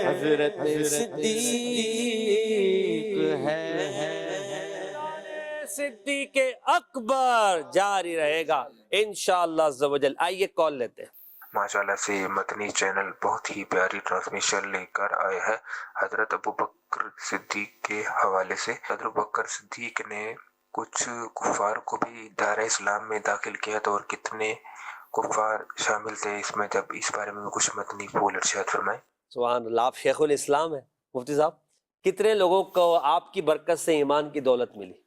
حضرت صدیق ہے، صدیق اکبر جاری رہے گا انشاءاللہ عز و جل. آئیے کال لیتے ہیں. ماشاءاللہ سے مدنی چینل بہت ہی پیاری ٹرانسمیشن لے کر آئے ہیں حضرت ابوبکر صدیق کے حوالے سے. حضرت ابوبکر صدیق نے کچھ کفار کو بھی دار اسلام میں داخل کیا تھا، اور کتنے کفار شامل تھے اس میں، جب اس بارے میں کچھ مدنی پھول ارشاد فرمائیں. سبحان اللہ، آپ شیخ الاسلام ہیں مفتی صاحب، کتنے لوگوں کو آپ کی برکت سے ایمان کی دولت ملی؟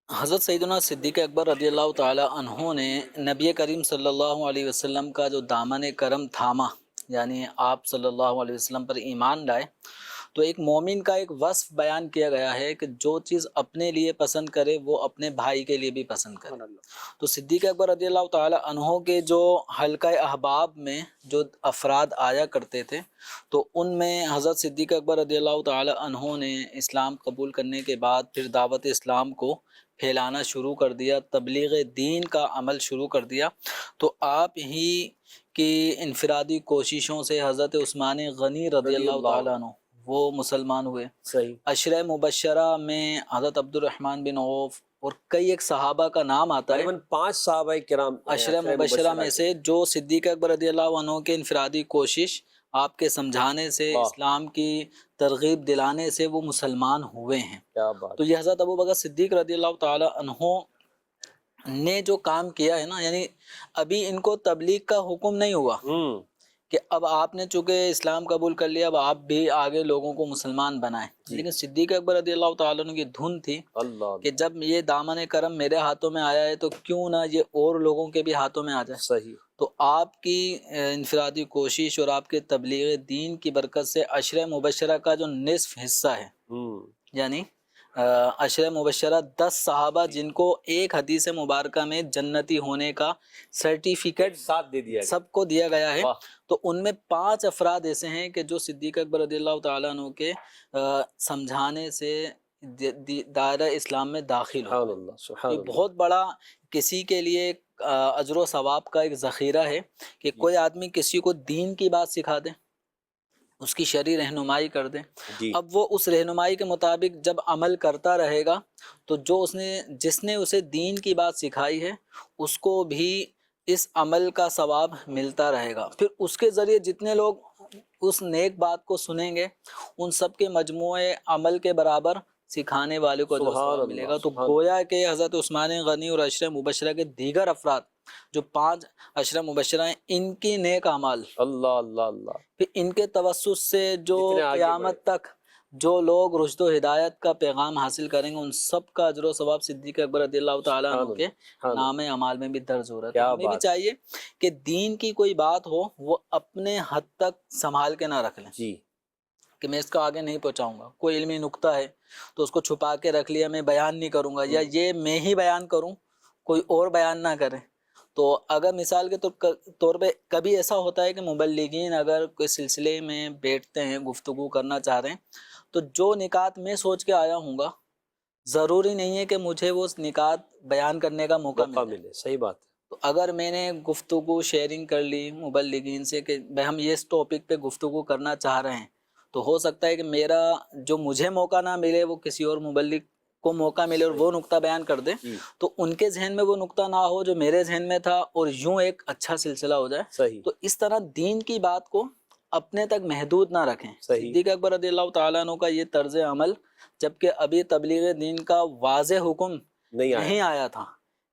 حضرت سیدنا صدیق اکبر رضی اللہ تعالی عنہ نے نبی کریم صلی اللہ علیہ وسلم کا جو دامن کرم تھاما، یعنی آپ صلی اللہ علیہ وسلم پر ایمان لائے، تو ایک مومن کا ایک وصف بیان کیا گیا ہے کہ جو چیز اپنے لیے پسند کرے وہ اپنے بھائی کے لیے بھی پسند کرے. تو صدیق اکبر رضی اللہ تعالی عنہ کے جو حلقہ احباب میں جو افراد آیا کرتے تھے، تو ان میں حضرت صدیق اکبر رضی اللہ تعالی عنہ نے اسلام قبول کرنے کے بعد پھر دعوت اسلام کو پھیلانا شروع کر دیا، تبلیغ دین کا عمل شروع کر دیا. تو آپ ہی کی انفرادی کوششوں سے حضرت عثمان غنی رضی اللہ تعالیٰ عنہ وہ مسلمان ہوئے. صحیح. عشرہ مبشرہ میں حضرت عبد الرحمن بن عوف اور کئی ایک صحابہ کا نام آتا ہے. 5 صحابہ کرام عشرہ مبشرہ میں سے جو صدیق اکبر رضی اللہ عنہ کے انفرادی کوشش، آپ کے سمجھانے سے، اسلام کی ترغیب دلانے سے وہ مسلمان ہوئے ہیں. کیا بات. تو یہ حضرت ابوبکر صدیق رضی اللہ تعالی عنہ نے جو کام کیا ہے نا، یعنی ابھی ان کو تبلیغ کا حکم نہیں ہوا کہ اب آپ نے چونکہ اسلام قبول کر لیا اب آپ بھی آگے لوگوں کو مسلمان بنائیں، لیکن صدیق اکبر رضی اللہ تعالیٰ عنہ کی دھن تھی کہ جب یہ دامن کرم میرے ہاتھوں میں آیا ہے تو کیوں نہ یہ اور لوگوں کے بھی ہاتھوں میں آ جائے. صحیح. تو آپ کی انفرادی کوشش اور آپ کے تبلیغ دین کی برکت سے عشرہ مبشرہ کا جو نصف حصہ ہے، یعنی عشرہ مبشرہ 10 صحابہ جن کو ایک حدیث مبارکہ میں جنتی ہونے کا سرٹیفکیٹ ساتھ دے دیا سب کو دیا گیا ہے. تو ان میں 5 افراد ایسے ہیں کہ جو صدیق اکبر رضی اللہ تعالیٰ عنہ کے سمجھانے سے دائرہ اسلام میں داخل ہو. یہ بہت بڑا کسی کے لیے اجر و ثواب کا ایک ذخیرہ ہے کہ کوئی آدمی کسی کو دین کی بات سکھا دے، اس کی شرعی رہنمائی کر دے، جی اب وہ اس رہنمائی کے مطابق جب عمل کرتا رہے گا تو جو جس نے اسے دین کی بات سکھائی ہے اس کو بھی اس عمل کا ثواب ملتا رہے گا، پھر اس کے ذریعے جتنے لوگ اس نیک بات کو سنیں گے ان سب کے مجموعے عمل کے برابر سکھانے والے کو اجر و سبحان ثواب ملے اللہ، گا۔ تو سبحان گویا کہ حضرت عثمان غنی اور عشرہ مبشرہ کے دیگر افراد جو 5 عشرہ مبشرہ ہیں، ان کی نیک اعمال اللہ اللہ اللہ، پھر ان کے توسط سے جو جتنے آگے قیامت تک جو لوگ رشد و ہدایت کا پیغام حاصل کریں گے ان سب کا اجر و ثواب صدیق اکبر رضی اللہ تعالیٰ عنہ کے نام اعمال میں بھی درج ہو رہا ہے۔ کیا تو ہمیں بھی بات، چاہیے کہ دین کی کوئی بات ہو وہ اپنے حد تک سنبھال کے نہ رکھ لیں جی کہ میں اس کو آگے نہیں پہنچاؤں گا، کوئی علمی نکتہ ہے تو اس کو چھپا کے رکھ لیا، میں بیان نہیں کروں گا، یا یہ میں ہی بیان کروں کوئی اور بیان نہ کرے۔ تو اگر مثال کے طور پہ کبھی ایسا ہوتا ہے کہ مبلغین اگر کوئی سلسلے میں بیٹھتے ہیں، گفتگو کرنا چاہ رہے ہیں، تو جو نکات میں سوچ کے آیا ہوں گا ضروری نہیں ہے کہ مجھے وہ نکات بیان کرنے کا موقع ملے۔ صحیح بات ہے، تو اگر میں نے گفتگو شیئرنگ کر لی مبلغین سے کہ بھائی ہم یہ اس ٹاپک پہ گفتگو کرنا چاہ رہے ہیں، تو ہو سکتا ہے کہ میرا جو مجھے موقع نہ ملے وہ کسی اور مبلغ کو موقع ملے اور وہ نقطہ بیان کر دے، تو ان کے ذہن میں وہ نقطہ نہ ہو جو میرے ذہن میں تھا اور یوں ایک اچھا سلسلہ ہو جائے۔ صحیح، تو اس طرح دین کی بات کو اپنے تک محدود نہ رکھیں۔ صحیح، صدیق اکبر رضی اللہ تعالیٰ عنہ کا یہ طرز عمل، جبکہ ابھی تبلیغ دین کا واضح حکم نہیں آیا تھا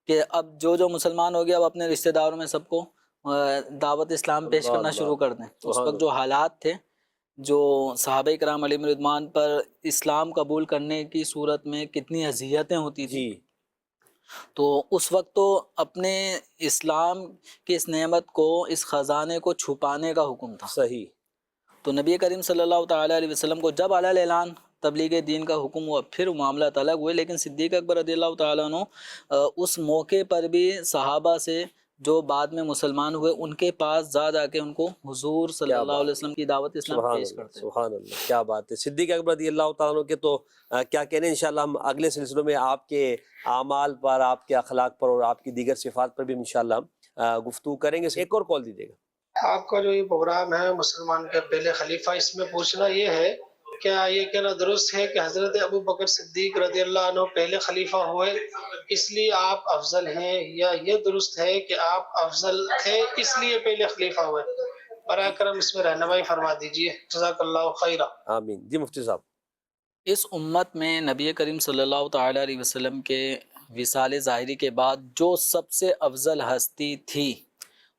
کہ اب جو مسلمان ہو گیا اب اپنے رشتہ داروں میں سب کو دعوت اسلام پیش کرنا شروع کر دیں۔ اس وقت جو حالات تھے، جو صحابہ کرام علیہم رضوان پر اسلام قبول کرنے کی صورت میں کتنی اذیتیں ہوتی تھیں، تو اس وقت تو اپنے اسلام کی اس نعمت کو، اس خزانے کو چھپانے کا حکم تھا۔ صحیح، تو نبی کریم صلی اللہ تعالیٰ علیہ وسلم کو جب علی الاعلان تبلیغ دین کا حکم ہوا پھر معاملات الگ ہوئے، لیکن صدیق اکبر رضی اللہ تعالیٰ عنہ اس موقع پر بھی صحابہ سے جو بعد میں مسلمان ہوئے ان کے پاس جا کے ان کو حضور صلی اللہ علیہ وسلم کی دعوت اسلام پیش کرتے ہیں۔ سبحان اللہ، کیا بات ہے۔ صدیق اکبر رضی اللہ تعالیٰ عنہ کے تو کیا کہنے، انشاءاللہ ہم اگلے سلسلوں میں آپ کے اعمال پر، آپ کے اخلاق پر اور آپ کی دیگر صفات پر بھی انشاءاللہ ہم گفتگو کریں گے۔ ایک اور کال دیجیے گا۔ آپ کا جو یہ پروگرام ہے مسلمان کے پہلے خلیفہ، اس میں پوچھنا یہ ہے کیا یہ کہنا درست ہے کہ حضرت ابو بکر صدیق رضی اللہ عنہ پہلے خلیفہ ہوئے اس لیے آپ افضل ہیں، یا یہ درست ہے کہ آپ افضل تھے اس لیے پہلے خلیفہ ہوئے؟ براہ کرم اس میں رہنمائی فرما دیجیے، جزاک اللہ خیرہ۔ آمین۔ جی مفتی صاحب، اس امت میں نبی کریم صلی اللہ تعالیٰ علیہ وسلم کے وصال ظاہری کے بعد جو سب سے افضل ہستی تھی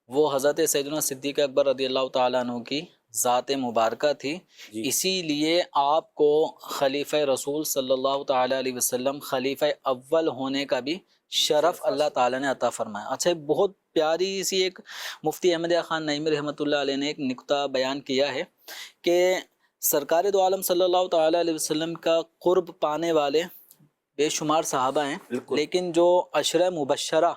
وہ حضرت سیدنا صدیق اکبر رضی اللہ تعالیٰ عنہ کی ذات مبارکہ تھی۔ اسی لیے آپ کو خلیفہ رسول صلی اللہ تعالیٰ علیہ وسلم خلیفہ اول ہونے کا بھی شرف اللہ تعالیٰ نے عطا فرمایا۔ اچھا، بہت پیاری سی ایک مفتی احمد خان نعیمی رحمۃ اللہ علیہ نے ایک نکتہ بیان کیا ہے کہ سرکار دو عالم صلی اللہ تعالیٰ علیہ وسلم کا قرب پانے والے بے شمار صحابہ ہیں، لیکن جو عشرہ مبشرہ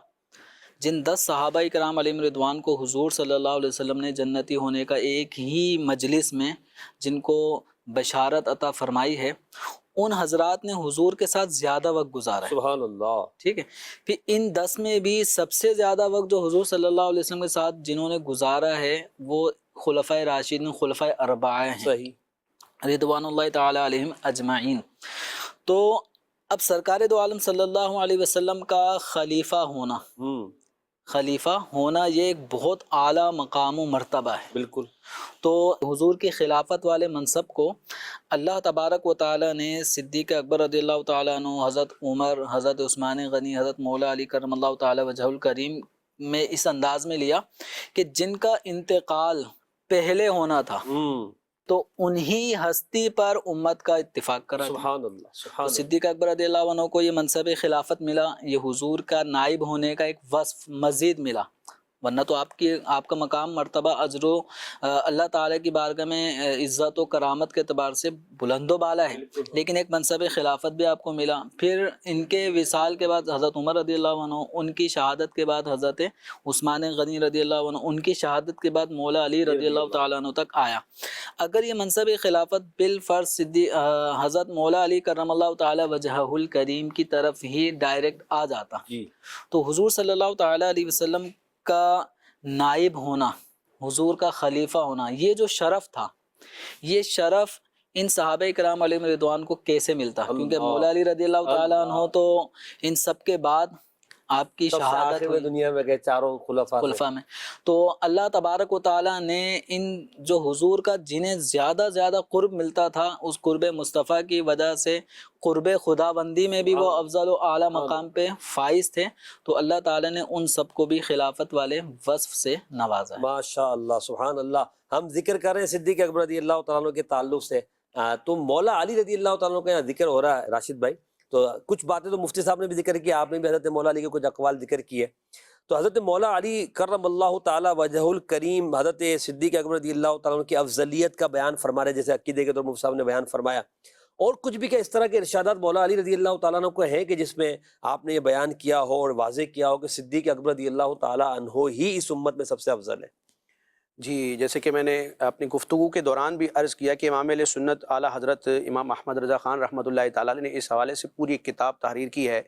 جن 10 صحابہ کرام علیہم رضوان کو حضور صلی اللہ علیہ وسلم نے جنتی ہونے کا ایک ہی مجلس میں جن کو بشارت عطا فرمائی ہے، ان حضرات نے حضور کے ساتھ زیادہ وقت گزارا ہے۔ سبحان اللہ، ٹھیک ہے، پھر ان 10 میں بھی سب سے زیادہ وقت جو حضور صلی اللہ علیہ وسلم کے ساتھ جنہوں نے گزارا ہے وہ خلفائے راشدین، خلفائے اربعہ ہیں، صحیح، رضوان اللہ تعالی علیہم اجمعین۔ تو اب سرکار دو عالم صلی اللہ علیہ وسلم کا خلیفہ ہونا یہ ایک بہت اعلیٰ مقام و مرتبہ ہے۔ بالکل۔ تو حضور کی خلافت والے منصب کو اللہ تبارک و تعالی نے صدیق اکبر رضی اللہ تعالیٰ عنہ، حضرت عمر، حضرت عثمان غنی، حضرت مولا علی کرم اللہ تعالی وجہہ الکریم میں اس انداز میں لیا کہ جن کا انتقال پہلے ہونا تھا تو انہی ہستی پر امت کا اتفاق کرا۔ سبحان اللہ، سبحان اللہ۔ صدیق اکبر رضی اللہ عنہ کو یہ منصب خلافت ملا، یہ حضور کا نائب ہونے کا ایک وصف مزید ملا، ورنہ تو آپ کا مقام مرتبہ اجر و اللہ تعالیٰ کی بارگاہ میں عزت و کرامت کے اعتبار سے بلند و بالا ہے، لیکن ایک منصب خلافت بھی آپ کو ملا۔ پھر ان کے وصال کے بعد حضرت عمر رضی اللہ عنہ، ان کی شہادت کے بعد حضرت عثمان غنی رضی اللہ عنہ، ان کی شہادت کے بعد مولا علی رضی اللہ تعالیٰ عنہ تک آیا۔ اگر یہ منصب خلافت بالفرض حضرت مولا علی کرم اللہ تعالیٰ وجہہ الکریم کی طرف ہی ڈائریکٹ آ جاتا تو حضور صلی اللہ تعالیٰ علیہ وسلم کا نائب ہونا، حضور کا خلیفہ ہونا، یہ جو شرف تھا، یہ شرف ان صحابہ کرام علیہ رضوان کو کیسے ملتا؟ کیونکہ مولا علی رضی اللہ تعالیٰ عنہ تو ان سب کے بعد آپ کی شہادت ہوئی دنیا میں گئے چاروں خلفاء میں، تو اللہ تبارک و تعالیٰ نے ان جو حضور کا جنہیں زیادہ زیادہ قرب ملتا تھا، اس قرب مصطفیٰ کی وجہ سے قرب خدا بندی میں بھی وہ افضل و اعلیٰ مقام پہ فائز تھے، تو اللہ تعالیٰ نے ان سب کو بھی خلافت والے وصف سے نوازا ہے۔ ماشاء اللہ، سبحان اللہ۔ ہم ذکر کر رہے ہیں صدیق اکبر رضی اللہ تعالیٰ عنہ کے تعلق سے، تو مولا علی رضی اللہ تعالیٰ عنہ کا یہاں ذکر ہو رہا ہے راشد بھائی، تو کچھ باتیں تو مفتی صاحب نے بھی ذکر کی، آپ نے بھی حضرت مولا علی کے کچھ اقوال ذکر کیے۔ تو حضرت مولا علی کرم اللہ تعالیٰ وجہ الکریم حضرت صدیق اکبر رضی اللہ تعالیٰ عنہ کی افضلیت کا بیان فرما رہے، جیسے عقیدے کے طور مفتی صاحب نے بیان فرمایا، اور کچھ بھی کہ اس طرح کے ارشادات مولا علی رضی اللہ تعالیٰ عنہ کو ہیں کہ جس میں آپ نے یہ بیان کیا ہو اور واضح کیا ہو کہ صدیق اکبر رضی اللہ تعالیٰ عنہ ہی اس امت میں سب سے افضل ہے۔ جی، جیسے کہ میں نے اپنی گفتگو کے دوران بھی عرض کیا کہ امام اہل سنت اعلیٰ حضرت امام احمد رضا خان رحمۃ اللہ تعالیٰ علیہ نے اس حوالے سے پوری ایک کتاب تحریر کی ہے،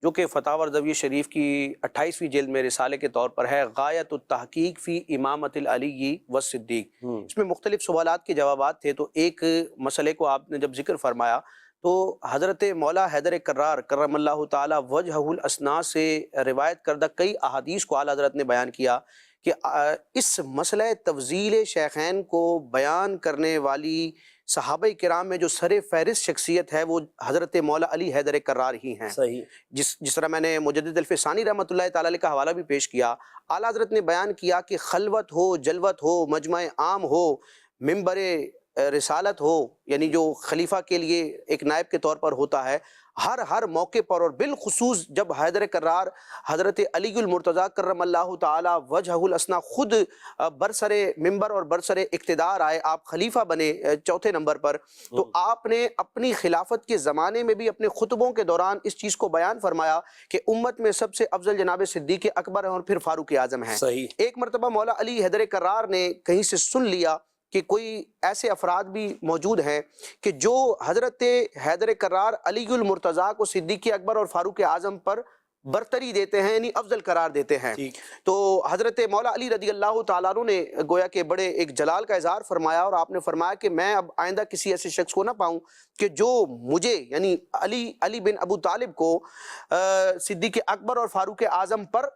جو کہ فتاوی رضویہ شریف کی 28ویں جلد میں رسالے کے طور پر ہے، غایت التحقیق فی امامت العلی والصدیق۔ اس میں مختلف سوالات کے جوابات تھے، تو ایک مسئلے کو آپ نے جب ذکر فرمایا تو حضرت مولا حیدر کرار کرم اللہ تعالیٰ وجہ الاسنا سے روایت کردہ کئی احادیث کو اعلیٰ حضرت نے بیان کیا کہ اس مسئلہ تفضیل شیخین کو بیان کرنے والی صحابہ کرام میں جو سر فہرست شخصیت ہے وہ حضرت مولا علی حیدر کرار ہی ہیں۔ صحیح۔ جس طرح میں نے مجدد الفسانی رحمۃ اللہ تعالیٰ علیہ کا حوالہ بھی پیش کیا، اعلیٰ حضرت نے بیان کیا کہ خلوت ہو، جلوت ہو، مجمع عام ہو، ممبر رسالت ہو، یعنی جو خلیفہ کے لیے ایک نائب کے طور پر ہوتا ہے، ہر موقع پر، اور بالخصوص جب حیدر کرار حضرت علی المرتضیٰ کرم اللہ تعالی وجہ الاسنا خود برسر ممبر اور برسر اقتدار آئے، آپ خلیفہ بنے چوتھے نمبر پر، تو آپ نے اپنی خلافت کے زمانے میں بھی اپنے خطبوں کے دوران اس چیز کو بیان فرمایا کہ امت میں سب سے افضل جناب صدیق اکبر ہیں اور پھر فاروق اعظم ہیں۔ صحیح۔ ایک مرتبہ مولا علی حیدر کرار نے کہیں سے سن لیا کہ کوئی ایسے افراد بھی موجود ہیں کہ جو حضرت حیدر کرار علی المرتضیٰ کو صدیق اکبر اور فاروق اعظم پر برتری دیتے ہیں، یعنی افضل قرار دیتے ہیں۔ تو حضرت مولا علی رضی اللہ تعالیٰ عنہ نے گویا کہ بڑے ایک جلال کا اظہار فرمایا، اور آپ نے فرمایا کہ میں اب آئندہ کسی ایسے شخص کو نہ پاؤں کہ جو مجھے یعنی علی بن ابو طالب کو صدیق اکبر اور فاروق اعظم پر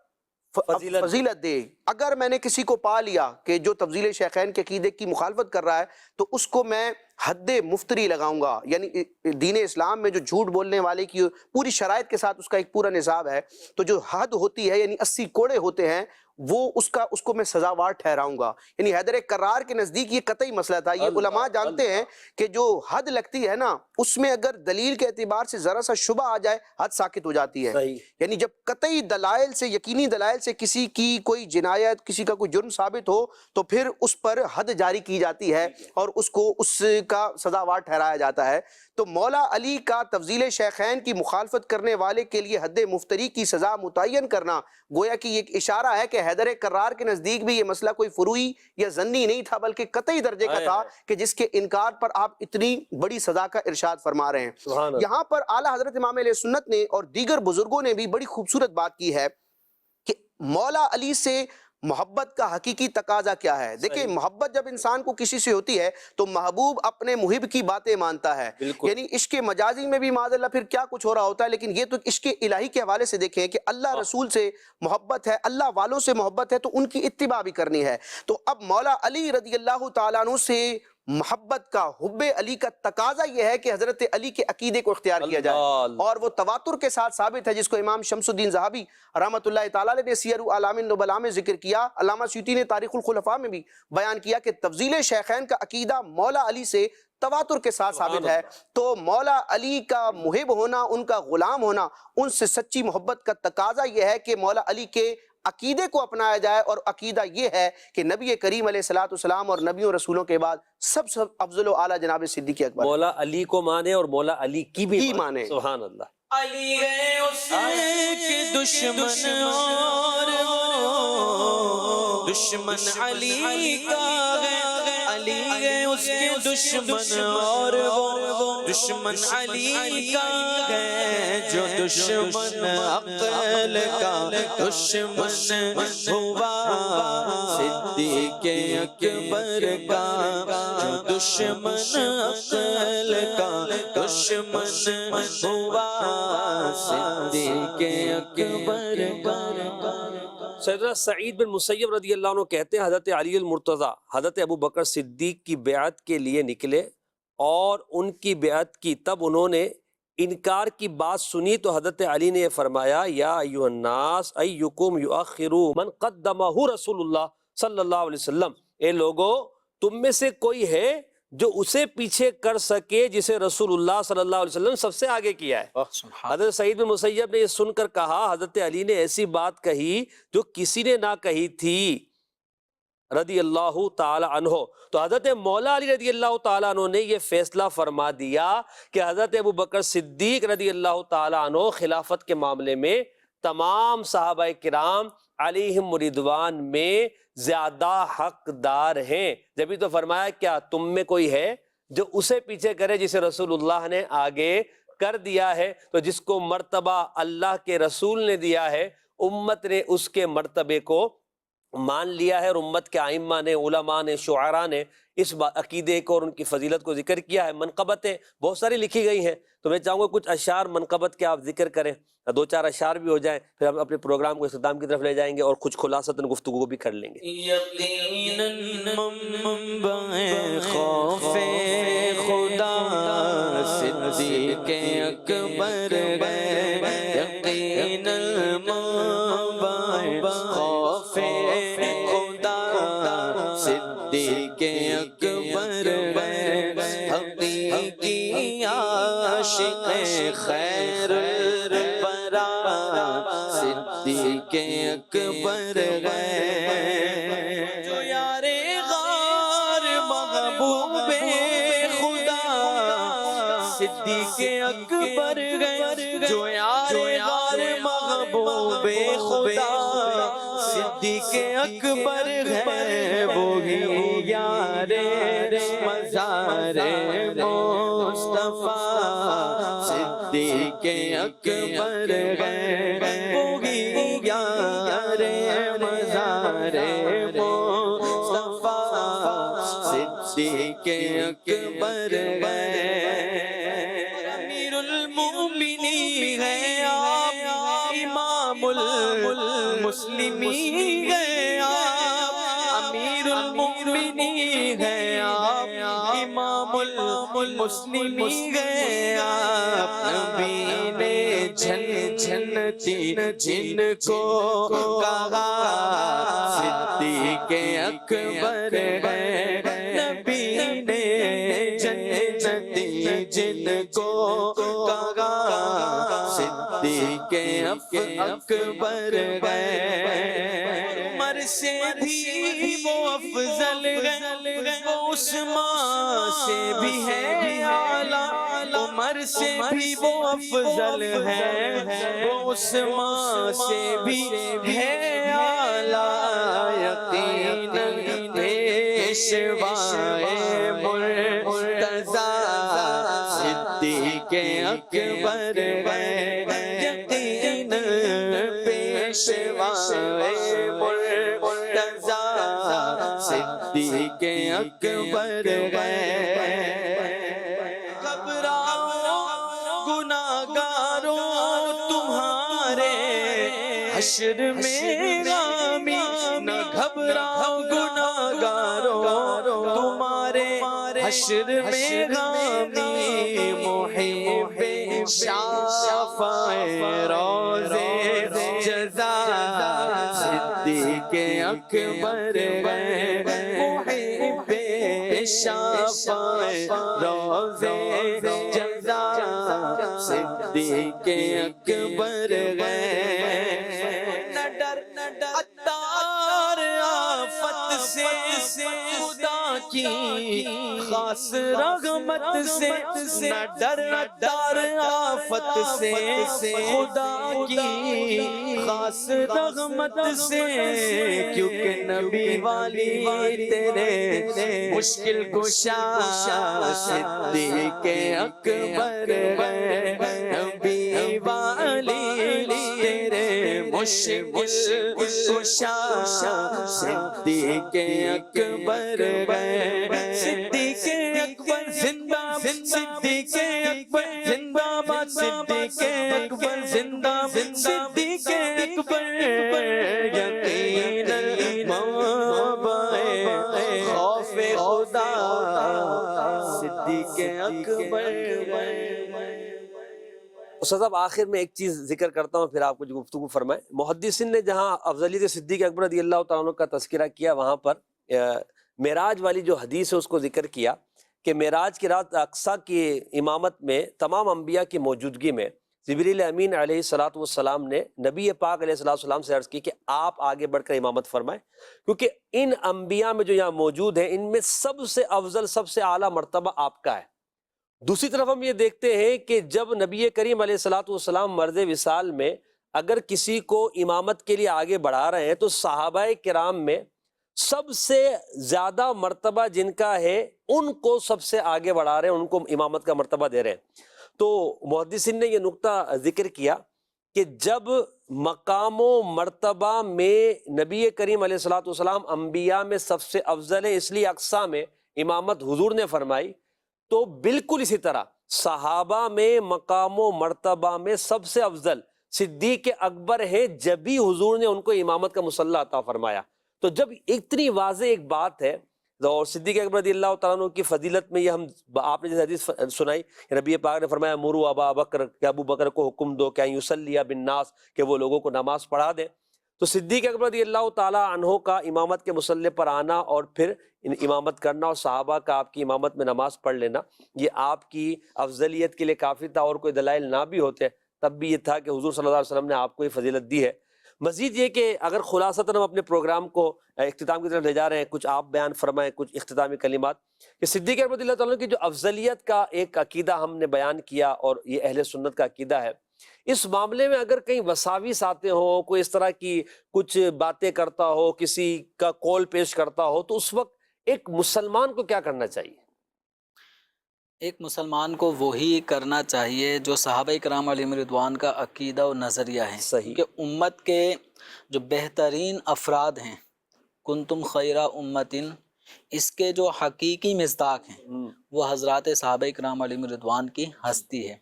فضیلت دے۔ اگر میں نے کسی کو پا لیا کہ جو تفضیل شیخین کے عقیدے کی مخالفت کر رہا ہے تو اس کو میں حد مفتری لگاؤں گا، یعنی دین اسلام میں جو جھوٹ بولنے والے کی پوری شرائط کے ساتھ اس کا ایک پورا نصاب ہے، تو جو حد ہوتی ہے یعنی 80 کوڑے ہوتے ہیں، وہ اس کو میں سزاوار ٹھہراؤں گا۔ یعنی حیدر کرار کے نزدیک یہ قطعی مسئلہ تھا۔ یہ علماء جانتے ہیں کہ جو حد لگتی ہے نا، اس میں اگر دلیل کے اعتبار سے ذرا سا شبہ آ جائے حد ساقط ہو جاتی ہے۔ یعنی جب قطعی دلائل سے، یقینی دلائل سے کسی کی کوئی جنایت، کسی کا کوئی جرم ثابت ہو تو پھر اس پر حد جاری کی جاتی ہے اور اس کو اس کا سزاوار ٹھہرایا جاتا ہے۔ تو مولا علی کا تفضیل شیخین کی مخالفت کرنے والے کے لیے حد مفتری کی سزا متعین کرنا گویا کہ یہ ایک اشارہ ہے کہ حیدر کرار کے نزدیک بھی یہ مسئلہ کوئی فروعی یا ظنی نہیں تھا بلکہ قطعی درجے کا تھا کہ جس کے انکار پر آپ اتنی بڑی سزا کا ارشاد فرما رہے ہیں۔ یہاں پر اعلیٰ حضرت امام علیہ سنت نے اور دیگر بزرگوں نے بھی بڑی خوبصورت بات کی ہے کہ مولا علی سے محبت کا حقیقی تقاضا کیا ہے۔ دیکھیں، محبت جب انسان کو کسی سے ہوتی ہے تو محبوب اپنے محب کی باتیں مانتا ہے، یعنی عشق مجازی میں بھی معاذ اللہ پھر کیا کچھ ہو رہا ہوتا ہے، لیکن یہ تو عشق الہی کے حوالے سے دیکھیں کہ اللہ رسول سے محبت ہے، اللہ والوں سے محبت ہے تو ان کی اتباع بھی کرنی ہے۔ تو اب مولا علی رضی اللہ تعالیٰ عنہ سے محبت کا، حب علی کا تقاضا یہ ہے کہ حضرت علی کے عقیدے کو اختیار کیا جائے، اور وہ تواتر کے ساتھ ثابت ہے، جس کو امام شمس الدین ذہبی رحمۃ اللہ تعالیٰ نے سیر اعلام النبلاء میں ذکر کیا، علامہ سیوطی نے تاریخ الخلفاء میں بھی بیان کیا کہ تفضیل شیخین کا عقیدہ مولا علی سے تواتر کے ساتھ ثابت ہے۔ تو مولا علی کا محب ہونا، ان کا غلام ہونا، ان سے سچی محبت کا تقاضا یہ ہے کہ مولا علی کے عقیدے کو اپنایا جائے، اور عقیدہ یہ ہے کہ نبی کریم علیہ الصلوۃ والسلام اور نبیوں رسولوں کے بعد سب سے افضل و اعلیٰ جناب صدیق اکبر مولا علی کو مانے اور مولا علی کی بھی کی مانے. مانے. سبحان اللہ. علی گئے اس کے دشمن اور دشمن علی کا گئے، علی گئے اس کے دشمن اور وہ دشمن علی کا گئے، جو دشمن عقل کا دشمن ہوا صدیق اکبر کا، جو دشمن عقل کا دشمن ہوا صدیق اکبر کا. سیدنا سعید بن مسیب رضی اللہ عنہ کہتے ہیں حضرت علی المرتضیٰ حضرت ابو بکر صدیق کی بیعت کے لیے نکلے اور ان کی بیعت کی. تب انہوں نے انکار کی بات سنی تو حضرت علی نے یہ فرمایا یا ایھا الناس ایکم یؤخر من قدمہ رسول اللہ صلی اللہ علیہ وسلم، اے لوگو تم میں سے کوئی ہے جو اسے پیچھے کر سکے جسے رسول اللہ صلی اللہ علیہ وسلم سب سے آگے کیا ہے. حضرت سعید بن مسیب نے یہ سن کر کہا حضرت علی نے ایسی بات کہی جو کسی نے نہ کہی تھی رضی اللہ تعالی عنہ. تو حضرت مولا علی رضی اللہ تعالی عنہ نے یہ فیصلہ فرما دیا کہ حضرت ابو بکر صدیق رضی اللہ تعالی عنہ خلافت کے معاملے میں تمام صحابہ کرام علیہم رضوان میں زیادہ حقدار ہیں. جبھی تو فرمایا کیا تم میں کوئی ہے جو اسے پیچھے کرے جسے رسول اللہ نے آگے کر دیا ہے. تو جس کو مرتبہ اللہ کے رسول نے دیا ہے امت نے اس کے مرتبے کو مان لیا ہے، اور امت کے ائمہ نے، علماء نے، شعراء نے اس عقیدے کو اور ان کی فضیلت کو ذکر کیا ہے. منقبتیں بہت ساری لکھی گئی ہیں، تو میں چاہوں گا کچھ اشعار منقبت کے آپ ذکر کریں، دو چار اشعار بھی ہو جائیں، پھر ہم اپنے پروگرام کو اختتام کی طرف لے جائیں گے اور کچھ خلاصتاً گفتگو بھی کر لیں گے. یقیناً منبع خوف خدا صدیق اکبر گئے، یقیناً منبع خوف خدا صدیق اکبر گئے، حقیقی عاشق خیر الورا صدیق اکبر گئے، جو یار غار محبوب خدا صدیق اکبر گئے، جو یار غار محبوب خدا صدیق اکبر گئے، وہی یار مزار مصطفیٰ صدیق اکبر گئے، وہی یار مزار مصطفیٰ صدیق اکبر گئے. امیر المومنین ہیں آپ، امام المسلمین ہیں آپ، امیر المومنین ہیں آپ، امام المسلمین ہیں آپ. نبی نے جنتی جن کو کہا صدیق اکبر گئے، نبی نے جنتی جن کو کہا صدیق اکبر گئے. عمر سے بھی وہ افضل گئے، وہ عثمان سے بھی ہے اعلیٰ، عمر سے بھی وہ افضل ہے، وہ عثمان سے بھی ہے اعلیٰ. یقیناً پیشوائے مرتضیٰ صدیق اکبر گئے، یقیناً پیشوائے مرتضیٰ صدیق اکبر گئے. حشر میں غامی نہ گھبراؤ گناہگاروں، تمہارے حشر میں غامی محب شافع روزے جزا صدیق اکبر گئے، محب شافع روزے جزا صدیق اکبر گئے. عطار آفت سے خدا کی خاص رحمت سے، نہ ڈر عطار آفت سے خدا کی خاص رحمت سے، کیونکہ نبی والی تیرے مشکل کشا صدیق اکبر ہے، نبی والی تیرے مشکل کشا صدیق اکبر ہے، صدیق اکبر زندہ باد، صدیق اکبر زندہ باد، صدیق اکبر زندہ باد، صدیق اکبر یقیناً موبائے خوف خدا صدیق اکبر۔ استاد صاحب آخر میں ایک چیز ذکر کرتا ہوں پھر آپ کو جو گفتگو فرمائیں۔ محدثین نے جہاں افضلیت صدیق اکبر رضی اللہ تعالیٰ عنہ کا تذکرہ کیا، وہاں پر معراج والی جو حدیث ہے اس کو ذکر کیا کہ معراج کی رات اقصیٰ کی امامت میں تمام انبیاء کی موجودگی میں جبریل امین علیہ الصلوۃ والسلام نے نبی پاک علیہ الصلوۃ والسلام سے عرض کی کہ آپ آگے بڑھ کر امامت فرمائیں، کیونکہ ان انبیاء میں جو یہاں موجود ہیں ان میں سب سے افضل، سب سے اعلیٰ مرتبہ آپ کا ہے۔ دوسری طرف ہم یہ دیکھتے ہیں کہ جب نبی کریم علیہ الصلوۃ والسلام مرض وصال میں اگر کسی کو امامت کے لیے آگے بڑھا رہے ہیں تو صحابہ کرام میں سب سے زیادہ مرتبہ جن کا ہے ان کو سب سے آگے بڑھا رہے ہیں، ان کو امامت کا مرتبہ دے رہے ہیں۔ تو محدثین نے یہ نقطہ ذکر کیا کہ جب مقام و مرتبہ میں نبی کریم علیہ الصلوۃ والسلام انبیاء میں سب سے افضل ہے، اس لیے اقصیٰ میں امامت حضور نے فرمائی، تو بالکل اسی طرح صحابہ میں مقام و مرتبہ میں سب سے افضل صدیق اکبر ہے، جب بھی حضور نے ان کو امامت کا مصلح عطا فرمایا۔ تو جب اتنی واضح ایک بات ہے اور صدیق اکبر رضی اللہ تعالیٰ عنہ کی فضیلت میں یہ ہم آپ نے جیسے حدیث سنائی، نبی پاک نے فرمایا مرو ابا بکر، کہ ابو بکر کو حکم دو کہ یصلی بالناس، کہ وہ لوگوں کو نماز پڑھا دیں۔ تو صدیق اکبر رضی اللہ تعالیٰ عنہ کا امامت کے مصلی پر آنا اور پھر امامت کرنا اور صحابہ کا آپ کی امامت میں نماز پڑھ لینا، یہ آپ کی افضلیت کے لیے کافی تھا، اور کوئی دلائل نہ بھی ہوتے تب بھی یہ تھا کہ حضور صلی اللہ علیہ وسلم نے آپ کو یہ فضیلت دی ہے۔ مزید یہ کہ اگر خلاصتاً ہم اپنے پروگرام کو اختتام کی طرف لے جا رہے ہیں، کچھ آپ بیان فرمائیں، کچھ اختتامی کلمات، کہ صدیق اکبر رضی اللہ تعالیٰ کی جو افضلیت کا ایک عقیدہ ہم نے بیان کیا اور یہ اہل سنت کا عقیدہ ہے، اس معاملے میں اگر کہیں وساوس آتے ہوں، کوئی اس طرح کی کچھ باتیں کرتا ہو، کسی کا قول پیش کرتا ہو، تو اس وقت ایک مسلمان کو کیا کرنا چاہیے؟ ایک مسلمان کو وہی کرنا چاہیے جو صحابہ کرام علیہم رضوان کا عقیدہ و نظریہ ہے، صحیح، کہ امت کے جو بہترین افراد ہیں، کنتم خیر امت، اس کے جو حقیقی مصداق ہیں وہ حضرات صحابہ کرام علیہم رضوان کی ہستی ہے۔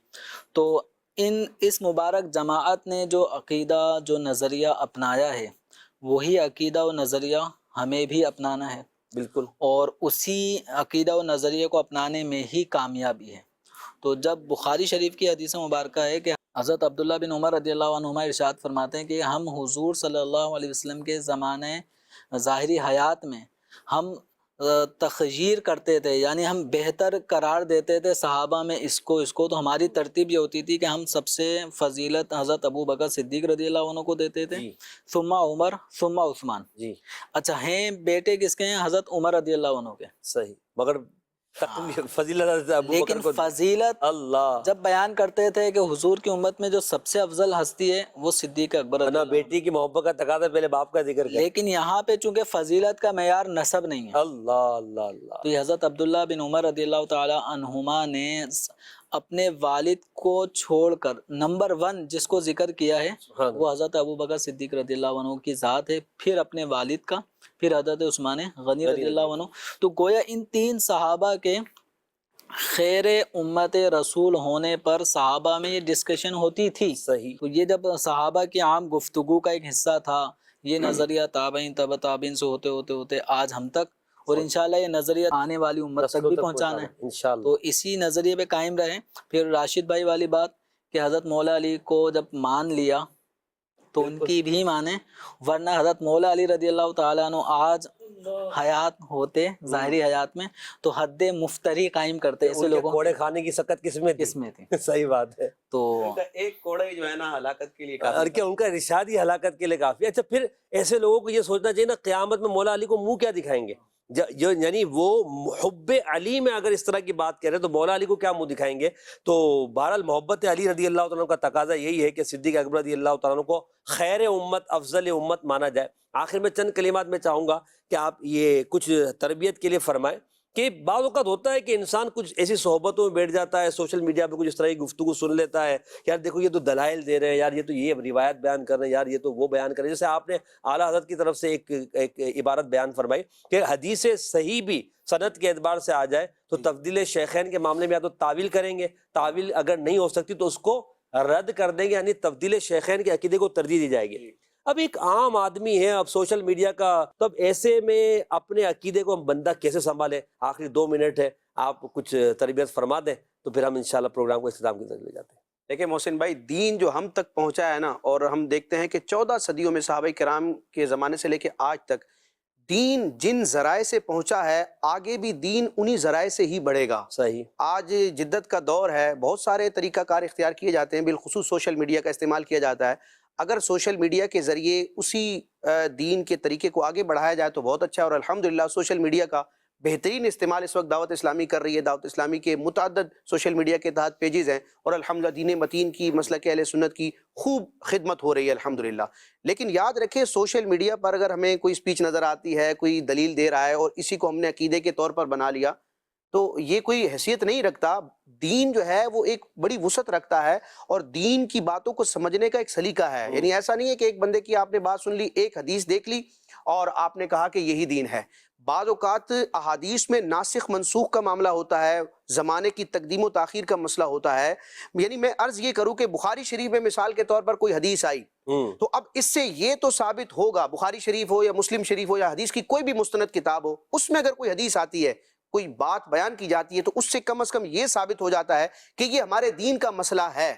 تو اس مبارک جماعت نے جو عقیدہ، جو نظریہ اپنایا ہے، وہی عقیدہ و نظریہ ہمیں بھی اپنانا ہے، بالکل، اور اسی عقیدہ و نظریے کو اپنانے میں ہی کامیابی ہے۔ تو جب بخاری شریف کی حدیث مبارکہ ہے کہ حضرت عبداللہ بن عمر رضی اللہ عنہما ارشاد فرماتے ہیں کہ ہم حضور صلی اللہ علیہ وسلم کے زمانے ظاہری حیات میں ہم تخیر کرتے تھے، یعنی ہم بہتر قرار دیتے تھے صحابہ میں اس کو، تو ہماری ترتیب یہ ہوتی تھی کہ ہم سب سے فضیلت حضرت ابو بکر صدیق رضی اللہ عنہ کو دیتے تھے، ثم عمر ثم عثمان۔ جی، اچھا، ہیں بیٹے کس کے ہیں؟ حضرت عمر رضی اللہ عنہ کے۔ صحیح، مگر فضیلت لیکن فضیلت اللہ جب بیان کرتے تھے کہ حضور کی امت میں جو سب سے افضل ہستی ہے وہ صدیق اکبر رضی اللہ عنہ۔ بیٹی کی محبت کا تقاضا پہلے باپ کا ذکر کیا، لیکن یہاں پہ چونکہ فضیلت کا معیار نسب نہیں ہے، اللہ اللہ اللہ، تو یہ حضرت عبداللہ بن عمر رضی اللہ تعالی عنہما نے اپنے والد کو چھوڑ کر نمبر 1 جس کو ذکر کیا ہے وہ حضرت ابو بکر صدیق رضی اللہ عنہ کی ذات ہے، پھر اپنے والد کا، پھر حضرت عثمان غنی رضی اللہ عنہ۔ تو گویا ان 3 صحابہ کے خیر امت رسول ہونے پر صحابہ میں یہ ڈسکشن ہوتی تھی۔ صحیح، تو یہ جب صحابہ کی عام گفتگو کا ایک حصہ تھا، یہ نظریہ تابعین تبع تابعین سے ہوتے ہوتے ہوتے آج ہم تک، اور انشاءاللہ یہ نظریہ آنے والی امت تک بھی پہنچانا ہے انشاءاللہ۔ تو اسی نظریے پہ قائم رہیں۔ پھر راشد بھائی والی بات کہ حضرت مولا علی کو جب مان لیا تو ان کی بھی مانیں، ورنہ حضرت مولا علی رضی اللہ تعالیٰ عنہ آج حیات ہوتے ظاہری حیات میں تو حد مفتری قائم کرتے ایسے ان کے لوگوں کوڑے کھانے کی سکت کس میں تھی؟ کس میں تھی. صحیح بات ہے. تو ایک کوڑا جو ہے نا ہلاکت کے لیے اور کیا ان کا ارشاد ہی ہلاکت کے لیے کافی ہے. اچھا پھر ایسے لوگوں کو یہ سوچنا چاہیے نا قیامت میں مولا علی کو منہ کیا دکھائیں گے؟ جو یعنی وہ حب علی میں اگر اس طرح کی بات کہہ رہے تو مولا علی کو کیا منہ دکھائیں گے؟ تو بہرحال محبت علی رضی اللہ تعالیٰ عنہ کا تقاضا یہی ہے کہ صدیق اکبر رضی اللہ تعالیٰ عنہ کو خیر امت افضل امت مانا جائے. آخر میں چند کلمات میں چاہوں گا کہ آپ یہ کچھ تربیت کے لیے فرمائیں کہ بعض اوقات ہوتا ہے کہ انسان کچھ ایسی صحبتوں میں بیٹھ جاتا ہے، سوشل میڈیا پہ کچھ اس طرح کی گفتگو سن لیتا ہے، یار دیکھو یہ تو دلائل دے رہے ہیں، یار یہ تو یہ روایت بیان کر رہے ہیں، یار یہ تو وہ بیان کر رہے ہیں. جیسے آپ نے اعلیٰ حضرت کی طرف سے ایک عبارت بیان فرمائی کہ حدیث صحیح بھی سند کے اعتبار سے آ جائے تو تفضیل شیخین کے معاملے میں یا تو تعویل کریں گے، تعویل اگر نہیں ہو سکتی تو اس کو رد کر دیں گے، یعنی تفضیل شیخین کے عقیدے کو ترجیح دی جائے گی. اب ایک عام آدمی ہے، اب سوشل میڈیا کا، تو اب ایسے میں اپنے عقیدے کو بندہ کیسے سنبھالے؟ آخری 2 منٹ ہے، آپ کچھ تربیت فرما دیں تو پھر ہم انشاءاللہ پروگرام کو اختتام کی طرف لے جاتے ہیں. دیکھیں محسن بھائی، دین جو ہم تک پہنچا ہے نا، اور ہم دیکھتے ہیں کہ 14 صدیوں میں صحابہ کرام کے زمانے سے لے کے آج تک دین جن ذرائع سے پہنچا ہے، آگے بھی دین انہی ذرائع سے ہی بڑھے گا. صحیح. آج جدت کا دور ہے، بہت سارے طریقہ کار اختیار کیے جاتے ہیں، بالخصوص سوشل میڈیا کا استعمال کیا جاتا ہے. اگر سوشل میڈیا کے ذریعے اسی دین کے طریقے کو آگے بڑھایا جائے تو بہت اچھا ہے. اور الحمدللہ سوشل میڈیا کا بہترین استعمال اس وقت دعوت اسلامی کر رہی ہے. دعوت اسلامی کے متعدد سوشل میڈیا کے تحت پیجز ہیں اور الحمدللہ دین متین کی، مسلک اہل سنت کی خوب خدمت ہو رہی ہے الحمدللہ. لیکن یاد رکھیں سوشل میڈیا پر اگر ہمیں کوئی سپیچ نظر آتی ہے، کوئی دلیل دے رہا ہے اور اسی کو ہم نے عقیدے کے طور پر بنا لیا تو یہ کوئی حیثیت نہیں رکھتا. دین جو ہے وہ ایک بڑی وسعت رکھتا ہے اور دین کی باتوں کو سمجھنے کا ایک سلیقہ ہے. یعنی ایسا نہیں ہے کہ ایک بندے کی آپ نے بات سن لی، ایک حدیث دیکھ لی اور آپ نے کہا کہ یہی دین ہے. بعض اوقات احادیث میں ناسخ منسوخ کا معاملہ ہوتا ہے، زمانے کی تقدیم و تاخیر کا مسئلہ ہوتا ہے. یعنی میں عرض یہ کروں کہ بخاری شریف میں مثال کے طور پر کوئی حدیث آئی تو اب اس سے یہ تو ثابت ہوگا، بخاری شریف ہو یا مسلم شریف ہو یا حدیث کی کوئی بھی مستند کتاب ہو، اس میں اگر کوئی حدیث آتی ہے، کوئی بات بیان کی جاتی ہے تو اس سے کم از کم یہ ثابت ہو جاتا ہے کہ یہ ہمارے دین کا مسئلہ ہے.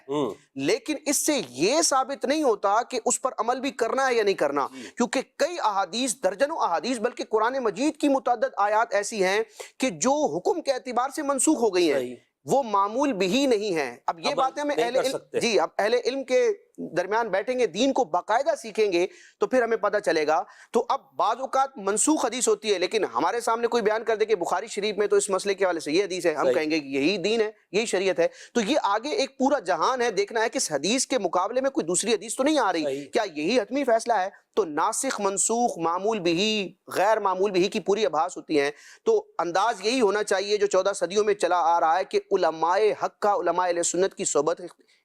لیکن اس سے یہ ثابت نہیں ہوتا کہ اس پر عمل بھی کرنا ہے یا نہیں کرنا، کیونکہ کئی احادیث، درجنوں احادیث، بلکہ قرآن مجید کی متعدد آیات ایسی ہیں کہ جو حکم کے اعتبار سے منسوخ ہو گئی ہیں، وہ معمول بھی نہیں ہے. اب یہ باتیں ہمیں اہل علم کے درمیان بیٹھیں گے، دین کو باقاعدہ سیکھیں گے تو پھر ہمیں پتہ چلے گا. تو اب بعض اوقات منسوخ حدیث ہوتی ہے لیکن ہمارے سامنے کوئی بیان کر دے کہ بخاری شریف میں تو اس مسئلے کے حوالے سے یہ حدیث ہے، ہم کہیں گے کہ یہی دین ہے، یہی شریعت ہے. تو یہ آگے ایک پورا جہان ہے، دیکھنا ہے کہ اس حدیث کے مقابلے میں کوئی دوسری حدیث تو نہیں آ رہی، کیا یہی حتمی فیصلہ ہے؟ تو ناسخ منسوخ، معمول بھی، غیر معمول بھی کی پوری ابحاث ہوتی ہیں. تو انداز یہی ہونا چاہیے جو 14 صدیوں میں چلا آ رہا ہے کہ علماء حق کا، علماء اہل سنت کی صحبت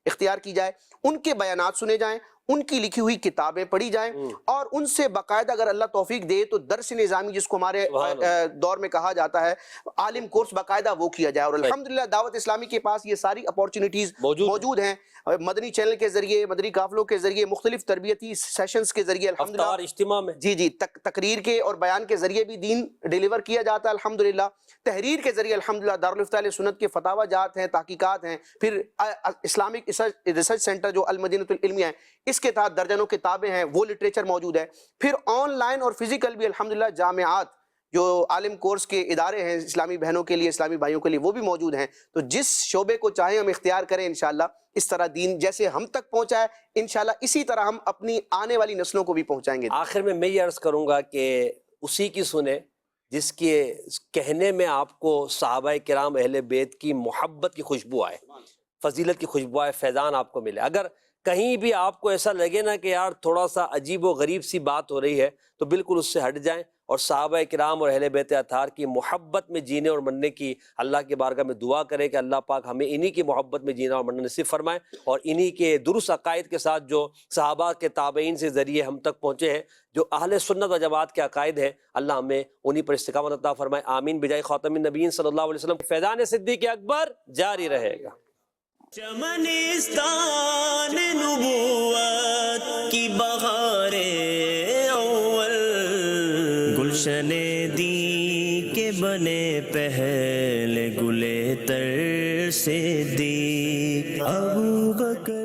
اختیار کی جائے، ان کے بیانات سنے جائیں، ان کی لکھی ہوئی کتابیں پڑھی جائیں اور ان سے باقاعدہ اگر اللہ توفیق دے تو درس نظامی جس کو ہمارے دور میں کہا جاتا ہے، عالم کورس باقاعدہ وہ کیا جائے. اور الحمدللہ دعوت اسلامی کے پاس یہ ساری اپورچونٹیز موجود ہیں، مدنی چینل کے ذریعے، مدنی قافلوں کے ذریعے، مختلف تربیتی سیشنز کے ذریعے الحمدللہ اجتماع میں تقریر کے اور بیان کے ذریعے بھی دین ڈیلیور کیا جاتا ہے الحمدللہ. تحریر کے ذریعے الحمدللہ دارالفتہ اہل سنت کے فتاوی جات ہیں، تحقیقات ہیں، پھر اسلامک ریسرچ سینٹر جو المدینہ العلمیہ ہے اس کے تحت درجنوں کتابیں ہیں، وہ لٹریچر موجود ہے. پھر آن لائن اور فزیکل بھی الحمدللہ جامعات جو عالم کورس کے ادارے ہیں اسلامی بہنوں کے لیے، اسلامی بھائیوں کے لیے، وہ بھی موجود ہیں. تو جس شعبے کو چاہیں ہم اختیار کریں انشاءاللہ. اس طرح دین جیسے ہم تک پہنچا ہے انشاءاللہ اسی طرح ہم اپنی آنے والی نسلوں کو بھی پہنچائیں گے. آخر میں یہ عرض کروں گا کہ اسی کی سنیں جس کے کہنے میں آپ کو صحابہ کرام اہل بیت کی محبت کی خوشبو آئے، فضیلت کی خوشبو آئے، فیضان آپ کو ملے. اگر کہیں بھی آپ کو ایسا لگے نا کہ یار تھوڑا سا عجیب و غریب سی بات ہو رہی ہے تو بالکل اس سے ہٹ جائیں اور صحابہ کرام اور اہل بیت اطہار کی محبت میں جینے اور مرنے کی اللہ کی بارگاہ میں دعا کریں کہ اللہ پاک ہمیں انہی کی محبت میں جینا اور مرنا نصیب فرمائے اور انہی کے درست عقائد کے ساتھ جو صحابہ کے تابعین سے ذریعے ہم تک پہنچے ہیں، جو اہل سنت و جماعت کے عقائد ہیں، اللہ ہمیں انہی پر استقامت عطا فرمائے. آمین بجائے خاتم النبیین صلی اللہ علیہ وسلم. فیضان صدیق اکبر جاری رہے گا. چمنستان نبوت کی بہار اول، گلشن دی کے بنے پہلے گلے تر سے دی ابو بکر